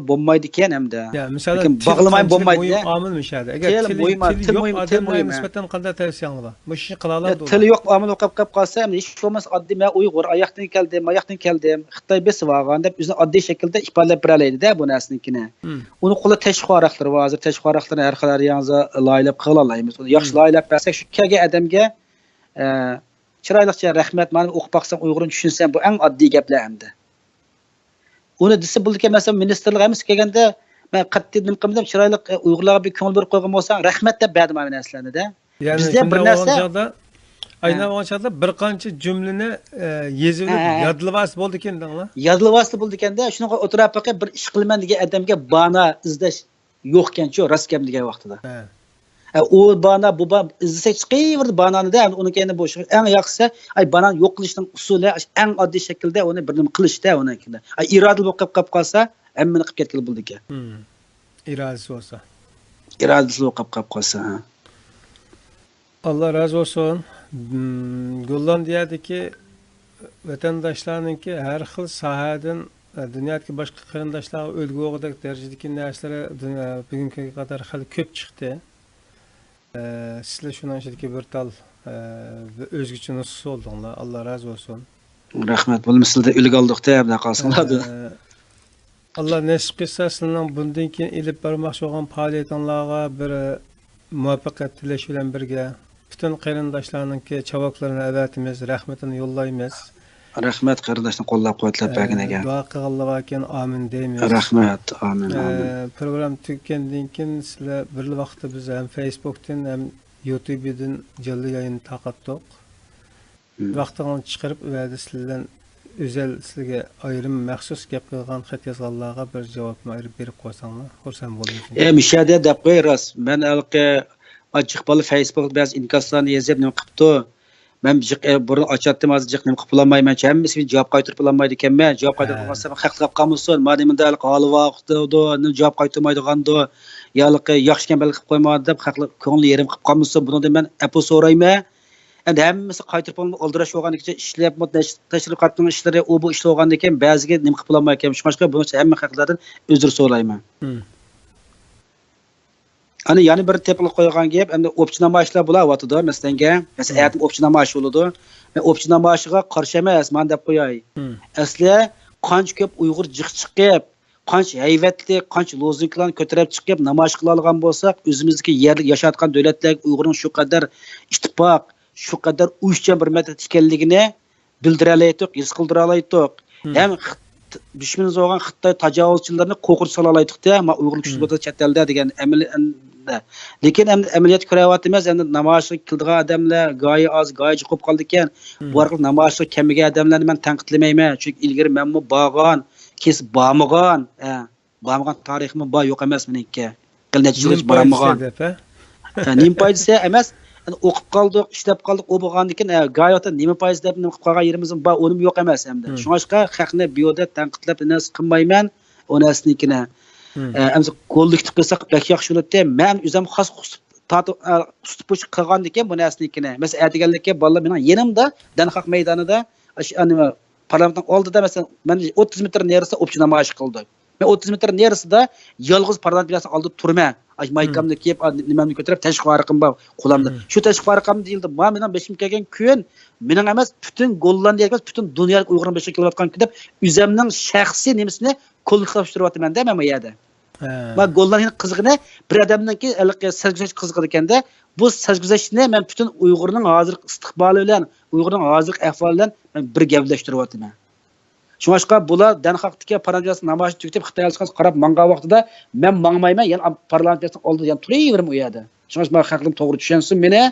bo'lmaydi ekan hamda. Lekin bog'lamay bo'lmaydi. Omil mishadi. Agar til yo'q odamlarga nisbatan qanday tavsiyangiz bor? Bu ishni qila oladi. Til yo'q omil o'qib qolsa, hech bo'lmasa oddiy men Uyg'ur oyoqdan keldim, Xitoy besi vargan deb o'zini oddiy shaklda ifodalab beralaydi-da bu narsanikini. Uni qo'li tashqi-xarakter bor. Hozir tashqi-xarakterni har xil yangi loyilab qila olamiz. Uni yaxshi loyilab bersak, shu kelgan odamga chiroylicha rahmat, meni o'qib baqsam Uyg'urni tushunsam, bu eng oddiy gaplar hamda. Uni desa bo'ldiki, masalan, ministerlik emas kelganda men qattiq nima qildim, chiroyli Uyg'urlarga bir ko'ngil berib qo'ygan bo'lsang, rahmat deb berdim men narsalarni-da. Ya'ni Bizda bir narsa aynan o'shada bir qancha jumlani yezib yodlavasi bo'ldi ekanda. Yodlavasi bo'ldi ekanda, shunaqa o'tirib faqat bir ish qilaman degan odamga bana izlash yo'q ekan-ku, rost gap degan vaqtida. O bana bu izlasak chiqaverdi banani-da, uni keyin bu eng yaxshisi ay banani yo'q qilishning usuli eng oddiy shaklda uni bir nima qilishda uni ekan. Ay irodali bo'lib qolib qolsa, hammani qilib ketgan bo'ldi ekan. İradesi olsa. İradesi bo'lib qolib qolsa. Allah razı olsun. Gollandiyadagi vatandaşlarınki her xil sahadan dünyadagi boshqa qarindoshlarga o'lgu o'g'idek darajadagi narsalar bugunga qadar hali ko'p chiqdi. Sizlar shundan ichidagi bir tal o'zgacha nusus oldinglar. Allah razı olsun. Rahmat. Bo'lmasida ulg oldik-da, bu qolsinlar. Allah nasib qilsa sizlarning bundan keyin ilib bormoqchi bo'lgan faoliyatinglarga bir muvaffaqiyat tilash bilan birga bütün qarindoshlarningki chavoqlarini avatimiz, rahmatini yo'llaymiz. Rahmat qarindoshni qo'llab-quvvatlab berganiga. Duo qilganlarga keyin amin deymiz. Rahmat, amin. Program tugagandan keyin sizlar bir vaqtda biz ham Facebook'dan ham YouTube'dan jonli yayın taqatdik. Vaqtini chiqarib ularda sizlardan özel sizlarga ayrim maxsus gap qilgan xat yozganlarga bir javobni ayirib berib qo'ysanglar, xursand bo'laman. Mishada deb qo'yras. Men alqi ochiq bo'lib Facebook ba'zi inkaslarni yozib nima qilibdi. Men burun ochatdim, hozir jiq nima qilib bo'lmayman. Hammasiga javob qaytarib bo'lmaydi ekanman. Javob qaytarib bo'lmasa haqlab qolmasin. Madimda hali vaqtda javob qaytarmaydigandi. Yo'qki yaxshi kam qilib qo'ymadi deb haqli ko'ngli yerim qilib qolmasin. Buni men apo so'rayman. Endi hammasi qaytarib oldirash bo'lganicha ishlab tashriqotning ishlari u bu ishlagandan keyin ba'ziga nima qilib bo'lmay ekan. Shunga buni hamma haqlardan uzr so'rayman. Ana yana bir tepilib qo'ygan gap, endi o'pchi namoyishlar bo'layotdi, masalan, aytim o'pchi namoyish bo'ladi. Men o'pchi namoyishiga qarshi emas, men deb qo'yay. Asli qancha ko'p Uyg'ur jiq chiqib, qancha hayvatli, qancha lozunglarni ko'tarib chiqib namoyish qila olgan bo'lsak, o'zimizdagi yerlik yashayotgan davlatlar Uyg'urning shu qadar ittifoq, shu qadar uyushchan bir medet ekanligini bildira olaydik, his qildira olaydik. Ham dushmanimiz bo'lgan Xitoy tajovuzchilarini qo'qir sola olaydik-da, men Uyg'ur kuchli bo'lsa chet elda degan lekin endi amaliyot ko'ryapmiz, endi namoyish qildigan odamlar go'yi oz, go'yi chiqib qoldi ekan. Bu orqali namoyish kamiga odamlarni men tanqidlamayman, chunki ilgari men bu bag'on, kes bo'lmagan, tarixim bor yo'q emas meniki. Qilnachi yil boramagan. Nim foydasi emas. O'qib qoldik, ishlab qoldik, u bo'lgandan keyin g'oyatda nima foiz deb nima qilib qolgan yerimiz bor, unim yo'q emas hamda. Shunga haqni biyoda tanqidlab nas qilmayman, onasnikini. Amsa kollektiv qilsak bak yaxshi bo'ladi. Men o'zim xos ustib qilgandan keyin bu nasnikini. Masalan, aytganlikka bolalar mening yerimda Danxoq maydonida, parlamentning oldida masalan, men 30 metr nerisida o'pchi namoyish qildim. Men 30 metr nerisida yolg'iz parlament binosining oldida turman. Maykamni kiyib, nimamni ko'tarib tashqi farqim bor qo'limda. Shu tashqi farqim deyildi. Mening beshim kelgan kun mening emas, butun Gollandiya emas, butun dunyolik Uyg'urning beshik kelayotgan kun deb o'zimning shaxsiy nimasini qo'llab-quvvatlayapman-da men bu yerda. Va Gollandiyaning qizig'ini bir odamningki sarguzasht qizig'i ekanda, bu sarguzashtni men butun Uyg'urning hozirgi istiqboli bilan, Uyg'urning hozirgi ahvoli bilan men bir gaplashtiryapman. Shunga bular Danxoqdagi parlament namoyish tugatib Xitoyga chiqqan qarab mangan vaqtida men mangmayman, yana parlamentning oldida yana turaverim u yerda. Shunga men haqlim to'g'ri tushunsin meni.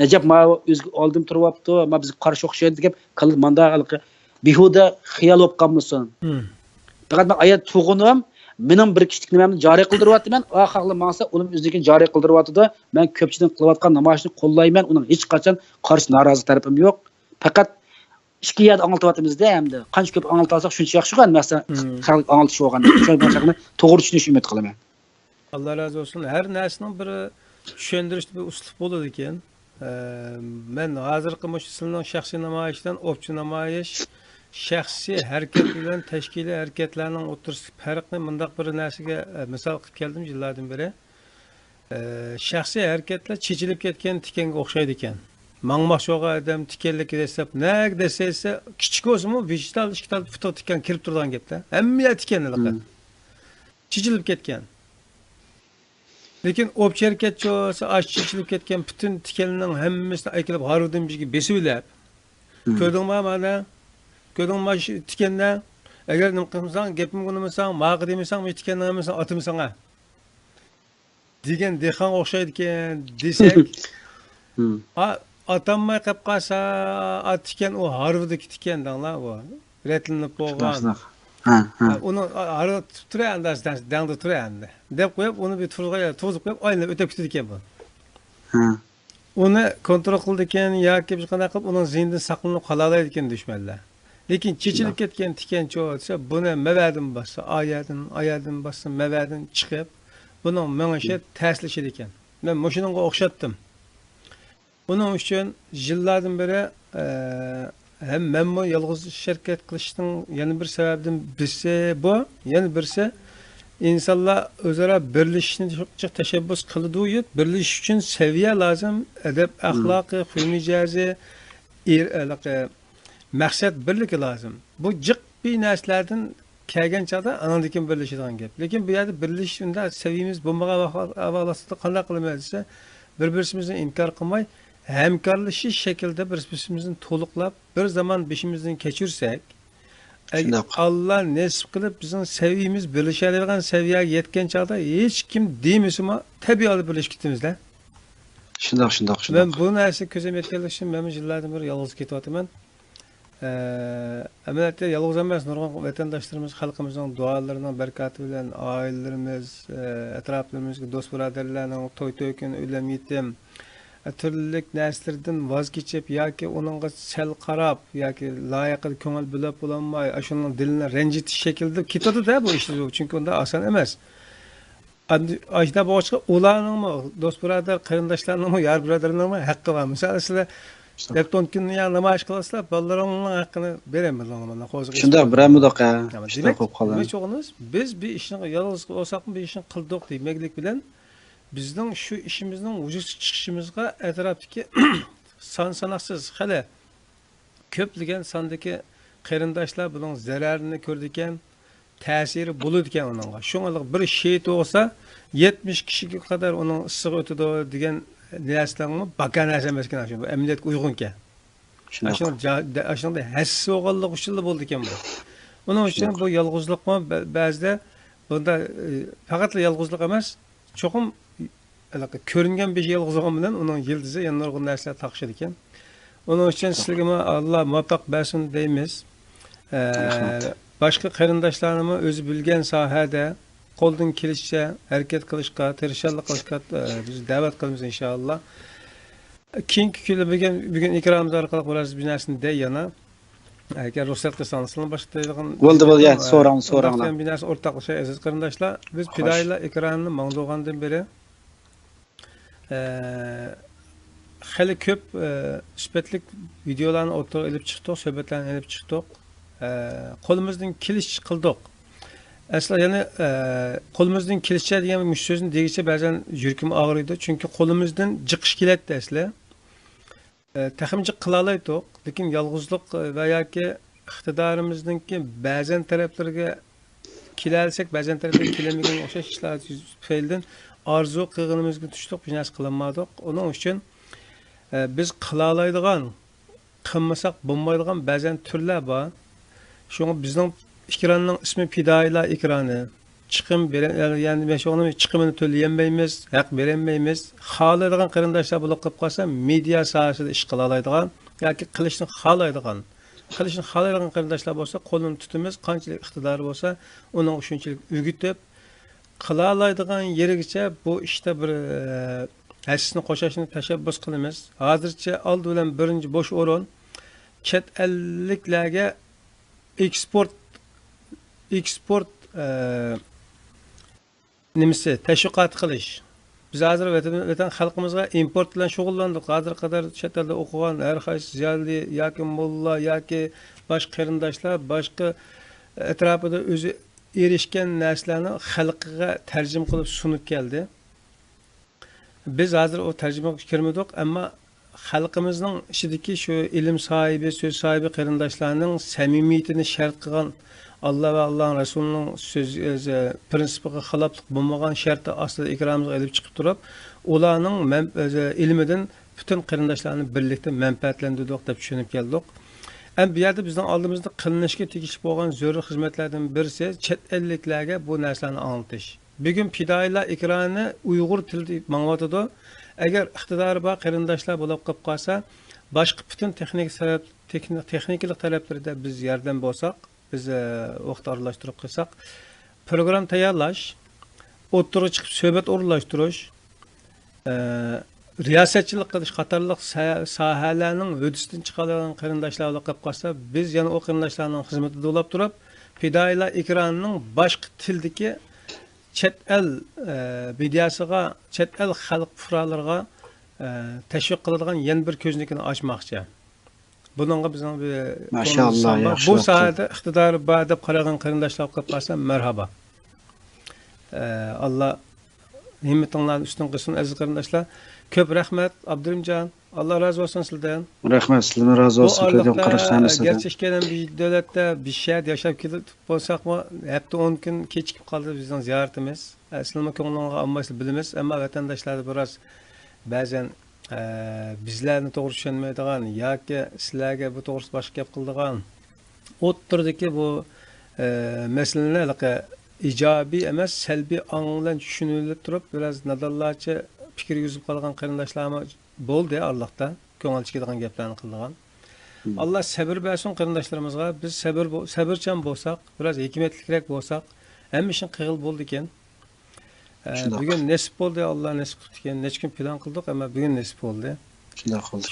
Najab ma o'z oldim turyapti, ma biz qarshi o'xshaydi deb qilib manda behuda xiyol bo'lib qolmasin. Faqat men ayat tug'unim mening bir kichik nimamni joriy qildiryapman. Oxirli maqsa uning o'zini joriy qildiryapti. Men ko'pchilik qilayotgan namoyishni qo'llayman. Uning hech qachon qarshi norozi tarafim yo'q. Faqat ikki yerda anglatatyapmizda hamda qancha ko'p anglatarsak shuncha yaxshi-ku. Masalan, xalq anglatish bo'lganda. Shunga haqni to'g'ri tushunish umid qilaman. Allah razı olsun. Her narsaning bir tushuntirishli bir uslub bo'ladi ekan. Men hozirgi mushsilning shaxsiy namoyishdan o'pchi namoyish shaxsiy harakat bilan tashkiliy harakatlarning o'rtasidagi farqni bundaq bir narsaga misol qilib keldim yillardan beri. Shaxsiy harakatlar chechilib ketgan tikanga o'xshaydi ekan. Mangmoqchi bo'lgan odam tikanlik desab, naq desa, kichik bo'lsa-mu, vijdon ishtal futo tikan kirib turgan gapda. Hamma tikanlar chechilib ketgan. Lekin o'pchi harakatchi bo'lsa, chechilib ketgan butun tikanning hammasini ayqilib harudimizga besivlab. Ko'rdingmi mana? Ko'rdingmi tikandan Agar nim qilmasang, gapimga unamasan, ma'qi demasan, metkan nemasan, atımsan ha. Degan dehqon o'xshaydi ekan desak, atanmay qolib qolsa, atgan u Harvardga ketgan danglar u. Retlinib bo'lgan. Uni Harvard turadi, dangda turadi. Deb qo'yib, uni bir turg'aya to'zib qo'yib, aylanib o'tib ketdi ekan bu. Uni kontrol qildi ekan yoki bir qanaqa qilib uning zihnidan saqlanib qolalaydi ekan dushmanlar. Lekin chechilib ketgan tikanchi bo'lsa, buni mavadim bassa, oyadin bassa, mavadan chiqib, buning menimcha ta'sirlashadi ekan. Men mushunga o'xshatdim. Buning uchun yillardan beri hem menmo yolg'iz shirkat qilishning yana bir sababidan birisi bu, yana birisi insonlar o'zaro birlashishni çok tashabbus qiladi-yu, birlashish uchun saviya lozim, adab, axloqi, xulmijazi, maqsad birligi lozim. Bu jiq bir narsalardan kelgan chaqda anandikin birlashadigan gap. Lekin bu yerda birlashish unda saviyamiz bo'lmagan ahvolda qanday qilamiz desa, bir-birimizni inkor qilmay, hamkorlashish shaklida bir-birimizni to'liqlab, bir zaman beshimizdan kechirsak, Allah nasib qilib bizning saviyamiz birlashadigan saviyaga yetgan chaqda hech kim demasimi, tabiiy olib birlashib ketamizlar. Shundoq. Men bu narsa ko'zim yetganlik uchun men yillardan beri yolg'iz ketyapman. Amaliyotda yolg'iz emas, nurg'un vatandoshlarimiz, xalqimizning duolarining barakati bilan oilalarimiz, atroflarimizga do'st birodarlarning to'y-to'ykin, o'lim yetim turli narsalardan voz kechib yoki uningga sal qarab yoki loyiqli ko'ngil bilib bo'lolmay, shuning dilini ranjitish shaklida ketadi-da bu ishlar, chunki unda oson emas. Ajda boshqa ularning do'st birodar, qarindoshlarning, yar birodarlarning haqqi bor. Masalan, sizlar Lepton kunni namoyish qilasizlar, bolalaringning haqqini beramiz mana hozir. Shunda biramudoqa ishlar qo'yib qolamiz. Nima cho'g'imiz? Biz bir ishni yolg'iz bo'lsaqmi, bir ishni qildik demaklik bilan bizning shu ishimizning vujudga chiqishimizga atrofdagi son-sanoqsiz hali ko'pligan sondagi qarindoshlar buning zararini ko'rdi ekan, ta'siri bo'ladi ekan uningga. Shuningdek bir shay tug'sa 70 kishiga qadar uning issig'i o'tadi degan narsalarni bakanasi emas ekan, shu amaliyotga uyg'un ekan. Shunda hassi o'g'illik uchun bo'ldi ekan bu. Uning uchun bu yolg'izlikmi ba'zida bunda faqat yolg'izlik emas, cho'qim ko'ringan besh yolg'izligim bilan uning yildizi yana nurg'un narsalar taqishadi ekan. Uning uchun sizlarga Alloh muvaffaq bersin deymiz. Boshqa qarindoshlarni o'zi bilgan sohada qo'ldan kelishicha harakat qilishga, tirishchilik qilishga biz da'vat qilamiz inshaalloh. Keyingi kunlar bugun ikromimiz orqali bo'lasiz bir narsani de yana. Agar ruxsat qilsangiz, boshqa bo'ldi, so'ranglar. Bir narsa o'rtoqlashay aziz qarindoshlar. Biz fidoyilar ikromni mavzugandan beri hali ko'p sifatli videolarni o'rtaga ilib chiqdik, suhbatlarni ilib chiqdik. Qo'limizdan kelish qildik. Aslida yana qo'limizdan kelishicha degan so'zni degicha ba'zan yuragim og'riydi, chunki qo'limizdan jiqish keladi asli. Taxmincha qila oldik, lekin yolg'izlik va yoki iqtidorimizninki ba'zan taraflarga kelalsak, ba'zan taraflarga kelamagan o'xshash ishlar tufaylidan orzu qilganimizga tushdik, bir narsa qilolmadik. Uning uchun biz qila oladigan, qilmasak bo'lmaydigan ba'zan turlar bor. Shunga bizning ikranning ismi fidoyilar ikrani. Chiqim yani meşoğunu chiqimini to'layolmaymiz, haq berolmaymiz. Xohlaydigan qarindoshlar bo'lib qolib qolsa, media sohasida ish qila oladigan yoki qilishni xohlaydigan qarindoshlar bo'lsa, qo'lini tutimiz, qanchalik iqtidori bo'lsa, uning shunchalik o'gitib qila oladigan yerigacha bu ishda bir hasisni qo'shishni tashabbus qilamiz. Hozircha oldi bilan birinchi bo'sh o'rin chet elliklarga eksport nimasi tashviqot qilish. Biz hozir vatan xalqimizga import bilan shug'ullandik. Hozir qadar chet elda o'qigan har qaysi ziyoli yoki mulla yoki boshqa qarindoshlar boshqa atrofida o'zi erishgan narsalarni xalqiga tarjima qilib sunib keldi. Biz hozir o tarjimaga kirmadik, ammo xalqimizning ichidagi shu ilm sahibi, so'z sahibi qarindoshlarning samimiyatini shart qilgan Allah ve Allah'ın Resulü'nün prinsipiga xiloflik bo'lmagan sharti ostida ikromimizga ilib chiqib turib, ularning ilmidan bütün qarindoshlarni birlikda manfaatlantirdik deb tushunib keldik. Hem bir yerde bizden aldığımızda kılınışka tegishli bo'lgan zarur xizmatlardan birisi chet elliklarga bu narsalarni anglatish. Bugun fidoyilar ekrani Uyg'ur tilida manglatadi. Agar iqtidori bor qarindoshlar bo'lib qolib qolsa, boshqa butun texnik talablarda biz yordam bo'lsak, biz vaqt aralashtirib qilsak, program tayyorlash, o'ttirib chiqib suhbat o'rinlashtirish, riyosatchilik qilish qatorliq sohalarning hududdan chiqadigan qarindoshlar olib qolib qolsa, biz yana o qarindoshlarning xizmatida bo'lib turib, fidoyilar ekranining boshqa tildagi chet el mediasiga, chet el xalq fuqarolariga tashviq qiladigan yana bir ko'znikini ochmoqchi. Buningga bizning maşallah bu sohada iqtidori bor deb qaragan qarindoshlar olib qolib qolsa, marhaba. Allah himmetinglarni üstün qilsin aziz qarindoshlar. Ko'p rahmat Abdurimjon. Allah razı olsun sizden. Rahmat, sizden razı olsun. Gerçi işkenen bir devlette bir şehirde yaşayıp gidip olsak mı, hep de 10 gün keçikip kaldı bizden ziyaretimiz. Sizlerle konularına anmayısını bilimiz ama vatandaşlar da biraz bazen bizlerini doğru düşünmeydiğen ya ki sizlerge bu doğrusu başka yap kıldığın otturdaki bu meselelerle icabi emas selbi anılan düşünülüp durup biraz nadallarca fikir yüzüp kalan qarindoshlarimiz bo'ldi Allohda ko'ngil chiqadigan gaplarni qildigan. Allah sabr bersin qarindoshlarımızga. Biz sabrchan bo'lsak, biraz hikmetlikroq bo'lsak, hamma ishing qiyil bo'ldi ekan. Bugun nasib bo'ldi, Alloh nasib qildi ekan. Necha kun plan qildik, ammo bugun nasib bo'ldi.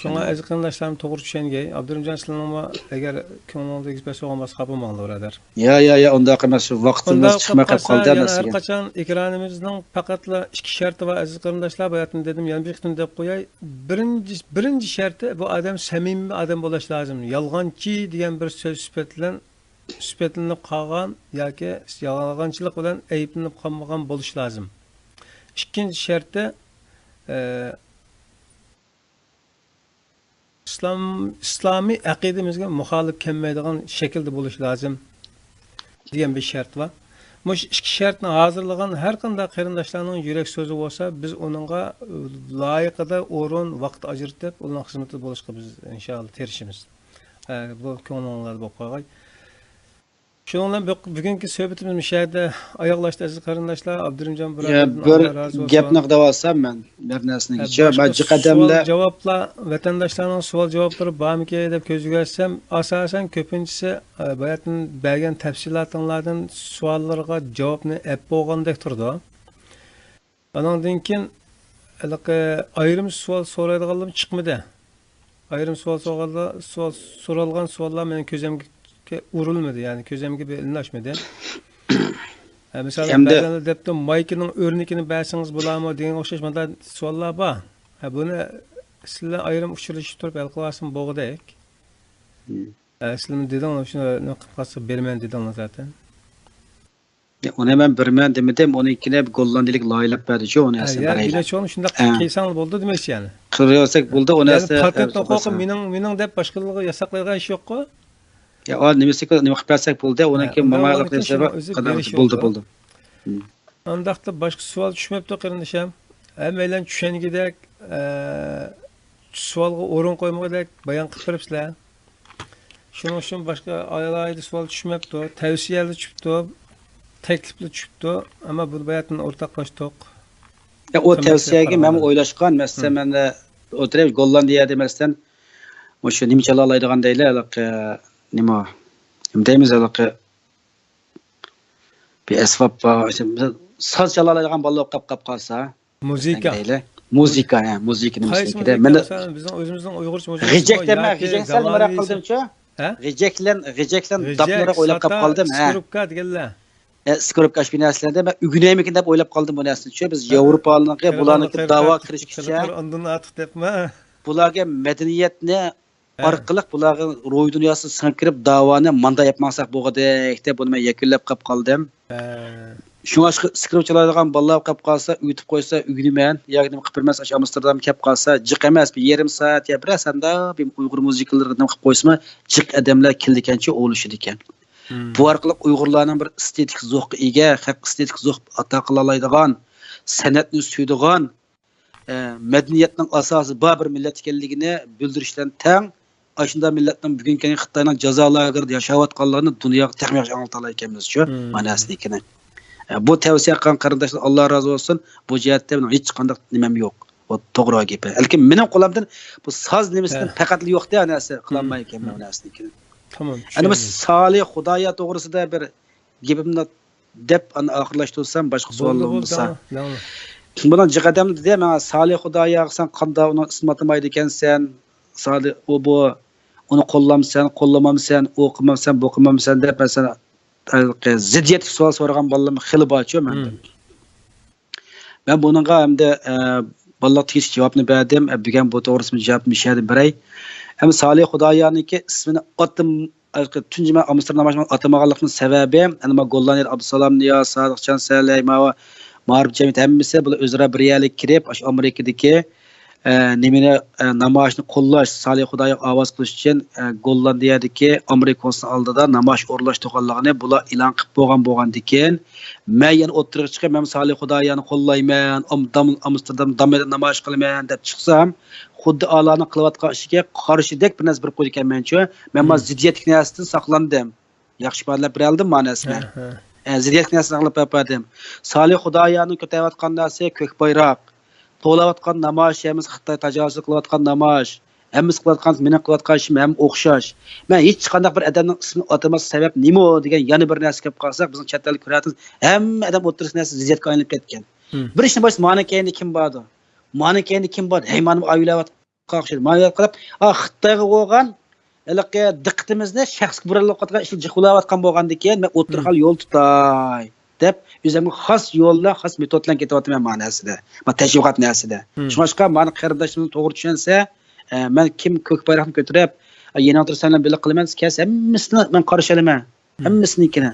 Shunga aziz qarindoshlarım to'g'ri tushungay. Abdurimjon sizlarga agar ko'nglingiz bo'lsa olmasa qapamanglar birodar. Ya, unda emas, vaqtimiz chiqmay qoldi emas. Har qachon ekranimizning faqatla ikki sharti va aziz qarindoshlar bayatini dedim, yana bir qitim deb qo'yay. Birinchi sharti bu odam samimiy odam bo'lishi lozim. Yolg'onchi degan bir so'z sifatlanib qolgan yoki yolg'onchilik bilan ayblanib qolmagan bo'lishi lozim. Ikkinchi sharti İslami aqidamizga muxolif kelmaydigan shaklda bo'lishi lozim degan bir shart bor. Mush ikki shartni hozirlagan har qanday qarindoshlarning yurak so'zi bo'lsa, biz uningga loyiqida o'rin, vaqt ajratib, uning xizmatida bo'lishga biz inshaalloh tirishimiz. Bu ko'ngillarda bo'lib qolgay. Shuningdan bugungi suhbatimiz mishayda oyoqlashdi aziz qarindoshlar. Abdurimjon birodar bir gapni qilib olsam men bir narsani majji qadamlar javoblar vatandoshlarning savol javoblari bormi deb ko'zga olsam, asosan ko'pinchisi bayatning bergan tafsilotlardan savollarga javobni ep bo'lgandek turdi. Anandan keyin ayrim savol so'raydiganlar chiqmadi. Ayrim savol so'ralgan savollar mening ko'zimga urilmedi, yani ko'zimga bilinashmadi. Mesela bazen depte maykinin örnekini bersangiz bularmı degan o'xshash manda savollar bor. Buni sizlar ayrim uchrashish turib hal qilasizmi bo'g'idek. Sizlar dedinglar shuni qilib berman dedinglar zaten. Onu hemen berman demedim, onu ikine gollandalik loyilab berdi-ku, onu esa beraylik. Ya, ilaçonu shunda qilsang bo'ldi demoqchi yani. Qilsak bo'ldi, onu esa patent huquqi mening deb boshqalarga yasaqlaydigan ish yo'q-ku. Ya o nima qilib bersak bo'ldi, undan keyin mamalik desa bo'ldi. Andaqda boshqa savol tushmabdi qarindoshim. Hammalar tushungidek savolga o'rin qo'ymagandek bayon qilib beribsizlar. Shuning uchun boshqa alayda savol tushmabdi, tavsiyalar tushibdi, takliflar tushibdi, ammo bu bayatni o'rtoqlashdik. Ya o tavsiyaga men o'ylashgan, masalan menda o'tirib Gollandiya demasdan o'sha nimchalar olaydigan deylar, nima deymiz bir esvab saz çalarlaydigan bolalar qolib qolsa, muzika nimasiga mana bizning o'zimizning Uyg'urcha g'ijekdan nima qildim-chi? G'ijeklan daplarga o'ylab qoldim, Skorupka deganlar. Skorupka shpinaslarda men ugunaymikin deb o'ylab qoldim bu narsani-chi. Biz Yevropaliklarga bularni da'vo qilishga undan ortiq debma. Bularga madaniyatni orqali bularga ro'y dunyosi singib davoni manda yapmasak bo'lg'adek deb buni men yakunlab qolib qoldim. Shunga skripchalardan bolalar qolib qolsa, uyutib qo'ysa, uyg'unman, yoki nima qilib bermas, Amsterdam kelib qolsa, jiq emas, bir yarim soat ya bir asanda bir Uyg'ur musiqalarini nima qilib qo'ysam, jiq odamlar keldikancha o'lishidi ekan. Bu orqali Uyg'urlarning bir estetik zavqqa ega, haq estetik zavq ato qila oladigan, san'atni suydigan, madaniyatning asosi bor bir millat ekanligini bildirishdan tang aşında milletin bugünkü Xitoyning jazo lagerida yashayotganlarni dunyoga texnik yaxshi anglata ekanmiz shu ma'nosidagini. Bu tavsiya qilgan qarindoshlar Alloh rozi bo'lsin. Bu jihatda mening hech qanday nimam yo'q. O to'g'ri gap. Lekin mening qo'limdan bu soz nimasidan faqat yo'qda narsa qilolmay ekanman narsadagini. Tamam. Ana bu Salih Xudoya to'g'risida bir gapimni deb oxirlashtirsam boshqa savollar bo'lsa. Bundan jiqadam dedi, men Salih Xudoya sen qanday uni ismatlamaydi ekansan? Salih bu uni qo'llamsan, qo'llamamsan, o'qimamsan, bo'qimamsan deb mesela ziddiyat savol so'ragan bolalarni xili bor-ku menda. Men buningga hamda bolalar tegish javobni berdim. Bugun bu to'g'risida javob mishadi biray. Hem Salih Xudoyaniki ismini atim tunji men Amsterdam namazini atamaganlikning sababi, ana Gollanyer Abdusalom Niyoz, Sodiqjon Salayma va Ma'rif jamiyat hammasi bular o'zaro birgalik kirib, Amerikadagi nimani namoyishni qo'llash, Salih Xudoya ovoz qilish uchun Gollandiyadagi Amerika konsulati oldida namoyish o'rlash to'g'anligini bular e'lon qilib bo'lgandan keyin men yana o'tirib chiqib, men Salih Xudoyani qo'llayman, Amsterdam damada namoyish qilaman deb chiqsam, xuddi Allohning qilayotgan ishiga qarshidek bir narsa bir qo'ydi ekanman-ku. Men ma ziddiyatlik narsadan saqlandim. Yaxshi ifodalab beraldim ma'nosini. Ziddiyatlik narsani saqlab berdim. Salih Xudoyani ko'tayotgan narsa ko'k bayroq. To'layotgan namoyishimiz Xitoy tajovuz qilayotgan namoyish. Hammasi qilayotgan, meni qilayotgan ishim ham o'xshash. Men hech qanday bir odamning ismini atamas sabab nima degan yana bir narsa kelib qolsak, bizning chet ellik ko'rayotimiz hamma odam o'tirisida narsa ziddiyatga aylanib ketgan. Bir ishni bosh mana keyinda kim bordi? Mana keyinda kim bor? Hey, mana oilayotgan qilib, mana qilib, Xitoyga qo'ygan haliqi diqqatimizni shaxsga buralib qotgan ishni jiqlayotgan bo'lgandan keyin men o'tirxal yo'l tutay deb o'zimga xos yo'llar, xos metodlar ketyapman ma'nosida. Va tashviqot narsida. Shunga meni qarindoshlarimiz to'g'ri tushunsa, men kim ko'k bayroqni ko'tarib, yana o'tirsanlar birga qilaman, kes hammasini men qarshi olaman. Hammasinikini.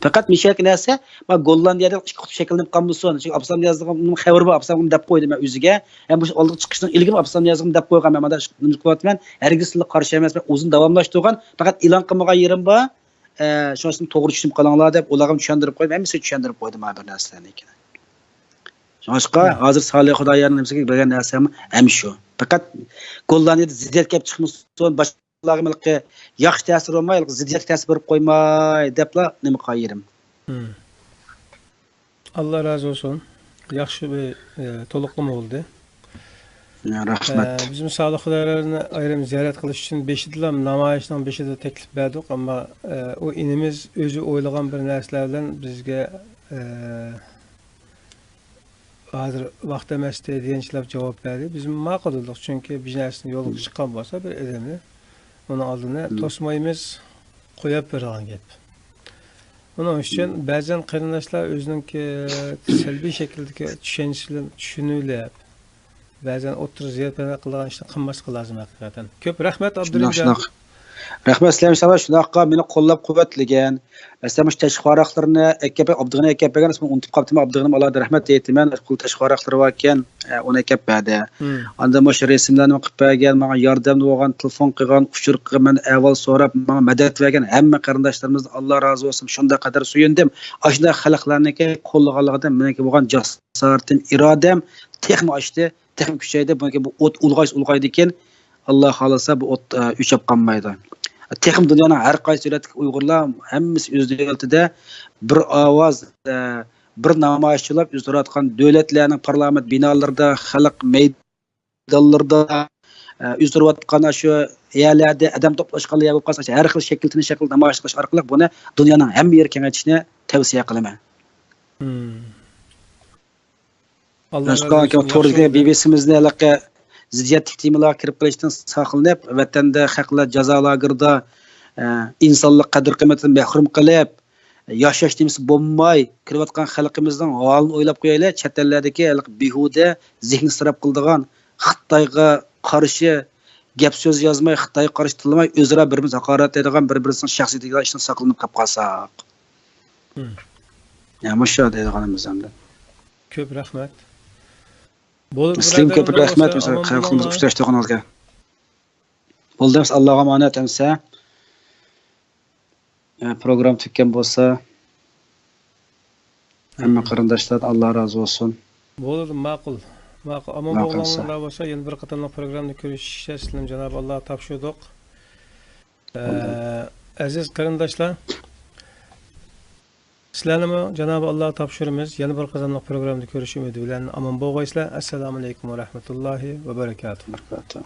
Faqat mishak narsa, men Gollandiyada ikki qutb shakllanib qolmasin. Chunki Abdusam yozdigan xabar bor, Abdusam deb qo'ydi men o'ziga. Ham bu oldin chiqishdan ilgari Abdusam yozdigan deb qo'ygan men nima qilyapman? Hargiz sizlar qarshi emas, men o'zim davomlashtirgan, faqat e'lon qilmagan yerim bor. Shunisi to'g'ri tushunib qolinglar deb ularga tushuntirib qo'ydim, hammasi tushuntirib qo'ydim men bir narsalarni. Shunga hozir Salih Xudoyaning nimasiga bilgan narsam ham shu. Faqat Gollandiyada ziddiyat kelib chiqmasin, boshqalarga milqi yaxshi ta'sir olmay, ziddiyat ta'sir berib qo'ymay debla nima qo'yirim. Allah razı olsun. Yaxshi bir to'liqlama bo'ldi. Rahmat. Bizim Salih Xudoylarni ayrim ziyorat qilish uchun beshidilam namoyishning beshida taklif berdik, ammo o inimiz o'zi o'ylagan bir narsalar bilan bizga hozir vaqt emas deganchilar javob berdi. Biz ma'qul qildik, chunki biznesni yo'lga chiqqan bo'lsa bir odamni uni oldini to'smaymiz, qo'yib bergan gap. Buning uchun ba'zan qarindoshlar o'zining salbiy shakldagi tushunishini tushunib, ba'zan o'tir ziyorat qilgan ishni qilmaslik lozim haqiqatan. Ko'p rahmat Abdurimjon. Rahmat sizlarga inshaalloh shunaqa meni qo'llab-quvvatlagan. Masalan, tashqariqlarni AKP Abdug'ani AKP'ga ismini unutib qoldim. Abdug'ani Allohga rahmat aytaman. Qul tashqariqlar bor ekan, uni AKP'da. Anda o'sha rasmlarni qilib bergan, menga yordamni bo'lgan, telefon qilgan, uchur qilgan, avval so'rab, menga madad bergan hamma qarindoshlarimiz Alloh rozi bo'lsin. Shunda qadar suyundim. Ashunday xalqlarniki qo'llaganligidan menga bo'lgan jasoratim, irodam texmi ochdi, texmi kuchaydi. Bunga bu o't ulg'aydi ekan. Allah xolasa bu o't o'chib qolmaydi. Texim dunyoning har qaysi davlatdagi Uyg'urlar hammasi o'z davlatida bir ovoz, bir namoyishchilar o'zgarayotgan davlatlarning parlament binolarida, xalq maydonlarida o'zgarayotgan shu yerlarda adam to'plashgan yer bo'lib qolsa, har xil shakl namoyish qilish orqali buni dunyoning hamma yeriga kengaytirishni tavsiya qilaman. Alloh to'g'riga BBC'mizni halaqa ziddiyatli temalarga kirib qilishdan saqlanib, vatanda haqlar jazo lagerida insonlik qadr-qiymatini mahrum qilib, yashash demisi bo'lmay kirayotgan xalqimizning holini o'ylab qo'yaylik. Chet ellardagi behuda zehn isrof qiladigan Xitoyga qarshi gap so'z yozmay, Xitoyga qarshi tillamay, o'zaro bir-birimizni haqoratlaydigan, bir-birimizning shaxsiyatiga ishdan saqlanib qolib qolsak. Musho deydiganimiz hamda. Ko'p rahmat. Sizlarga ko'p rahmat xalqimiz uchrashtirganingizga. Bo'ldi, Allohga omonat amsa. Program tutgan bo'lsa, hamma qarindoshlar Alloh rozi bo'lsin. Bo'ldi, ma'qul. Aman Xudo bo'lganlar qalsa. bo'lsa, yana bir qatorliq programda ko'rishishga sizlarni Janob Alloh topshirdik. Aziz qarindoshlar, sizlarni Janob Alloh topshirimiz. Yana bir qatorliq programda ko'rish umidi bilan aman bo'lgaysizlar. Assalomu alaykum va rahmatullohi va barakatuh. Barakatuh.